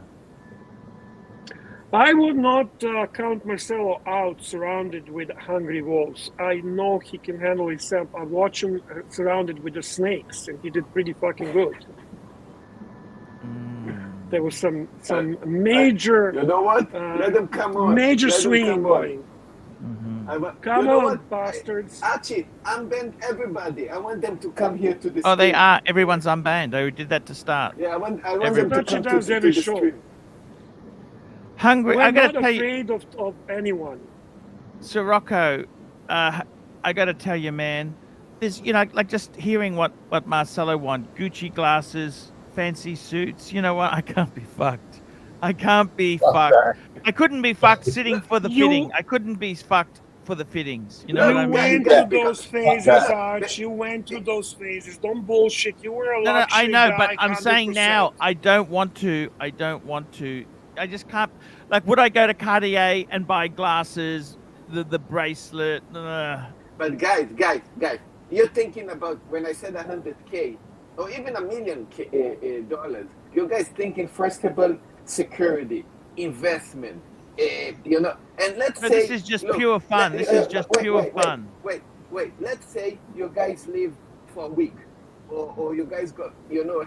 B: I would not count Marcelo out surrounded with hungry wolves. I know he can handle himself. I watched him surrounded with the snakes, and he did pretty fucking good. There was some major.
D: You know what? Let them come on.
B: Major
D: Let them
B: swinging
D: come
B: going. Come
D: you know
B: on,
D: what?
B: bastards.
D: Archie, unbanned everybody. I want them to come here to the
A: Oh, they
D: stream.
A: are. Everyone's unbanned. They did that to start.
D: Yeah, I want them to
B: Everybody
D: come
B: does
D: to
B: every
D: the
B: show.
D: stream.
A: Hungry.
B: We're
A: I gotta
B: not
A: tell you,
B: afraid of anyone.
A: Sirocco, I gotta tell you, man. There's, like just hearing what Marcelo wants. Gucci glasses, fancy suits. You know what? I can't be fucked. I can't be fucked. I couldn't be fucked sitting for the fitting. I couldn't be fucked for the fittings. You know what I
B: You
A: mean?
B: went through those phases, Arch. You went through those phases. Don't bullshit. You were a
A: No,
B: luxury
A: I know,
B: guy,
A: but I'm saying
B: 100%.
A: now, I don't want to. I just can't. Like, would I go to Cartier and buy glasses, the bracelet?
D: But guys, you're thinking about when I said 100K or even $1 million dollars. You guys thinking first of all security, investment, and let's say
A: This is just pure fun. This is just pure fun.
D: Wait. Let's say you guys live for a week, or you guys got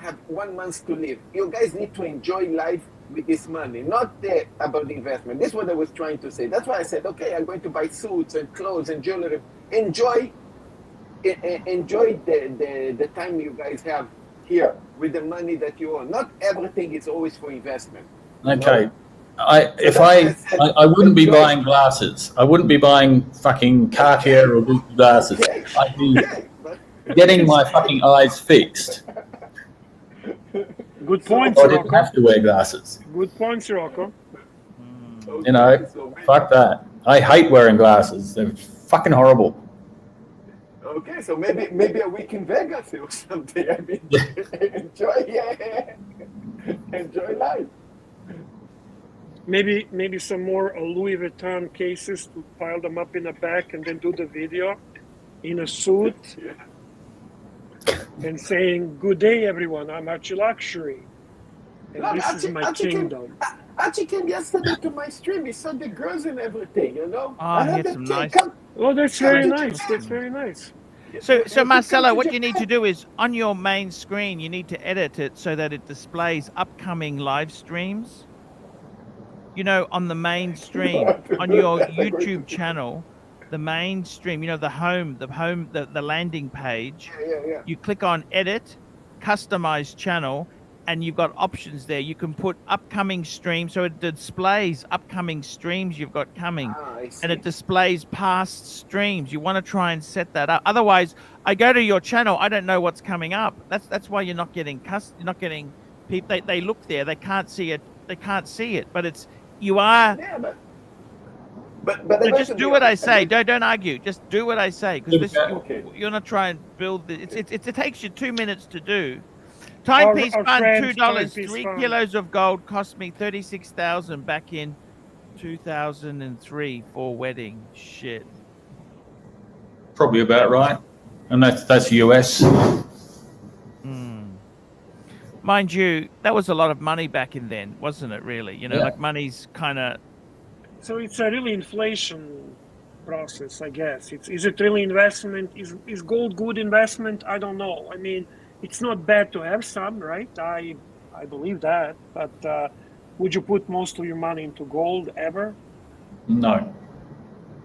D: have 1 month to live. You guys need to enjoy life with this money, not about the investment. This is what I was trying to say. That's why I said, okay, I'm going to buy suits and clothes and jewelry. Enjoy the time you guys have here with the money that you own. Not everything is always for investment.
F: Okay. I wouldn't be buying glasses. I wouldn't be buying fucking Cartier or Gucci glasses. I'd be getting my fucking eyes fixed.
B: Good point,
F: I didn't
B: Sirocco.
F: have to wear glasses.
B: Good point, Sirocco.
F: Fuck that. I hate wearing glasses. They're fucking horrible.
D: Okay, so maybe a week in Vegas or something. I mean, enjoy life.
B: Maybe some more Louis Vuitton cases to pile them up in the back and then do the video. in a suit and saying, "Good day, everyone. I'm ARCHIELUXURY, and
D: Look,
B: this is my
D: Archie
B: kingdom."
D: Archie came yesterday to my stream. He saw the girls and everything, you know.
A: Oh,
D: I had
A: here's
D: the
A: some
D: cake.
A: nice.
D: Come,
B: Oh, that's
D: come
B: very
D: to
B: nice.
D: Japan.
B: That's very nice.
A: So
D: Come
A: Marcelo,
D: to
A: what you need to
D: Japan.
A: do is on your main screen, you need to edit it so that it displays upcoming live streams. You know, on the main stream, on your YouTube channel, the main stream, you know, the landing page,
D: Yeah.
A: you click on edit, customize channel, and you've got options there. You can put upcoming streams, so it displays upcoming streams you've got coming.
D: Ah, I see.
A: And it displays past streams. You want to try and set that up. Otherwise, I go to your channel, I don't know what's coming up. That's why you're not getting you're not getting people. They look there, they can't see it. They can't see it, but it's you are.
D: Yeah, but
A: So just do what I say. Don't argue. Just do what I say, because
D: Okay.
A: you're not trying to build it takes you 2 minutes to do. Timepiece
B: Our
A: fund,
B: friend,
A: $2.
B: Timepiece
A: 3
B: fund.
A: kilos of gold cost me 36,000 back in 2003 for wedding. Shit.
F: Probably about right. And that's US.
A: Mind you, that was a lot of money back in then, wasn't it? Really, you know,
F: Yeah.
A: like money's kind of.
B: So it's a really inflation process, I guess. Is it really investment? Is gold good investment? I don't know. I mean, it's not bad to have some, right? I believe that. But would you put most of your money into gold ever?
F: No.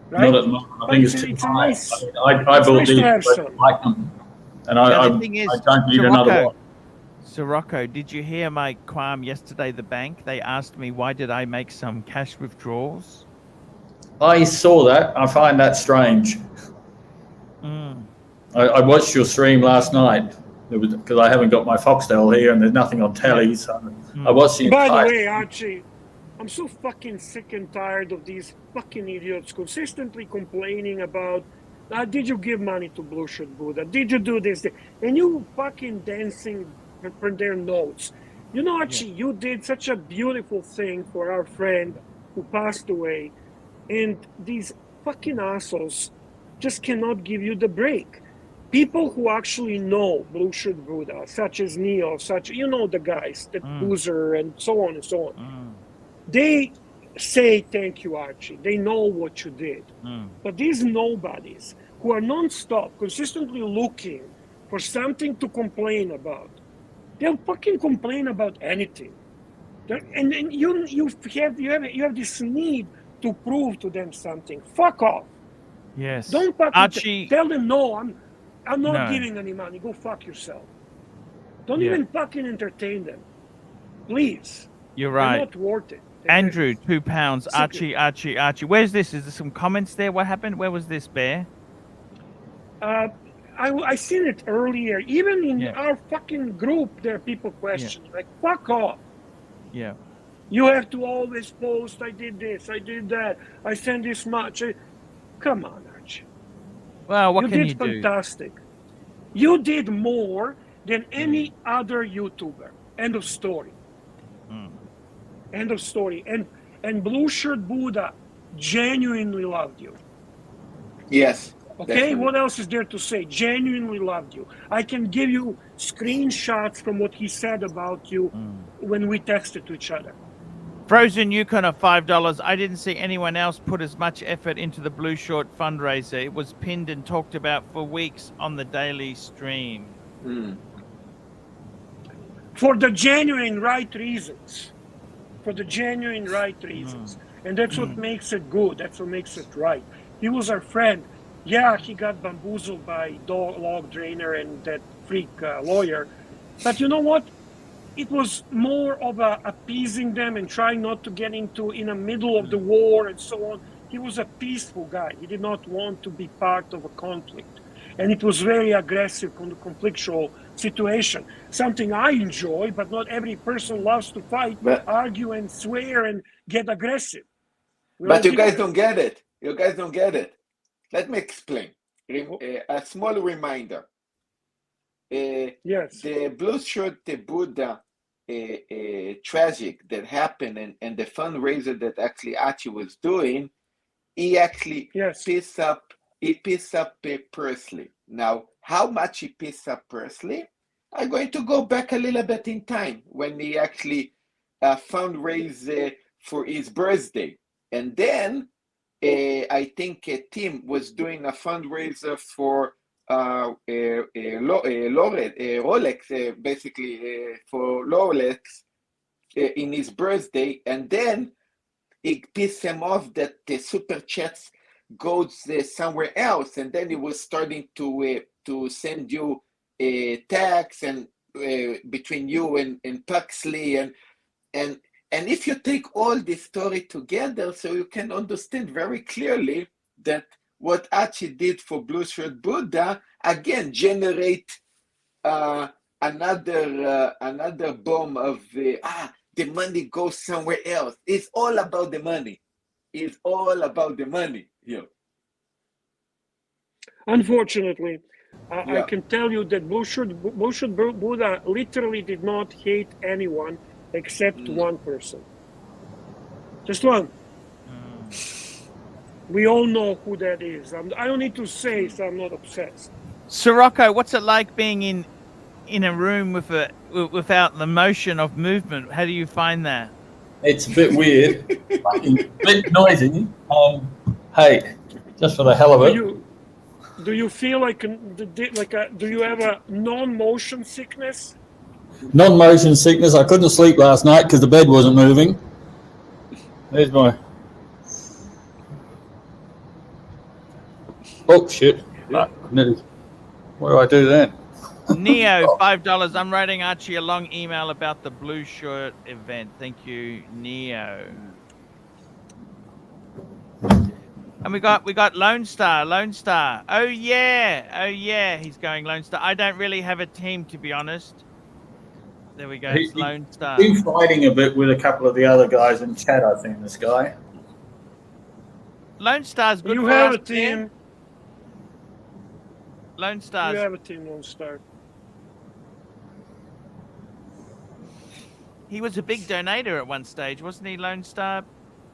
B: Right?
F: Not at the moment. I
B: But
F: think
B: it's
F: it's too
B: a
F: high.
B: nice-
F: I
B: it's
F: bought
B: nice to
F: these.
B: have
F: because
B: some.
F: I like them. And
A: The
F: I
A: other thing is,
F: don't need another one.
A: Sirocco, did you hear my qualm yesterday? The bank, they asked me why did I make some cash withdrawals.
F: I saw that. I find that strange. I watched your stream last night because I haven't got my Foxtel here and there's nothing on telly. So I watched the
B: By the
F: entire.
B: way, Archie, I'm so fucking sick and tired of these fucking idiots consistently complaining about, did you give money to Blue Shirt Buddha? Did you do this? And you fucking dancing for their notes. You know, Archie, you did such a beautiful thing for our friend who passed away, and these fucking assholes just cannot give you the break. People who actually know Blue Shirt Buddha, such as Neo, you know the guys, the Boozer, and so on and so on. They say thank you, Archie. They know what you did. But these nobodies who are non-stop, consistently looking for something to complain about, they'll fucking complain about anything. And you have this need to prove to them something. Fuck off.
A: Yes.
B: Don't fucking
A: Archie,
B: tell them no. I'm not
A: No.
B: giving any money. Go fuck yourself. Don't
A: Yeah.
B: even fucking entertain them, please.
A: you're
B: They're
A: right.
B: not worth it. They're
A: Andrew, £2.
B: Sick.
A: Archie. Where's this? Is there some comments there? What happened? Where was this, Bear?
B: I seen it earlier. Even in
A: Yeah.
B: our fucking group, there are people questioning. Like, fuck off.
A: Yeah.
B: You have to always post, I did this, I did that, I sent this much. Come on, Archie.
A: Well, what
B: You
A: can
B: did
A: you do?
B: fantastic. You did more than any other YouTuber. End of story. End of story. And Blue Shirt Buddha genuinely loved you.
D: Yes.
B: Okay,
D: definitely.
B: what else is there to say? Genuinely loved you. I can give you screenshots from what he said about you when we texted to each other.
A: Frozen Yukon of $5. I didn't see anyone else put as much effort into the Blue Short fundraiser. It was pinned and talked about for weeks on the daily stream.
B: For the genuine right reasons. For the genuine right reasons. And that's what makes it good. That's what makes it right. He was our friend. Yeah, he got bamboozled by Log Drainer and that freak lawyer. But you know what? It was more of appeasing them and trying not to get into in the middle of the war and so on. He was a peaceful guy. He did not want to be part of a conflict. And it was very aggressive, conflictual situation. Something I enjoy, but not every person loves to fight, argue and swear and get aggressive.
D: But you guys don't get it. You guys don't get it. Let me explain. A small reminder.
B: Yes.
D: The Blue Shirt Buddha tragic that happened and the fundraiser that actually Archie was doing, he actually pissed up he pissed up Presley. Now, how much he pissed up Presley? I'm going to go back a little bit in time when he actually fundraised for his birthday. And then I think Tim was doing a fundraiser for Rolex, basically for Rolex in his birthday. And then it pissed him off that the super chats goes somewhere else, and then he was starting to send you tags and between you and Puxley and if you take all this story together, so you can understand very clearly that what Archie did for Blue Shirt Buddha again generate another bomb of the money goes somewhere else. It's all about the money. It's all about the money. Yeah.
B: Unfortunately, I can tell you that Blue Shirt Buddha literally did not hate anyone except one person. Just one. We all know who that is. I don't need to say, so I'm not obsessed.
A: Sirocco, what's it like being in a room without the motion of movement? How do you find that?
F: It's a bit weird, a bit noisy. Hey, just for the hell of it.
B: Do you feel like do you have a non-motion sickness?
F: Non-motion sickness. I couldn't sleep last night because the bed wasn't moving. There's my... Oh, shit. What do I do then?
A: Neo, $5. I'm writing Archie a long email about the Blue Shirt event. Thank you, Neo. And we got Lone Star. Oh yeah, he's going Lone Star. I don't really have a team, to be honest. There we go. It's Lone Star.
F: He's been fighting a bit with a couple of the other guys in chat, I think, this guy.
A: Lone Star's good.
B: You have a team.
A: Lone Star.
B: You have a team, Lone Star.
A: He was a big donator at one stage, wasn't he, Lone Star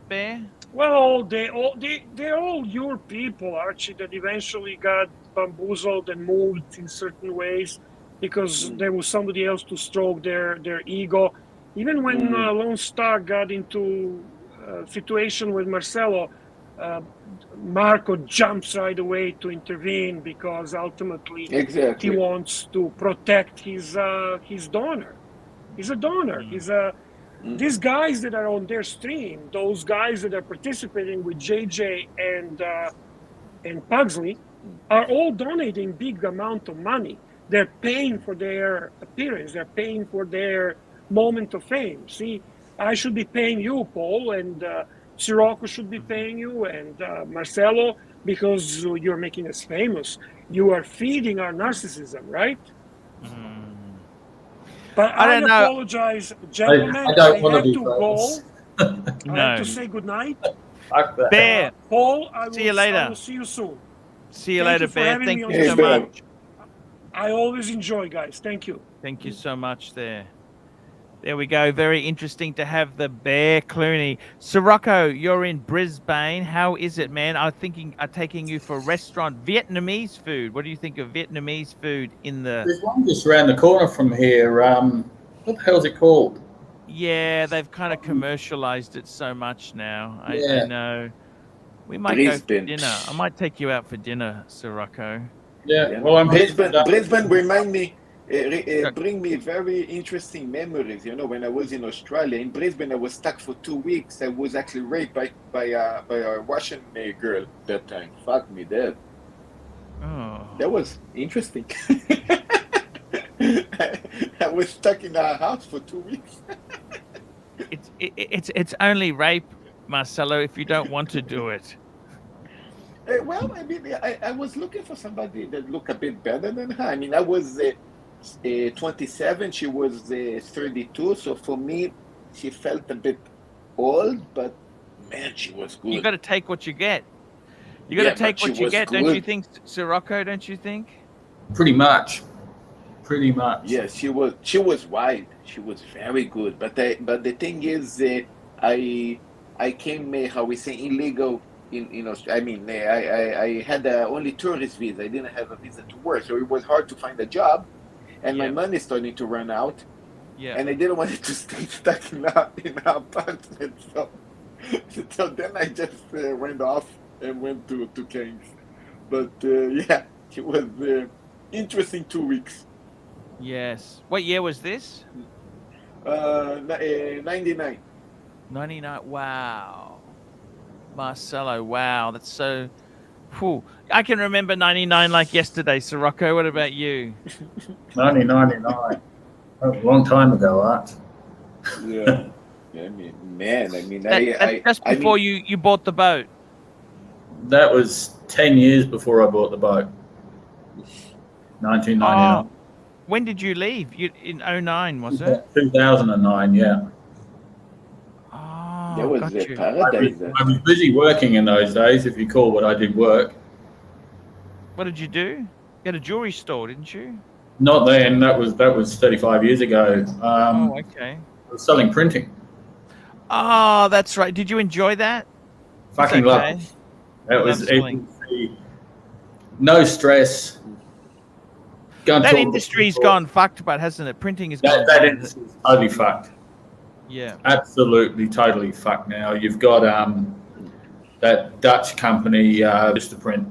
A: Bear?
B: Well, they're all your people, Archie, that eventually got bamboozled and moved in certain ways because there was somebody else to stroke their ego. Even when Lone Star got into a situation with Marcelo, Marco jumps right away to intervene because ultimately he wants to protect his donor. He's a donor. These guys that are on their stream, those guys that are participating with JJ and Pugsley, are all donating big amount of money. They're paying for their appearance. They're paying for their moment of fame. See, I should be paying you, Paul, and Sirocco should be paying you, and Marcelo, because you're making us famous. You are feeding our narcissism, right? But I apologize, gentlemen.
F: I don't want
B: have
F: to
B: go.
A: No.
B: I have to say goodnight.
A: Bear.
B: Paul, I will
A: See you later.
B: I will see you soon.
A: See you
B: Thank
A: later,
B: you for
A: Bear.
B: having
A: Thank
B: me on
A: you
B: the
A: so
B: show.
A: much.
B: I always enjoy, guys. Thank you.
A: Thank you so much there. There we go. Very interesting to have the Bear Clooney. Sirocco, you're in Brisbane. How is it, man? I'm taking you for restaurant Vietnamese food. What do you think of Vietnamese food in the...
F: There's one just around the corner from here. What the hell's it called?
A: Yeah, they've kind of commercialized it so much now. I know. We might go for dinner. I might take you out for dinner, Sirocco.
F: Yeah. Well, I'm
D: Brisbane remind me, bring me very interesting memories. You know, when I was in Australia, in Brisbane, I was stuck for 2 weeks. I was actually raped by a Russian girl that time. Fuck me dead.
A: Oh.
D: That was interesting. I was stuck in a house for 2 weeks.
A: It's only rape, Marcelo, if you don't want to do it.
D: Well, I mean, I was looking for somebody that looked a bit better than her. I mean, I was 27, she was 32, so for me, she felt a bit old, but man, she was good.
A: You got to take what you get. You got to take what you get, don't you think, Sirocco? Don't you think?
F: Pretty much.
D: Yes, she was wide. She was very good. But the thing is, I came, how we say, illegal I mean, I had only tourist visa. I didn't have a visa to work, so it was hard to find a job, and my
A: Yeah.
D: money started to run out,
A: Yeah.
D: and I didn't want to stay stuck in an apartment. So then I just went off and went to Keynes. But yeah, it was interesting 2 weeks.
A: Yes. What year was this?
D: 99.
A: 99. Wow. Marcelo. Wow. That's so. Whew. I can remember 99 like yesterday. Sirocco, what about you?
F: 1999. A long time ago, Art.
D: Yeah. I mean, man. I mean,
A: That's just before you bought the boat.
F: That was 10 years before I bought the boat. 1999.
A: Oh, when did you leave? In 09, was it?
F: 2009, yeah.
A: Oh,
D: that was
A: got you.
D: paradise.
F: I was busy working in those days, if you call what I did work.
A: What did you do? You had a jewelry store, didn't you?
F: Not then. That was 35 years ago.
A: Oh, okay.
F: I was selling printing.
A: Oh, that's right. Did you enjoy that?
F: Fucking
A: okay.
F: love it. That was
A: selling.
F: No stress.
A: That industry's gone fucked, but hasn't it? Printing is gone.
F: That industry's totally fucked.
A: Yeah.
F: Absolutely, totally fucked now. You've got that Dutch company, Vistaprint.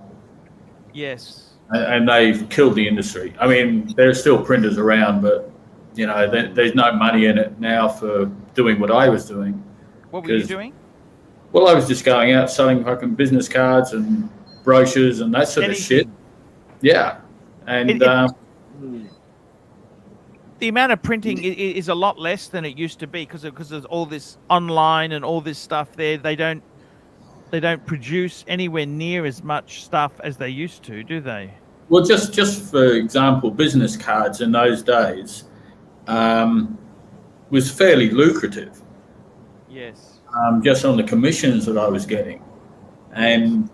A: Yes.
F: And they've killed the industry. I mean, there's still printers around, but you know, there's no money in it now for doing what I was doing.
A: What were you doing?
F: Well, I was just going out selling fucking business cards and brochures and that sort of shit. Yeah, and
A: the amount of printing is a lot less than it used to be because there's all this online and all this stuff there. They don't produce anywhere near as much stuff as they used to, do they?
F: Well, just for example, business cards in those days was fairly lucrative.
A: Yes.
F: Just on the commissions that I was getting, and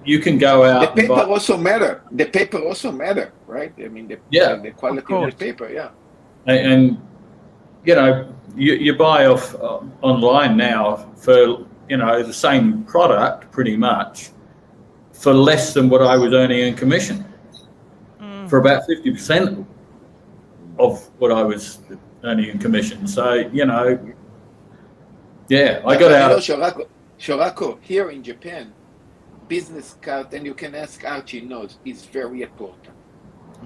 F: you can go out.
D: The paper also matter. The paper also matter, right? I mean, the quality of the paper, yeah.
F: And you know, you buy off online now for the same product pretty much for less than what I was earning in commission, for about 50% of what I was earning in commission. So yeah, I got out.
D: Shorako, here in Japan, business card, and you can ask Archie knows, is very important.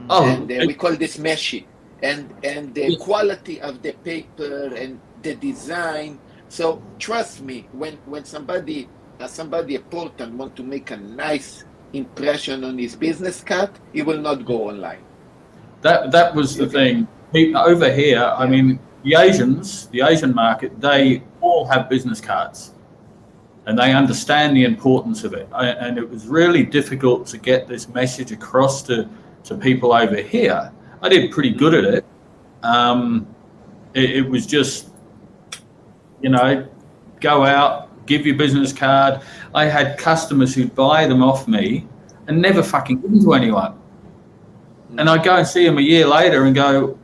F: Oh,
D: and we call this meshi, and the quality of the paper and the design. So trust me, when somebody important want to make a nice impression on his business card, he will not go online.
F: That was the thing. Over here, I mean, the Asian market, they all have business cards, and they understand the importance of it. And it was really difficult to get this message across to people over here. I did pretty good at it. It was just, go out, give your business card. I had customers who'd buy them off me and never fucking give them to anyone. And I'd go and see him a year later and go,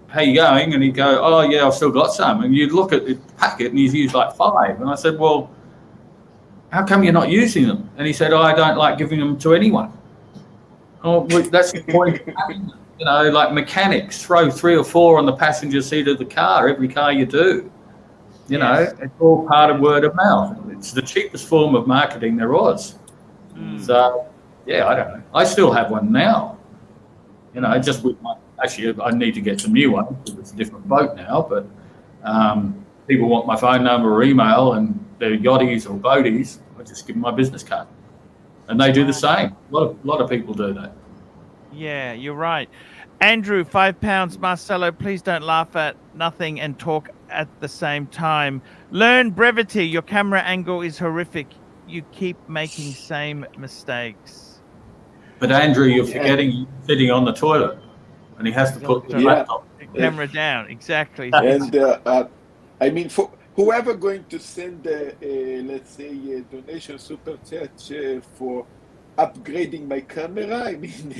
F: how you going? And he'd go, oh yeah, I've still got some. And you'd look at the packet and he's used like 5. And I said, well, how come you're not using them? And he said, oh, I don't like giving them to anyone. Oh, well, that's the point. Like mechanics, throw 3 or 4 on the passenger seat of the car, every car you do. It's all part of word of mouth. It's the cheapest form of marketing there was. So, yeah, I don't know. I still have one now. Just with actually, I need to get some new ones because it's a different boat now. But people want my phone number or email, and they're yachties or boaties. I just give them my business card, and they do the same. A lot of people do that.
A: Yeah, you're right. Andrew, £5. Marcelo, please don't laugh at nothing and talk at the same time. Learn brevity. Your camera angle is horrific. You keep making same mistakes.
F: But Andrew, you're forgetting you're sitting on the toilet, and he has to put the laptop.
A: Camera down, exactly.
D: And I mean, for whoever going to send, let's say, a donation super chat for upgrading my camera, I mean,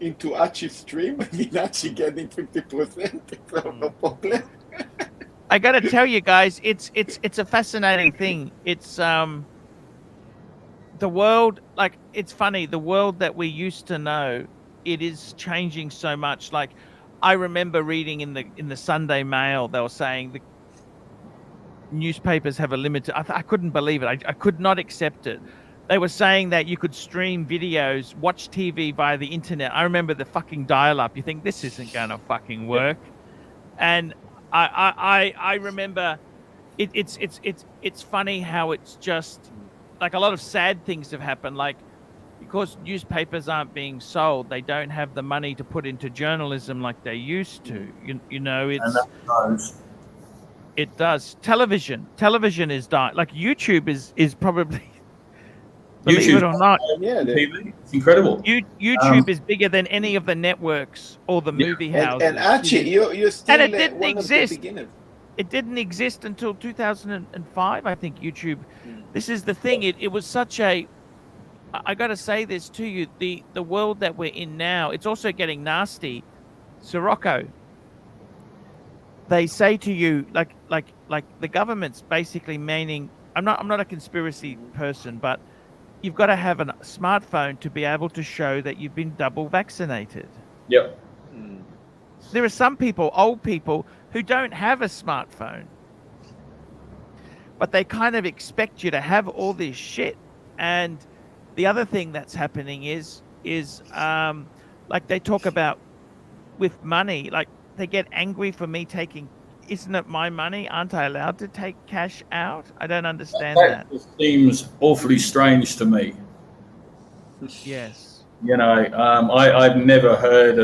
D: into Archie stream, I mean, Archie getting 50%, so no problem.
A: I got to tell you guys, it's a fascinating thing. It's the world, like, it's funny, the world that we used to know, it is changing so much. Like, I remember reading in the Sunday Mail, they were saying the newspapers have a limited. I couldn't believe it. I could not accept it. They were saying that you could stream videos, watch TV via the internet. I remember the fucking dial-up. You think this isn't gonna fucking work, and I remember it's funny how it's just like a lot of sad things have happened. Like, because newspapers aren't being sold, they don't have the money to put into journalism like they used to. You know,
F: And
A: it's.
F: that knows.
A: It does. Television is dying. Like, YouTube is probably, believe it or not,
D: Yeah,
F: TV. It's incredible.
A: YouTube is bigger than any of the networks or the movie houses.
D: and Archie, you're still
A: And it didn't
D: one
A: exist.
D: of the beginners.
A: It didn't exist until 2005, I think, YouTube. This is the thing. It was such a. I got to say this to you. The world that we're in now, it's also getting nasty. Sirocco. They say to you, like the government's basically meaning. I'm not a conspiracy person, but you've got to have a smartphone to be able to show that you've been double vaccinated.
F: Yep.
A: There are some people, old people, who don't have a smartphone, but they kind of expect you to have all this shit. And the other thing that's happening is like they talk about with money, like they get angry for me taking. Isn't it my money? Aren't I allowed to take cash out? I don't understand that.
F: Just seems awfully strange to me.
A: Yes.
F: You know, I've never heard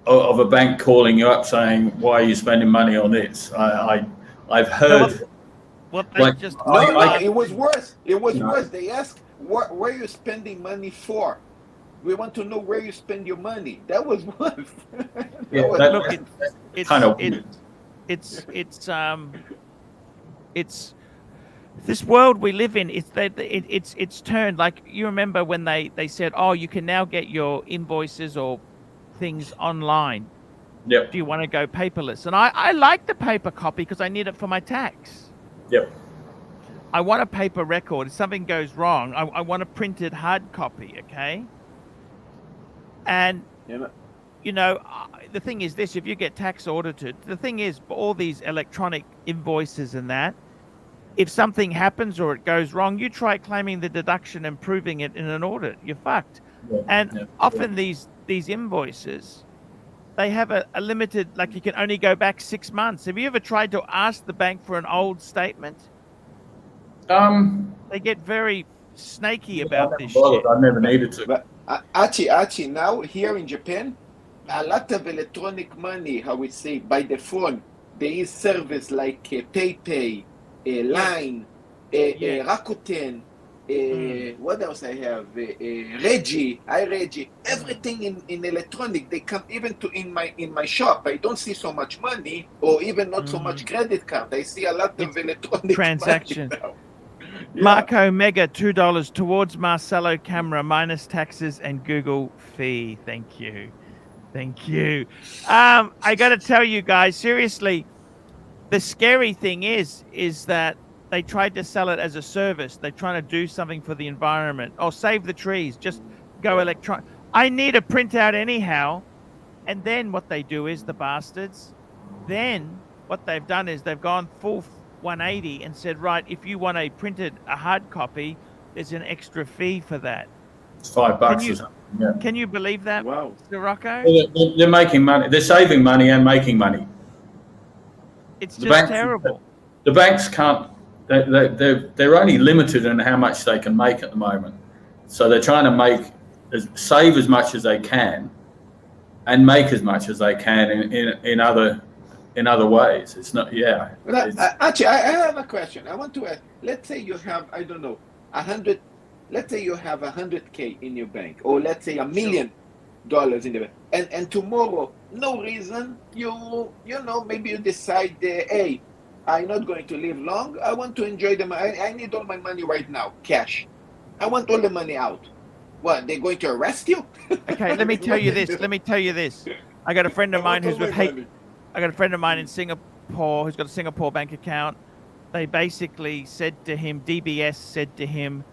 F: of a bank calling you up saying, "Why are you spending money on this?" I've heard.
A: Well, they
F: Like,
A: just.
D: No,
F: I-
D: it was worse. It was
F: No.
D: worse. They asked, where are you spending money for? We want to know where you spend your money. That was worse.
F: Yeah,
D: was
F: that-
D: worse.
A: It's
F: kind of
A: it's this world we live in. It's turned. Like, you remember when they said, oh, you can now get your invoices or things online.
F: Yep.
A: Do you want to go paperless? And I like the paper copy because I need it for my tax.
F: Yep.
A: I want a paper record. If something goes wrong, I want a printed hard copy. Okay. And you know, the thing is this: if you get tax audited, the thing is, for all these electronic invoices and that, if something happens or it goes wrong, you try claiming the deduction and proving it in an audit, you're fucked.
F: Yeah,
A: And
F: yeah.
A: often these invoices, they have a limited, like, you can only go back 6 months. Have you ever tried to ask the bank for an old statement? They get very snaky about this shit.
F: I never needed to.
D: But Archie, now here in Japan, a lot of electronic money, how we say, by the phone, there is service like PayPay, Line, Rakuten, what else I have? Reggie, iReggie, everything in electronic. They come even to in my shop. I don't see so much money, or even not so much credit card. I see a lot of electronic
A: Transaction.
D: money now.
A: Marco Mega, $2 towards Marcelo camera minus taxes and Google fee. Thank you. I got to tell you guys, seriously, the scary thing is that they tried to sell it as a service. They're trying to do something for the environment. Oh, save the trees. Just go electronic. I need a printout anyhow. And then what they do is, the bastards, then what they've done is they've gone full 180 and said, right, if you want a hard copy, there's an extra fee for that.
F: It's $5 or something. Yeah.
A: Can you believe that,
D: Wow.
A: Sirocco?
F: They're making money. They're saving money and making money.
A: It's
F: The
A: just
F: banks-
A: terrible.
F: The banks can't. They're only limited in how much they can make at the moment. So they're trying to save as much as they can, and make as much as they can in other ways. It's not. Yeah.
D: Actually, I have a question. I want to ask. Let's say you have, I don't know, 100. Let's say you have 100K in your bank, or let's say $1 million in the bank, and tomorrow, no reason, you know, maybe you decide, hey, I'm not going to live long. I want to enjoy the money. I need all my money right now, cash. I want all the money out. What? They're going to arrest you?
A: Okay, let me tell you this. I got a friend of mine who's with I got a friend of mine in Singapore who's got a Singapore bank account. they basically said to him, DBS said to him,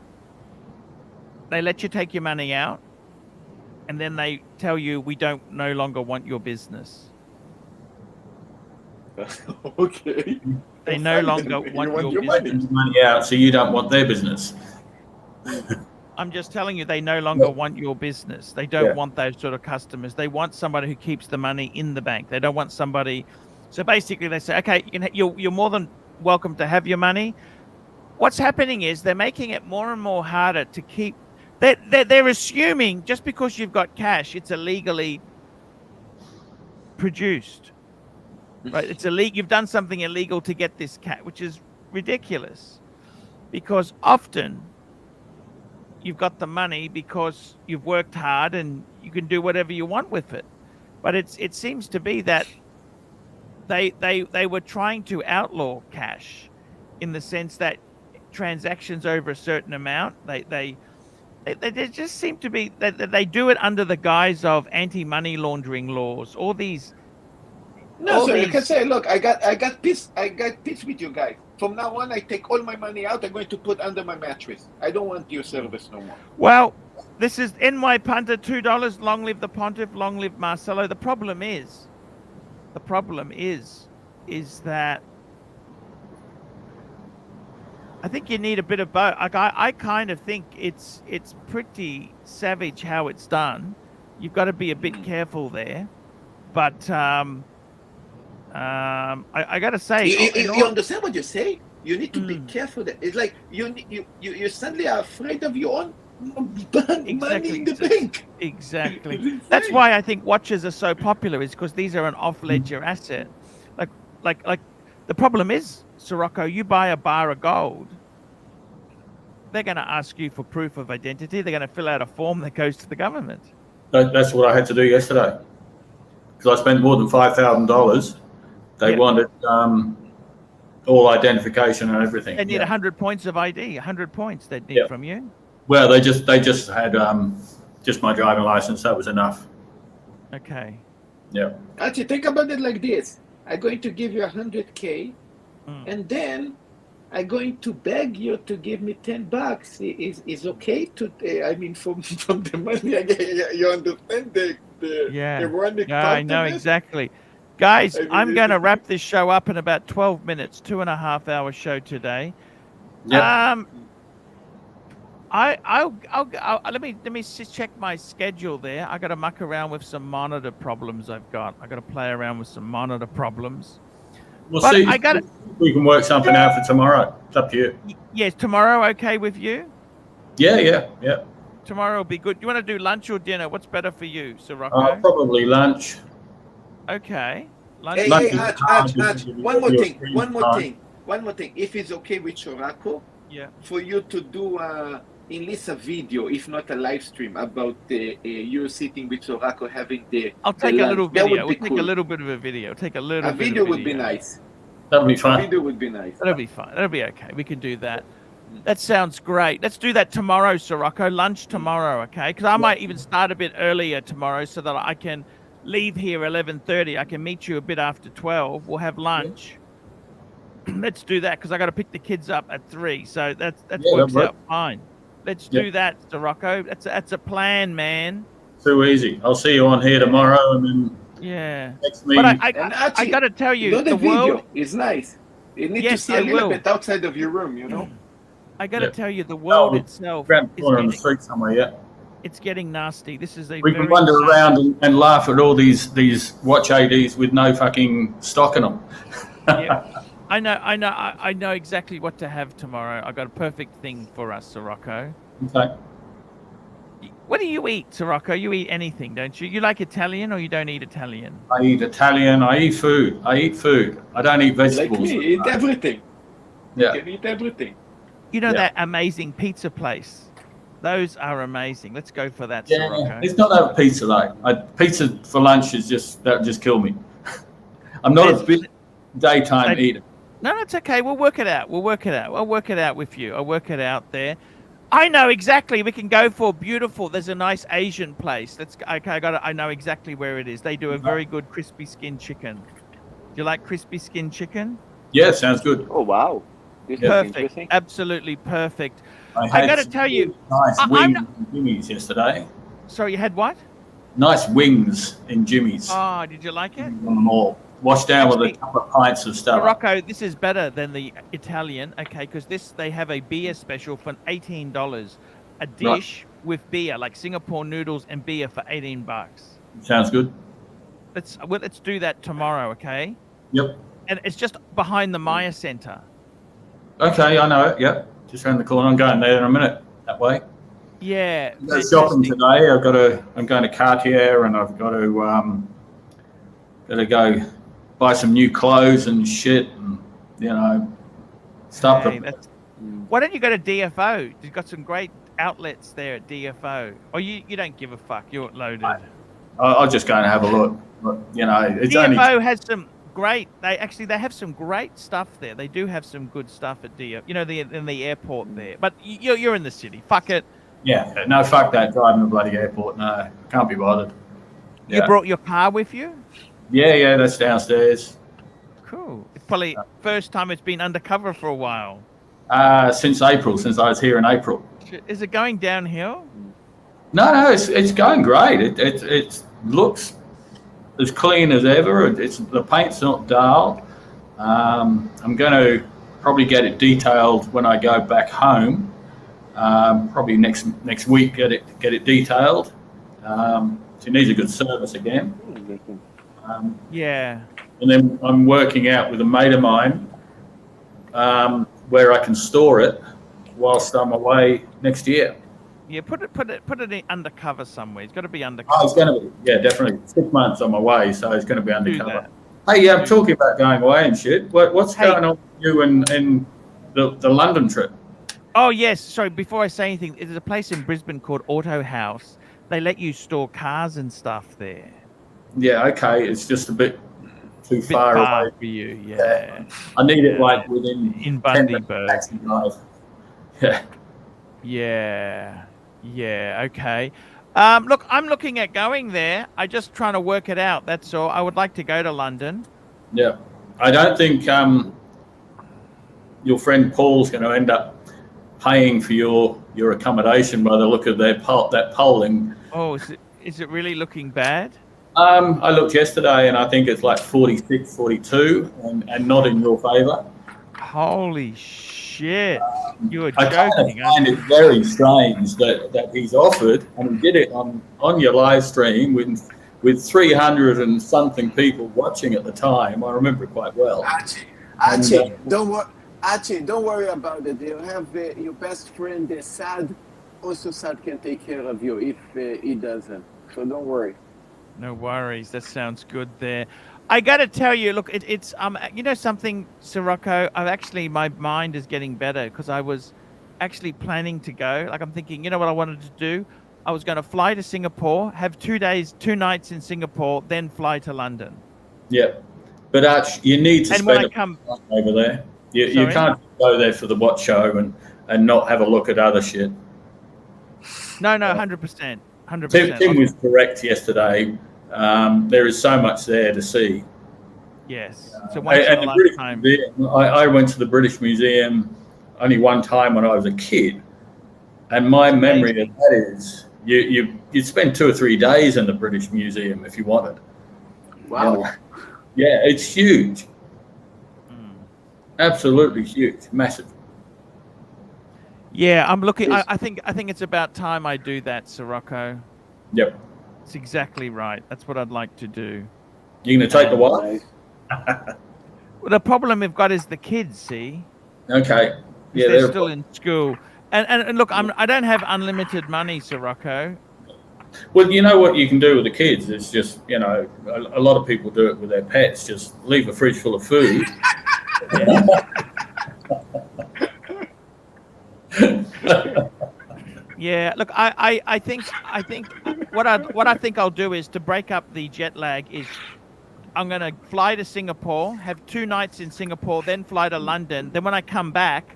A: they let you take your money out, and then they tell you, we don't no longer want your business.
D: Okay.
A: They
D: Fine,
A: no
D: then
A: longer
D: you
A: want
D: want
A: your
D: your
A: business.
D: money.
F: Send money out, so you don't want their business.
A: I'm just telling you, they no longer want your business. They don't
F: Yeah.
A: want those sort of customers. They want somebody who keeps the money in the bank. They don't want somebody. So basically, they say, okay, you're more than welcome to have your money. What's happening is they're making it more and more harder to keep. They're assuming just because you've got cash, it's illegally produced, right? It's illegal. You've done something illegal to get this cash, which is ridiculous, because often you've got the money because you've worked hard and you can do whatever you want with it. But it seems to be that they were trying to outlaw cash, in the sense that transactions over a certain amount, they just seem to be that they do it under the guise of anti-money laundering laws. All these.
D: No, so you can say, look, I got peace with you guys. From now on, I take all my money out. I'm going to put under my mattress. I don't want your service no more.
A: Well, this is NY Punter, $2. Long live the Pontiff, long live Marcelo. The problem is that I think you need a bit of both. Like I kind of think it's pretty savage how it's done. You've got to be a bit careful there, but I got to say,
D: you understand what you say? You need to be careful. That it's like you suddenly are afraid of your own money in the bank.
A: Exactly. That's why I think watches are so popular, is because these are an off-ledger asset. Like the problem is, Sirocco, you buy a bar of gold, they're going to ask you for proof of identity. They're going to fill out a form that goes to the government.
F: That's what I had to do yesterday, because I spent more than $5,000. They wanted all identification and everything.
A: They need 100 points of ID. 100 points they'd need from you.
F: Well, they just had just my driving license. That was enough.
A: Okay.
F: Yeah.
D: Actually, think about it like this: I'm going to give you 100K, and then I'm going to beg you to give me $10. Is okay to? I mean, from the money I get, you understand the ironic part
A: I know
D: of it?
A: exactly. Guys, I'm going to wrap this show up in about 12 minutes, 2.5-hour show today.
F: Yeah.
A: I'll let me just check my schedule there. I got to muck around with some monitor problems I've got. I got to play around with some monitor problems.
F: We'll see. We can work something out for tomorrow. It's up to you.
A: Yes, tomorrow okay with you?
F: Yeah.
A: Tomorrow will be good. You want to do lunch or dinner? What's better for you, Sirocco?
F: Probably lunch.
A: Okay.
D: Hey, Arch, one more thing. If it's okay with Sirocco, for you to do at least a video, if not a live stream, about you sitting with Sirocco having the.
A: I'll take a little video. We'll
D: cool.
A: take a little bit of a video. Take a little.
D: A video would be nice.
F: That'll be fun.
D: A video would be nice.
A: That'll be fine. That'll be okay. We can do that. That sounds great. Let's do that tomorrow, Sirocco. Lunch tomorrow, okay? Because I might even start a bit earlier tomorrow so that I can leave here 11:30. I can meet you a bit after 12. We'll have lunch. Let's do that, because I got to pick the kids up at 3. So that works out fine. Let's do that, Sirocco. That's a plan, man.
F: Too easy. I'll see you on here tomorrow, and then next meeting.
A: But I got to tell you,
D: the
A: world
D: video is nice. You need to see a little bit outside of your room, you know.
A: I got to tell you, the world itself.
F: Grab the corner on the street somewhere.
A: It's getting nasty. This is
F: we can wander around and laugh at all these watch ADs with no fucking stock in them.
A: I know exactly what to have tomorrow. I got a perfect thing for us, Sirocco.
F: Okay.
A: What do you eat, Sirocco? You eat anything, don't you? You like Italian, or you don't eat Italian?
F: I eat Italian. I eat food. I don't eat vegetables.
D: Like me, eat everything.
F: Yeah.
D: You can eat everything.
A: You know that amazing pizza place? Those are amazing. Let's go for that, Sirocco.
F: It's not over pizza though. Pizza for lunch that just kill me. I'm not a big daytime eater.
A: No, it's okay. We'll work it out. I'll work it out with you. I'll work it out there. I know exactly. We can go for beautiful. There's a nice Asian place. I know exactly where it is. They do a very good crispy skin chicken. Do you like crispy skin chicken?
F: Yeah, sounds good.
D: Oh wow. This is
A: Perfect.
D: interesting.
A: Absolutely perfect.
F: I
A: I
F: had
A: got to
F: some
A: tell you,
F: nice
A: I'm
F: wings
A: not-
F: in Jimmy's yesterday.
A: sorry, you had what?
F: Nice wings in Jimmy's
A: Oh, did you like it?
F: on the mall. Washed down with
A: Actually,
F: a couple of pints of stuff.
A: Morocco, this is better than the Italian, okay? Because they have a beer special for $18, a dish with beer, like Singapore noodles and beer for $18.
F: Sounds good.
A: Let's do that tomorrow, okay?
F: Yep.
A: And it's just behind the Maya Center.
F: Okay, I know it. Yep. Just around the corner. I'm going there in a minute. That way.
A: Yeah.
F: I'm going shopping
A: fantastic.
F: today. I'm going to Cartier, and I've got to go buy some new clothes and shit, and stuff.
A: Hey, why don't you go to DFO? You've got some great outlets there at DFO. Or you don't give a fuck. You're loaded.
F: I'll just go and have a look. But, it's
A: DFO
F: only.
A: has some great. They have some great stuff there. They do have some good stuff at DFO. In the airport there. But you're in the city. Fuck it.
F: Yeah, no, fuck that, driving the bloody airport. No, can't be bothered.
A: You brought your car with you?
F: Yeah, that's downstairs.
A: Cool. It's probably first time it's been undercover for a while.
F: Since April, since I was here in April.
A: Is it going downhill?
F: No, it's going great. It looks as clean as ever. The paint's not dull. I'm going to probably get it detailed when I go back home. Probably next week get it detailed. It needs a good service again.
A: Yeah.
F: And then I'm working out with a mate of mine where I can store it whilst I'm away next year.
A: Yeah, put it in undercover somewhere. It's got to be undercover.
F: Oh, it's going to be, definitely 6 months on my way, so it's going to be undercover.
A: that.
F: Hey, I'm talking about going away and shit. What's going on with you in the London trip?
A: Oh yes, sorry. Before I say anything, there's a place in Brisbane called Auto House. They let you store cars and stuff there.
F: Yeah, okay. It's just a bit too far away
A: for you. Yeah.
F: I need it like within
A: in
F: 10 minutes
A: Bundaberg.
F: taxi drive. Yeah.
A: Yeah. Okay. Look, I'm looking at going there. I'm just trying to work it out. That's all. I would like to go to London.
F: Yeah. I don't think your friend Paul's going to end up paying for your accommodation by the look of that polling.
A: Oh, is it really looking bad?
F: I looked yesterday and I think it's like 46, 42 and not in your favour.
A: Holy shit. You were
F: I
A: joking.
F: kind of find it very strange that he's offered, and he did it on your live stream with 300 and something people watching at the time. I remember it quite well.
D: Archie, don't worry about it. You have your best friend, Sad. Also, Sad can take care of you if he doesn't. So don't worry.
A: No worries. That sounds good there. I got to tell you, look, it's something, Sirocco, my mind is getting better because I was actually planning to go. Like I'm thinking, what I wanted to do? I was going to fly to Singapore, have 2 nights in Singapore, then fly to London.
F: Yeah. But Arch, you need to spend a time over there. You can't go there for the watch show and not have a look at other shit.
A: No, 100%. 100%.
F: Tim was correct yesterday. There is so much there to see.
A: Yes. So once in a lifetime.
F: I went to the British Museum only one time when I was a kid, and my memory of that is you'd spend 2 or 3 days in the British Museum if you wanted.
D: Wow.
F: Yeah, it's huge. Absolutely huge, massive.
A: Yeah, I'm looking. I think it's about time I do that, Sirocco.
F: Yep.
A: It's exactly right. That's what I'd like to do.
F: You going to take the wife?
A: Well, the problem we've got is the kids. See.
F: Okay. Yeah,
A: they're still in school. And look, I don't have unlimited money, Sirocco.
F: Well, you know what you can do with the kids is just, a lot of people do it with their pets. Just leave a fridge full of food.
A: Yeah, look, I think what I think I'll do is to break up the jet lag is I'm going to fly to Singapore, have 2 nights in Singapore, then fly to London. Then when I come back,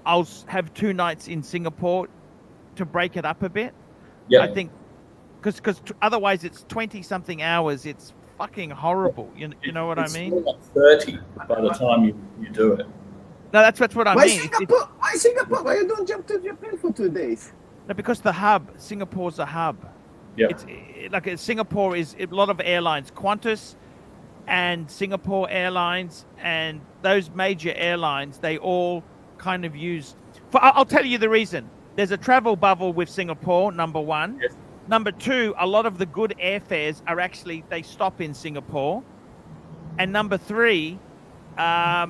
A: I'll have 2 nights in Singapore to break it up a bit.
F: Yeah.
A: I think because otherwise it's 20-something hours. It's fucking horrible. You know what I mean?
F: It's 30 by the time you do it.
A: No, that's what I
D: Why
A: mean.
D: Singapore? Why Singapore? Why you don't jump to Japan for 2 days?
A: No, because the hub, Singapore's a hub.
F: Yeah.
A: Singapore is a lot of airlines, Qantas and Singapore Airlines, and those major airlines, they all kind of use. I'll tell you the reason. There's a travel bubble with Singapore, number one.
F: Yes.
A: Number two, a lot of the good airfares are actually, they stop in Singapore. And number three, I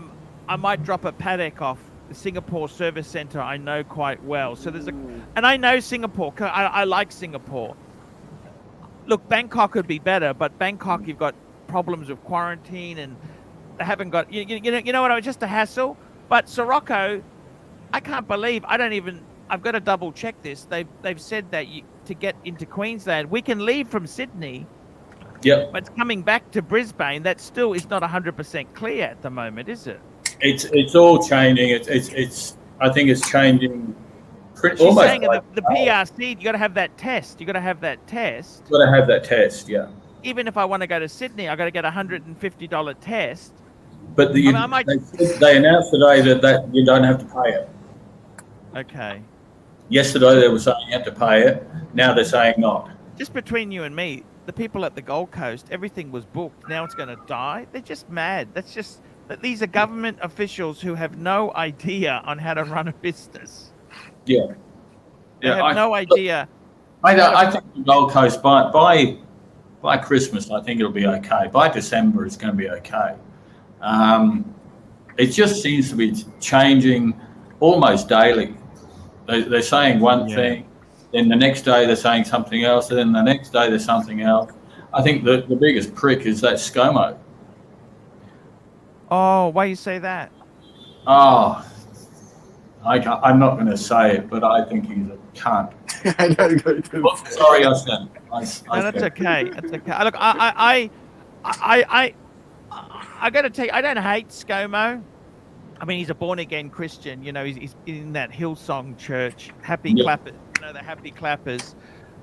A: might drop a paddock off the Singapore service center I know quite well. So and I know Singapore. I like Singapore. Look, Bangkok could be better, but Bangkok, you've got problems with quarantine, and they haven't got, you know what, just a hassle. But Sirocco, I can't believe, I've got to double check this. They've said that to get into Queensland, we can leave from Sydney.
F: Yep.
A: But coming back to Brisbane, that still is not 100% clear at the moment, is it?
F: It's all changing. It's I think it's changing.
A: She's
F: Almost
A: saying
F: like,
A: the PRC, you got to have that test. You got to have that test.
F: got to have that test, yeah.
A: Even if I want to go to Sydney, I got to get a $150 test.
F: But
A: I might...
F: they announced today that you don't have to pay it.
A: Okay.
F: Yesterday they were saying you had to pay it. Now they're saying not.
A: Just between you and me, the people at the Gold Coast, everything was booked. Now it's going to die. They're just mad. These are government officials who have no idea on how to run a business.
F: Yeah.
A: They have no idea.
F: I think the Gold Coast by Christmas, I think it'll be okay. By December, it's going to be okay. It just seems to be changing almost daily. They're saying one thing, then the next day they're saying something else, and then the next day there's something else. I think the biggest prick is that ScoMo.
A: Oh, why you say that?
F: Oh, I'm not going to say it, but I think he's a cunt.
D: I don't go to.
F: Oh, sorry, I said.
A: No, that's okay. That's okay. Look, I got to tell you, I don't hate ScoMo. I mean, he's a born-again Christian. You know, he's in that Hillsong church, Happy Clappers. You know, the Happy Clappers.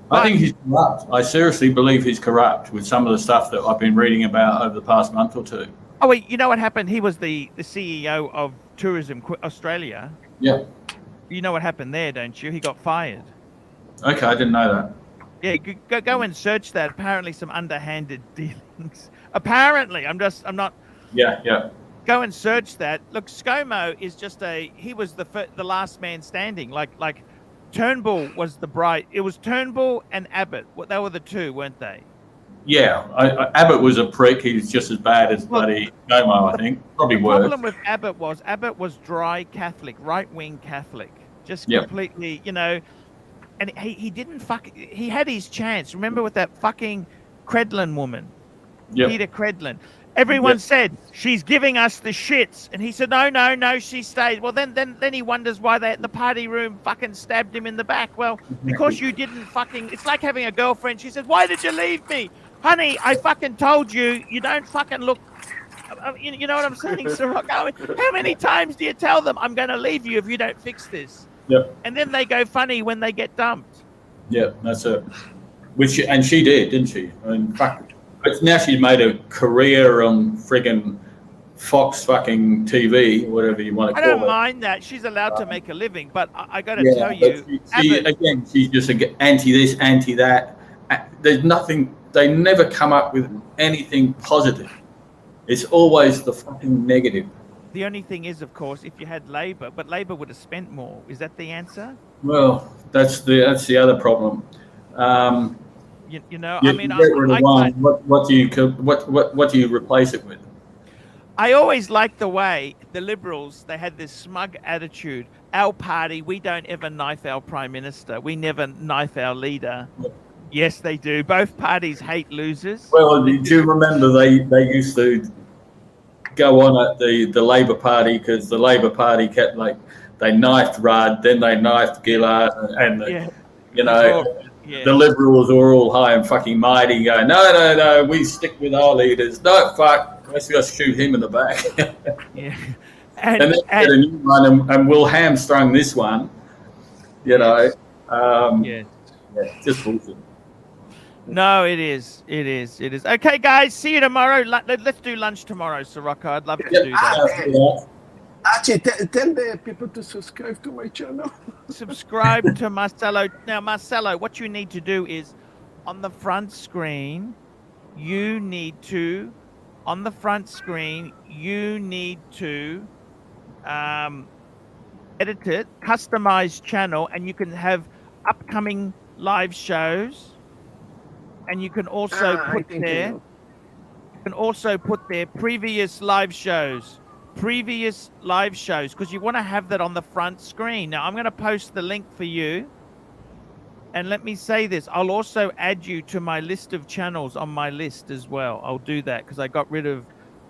F: I think he's corrupt. I seriously believe he's corrupt with some of the stuff that I've been reading about over the past month or two.
A: Oh, wait, you know what happened? He was the CEO of Tourism Australia.
F: Yeah.
A: You know what happened there, don't you? He got fired.
F: Okay, I didn't know that.
A: Yeah, go and search that. Apparently some underhanded dealings. Apparently, I'm not...
F: Yeah.
A: Go and search that. Look, ScoMo is just he was the last man standing. Like Turnbull was the bright. It was Turnbull and Abbott. They were the two, weren't they?
F: Yeah, Abbott was a prick. He's just as bad as bloody ScoMo, I think. Probably worse.
A: The problem with Abbott was dry Catholic, right-wing Catholic. Just completely, you know, and he didn't he had his chance. Remember with that fucking Credlin woman?
F: Yep.
A: Peter Credlin. Everyone said, she's giving us the shits. And he said, no, she stayed. Well, then he wonders why they at the party room fucking stabbed him in the back. Well, because you didn't it's like having a girlfriend. She said, why did you leave me? Honey, I fucking told you, you don't fucking look, you know what I'm saying, Sirocco? How many times do you tell them, I'm going to leave you if you don't fix this?
F: Yep.
A: And then they go funny when they get dumped.
F: Yeah, that's it. And she did, didn't she? I mean, fuck. But now she's made a career on friggin' Fox fucking TV, whatever you want to call it.
A: I don't mind that. She's allowed to make a living, but I got to tell you.
F: She's just anti this, anti that. There's nothing, they never come up with anything positive. It's always the fucking negative.
A: The only thing is, of course, if you had Labor, but Labor would have spent more. Is that the answer?
F: Well, that's the other problem.
A: You know,
F: You
A: I mean,
F: get rid of one. What do you replace it with?
A: I always liked the way the Liberals, they had this smug attitude. Our party, we don't ever knife our Prime Minister. We never knife our leader. Yeah. Yes, they do. Both parties hate losers.
F: Well, do you remember they used to go on at the Labor Party because the Labor Party kept they knifed Rudd, then they knifed Gillard, and you know. Yeah. The Liberals are all high and fucking mighty going, no, we stick with our leaders. No, fuck, let's just shoot him in the back.
A: Yeah.
F: And then get a new one and we'll hamstrung this one, you know. Just bullshit.
A: No, it is. Okay, guys, see you tomorrow. Let's do lunch tomorrow, Sirocco. I'd love to do that.
D: Archie, tell the people to subscribe to my channel.
A: Subscribe to Marcelo. Now, Marcelo, what you need to do is on the front screen, you need to edit it, customize channel, and you can have upcoming live shows. And you can also put there, previous live shows, because you want to have that on the front screen. Now, I'm going to post the link for you. And let me say this, I'll also add you to my list of channels on my list as well. I'll do that because I got rid of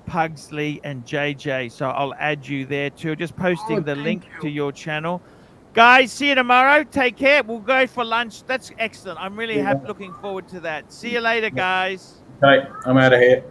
A: Pugsley and JJ. So I'll add you there too. Just posting the link to your channel. Guys, see you tomorrow. Take care. We'll go for lunch. That's excellent. I'm really looking forward to that. See you later, guys.
F: Okay, I'm out of here.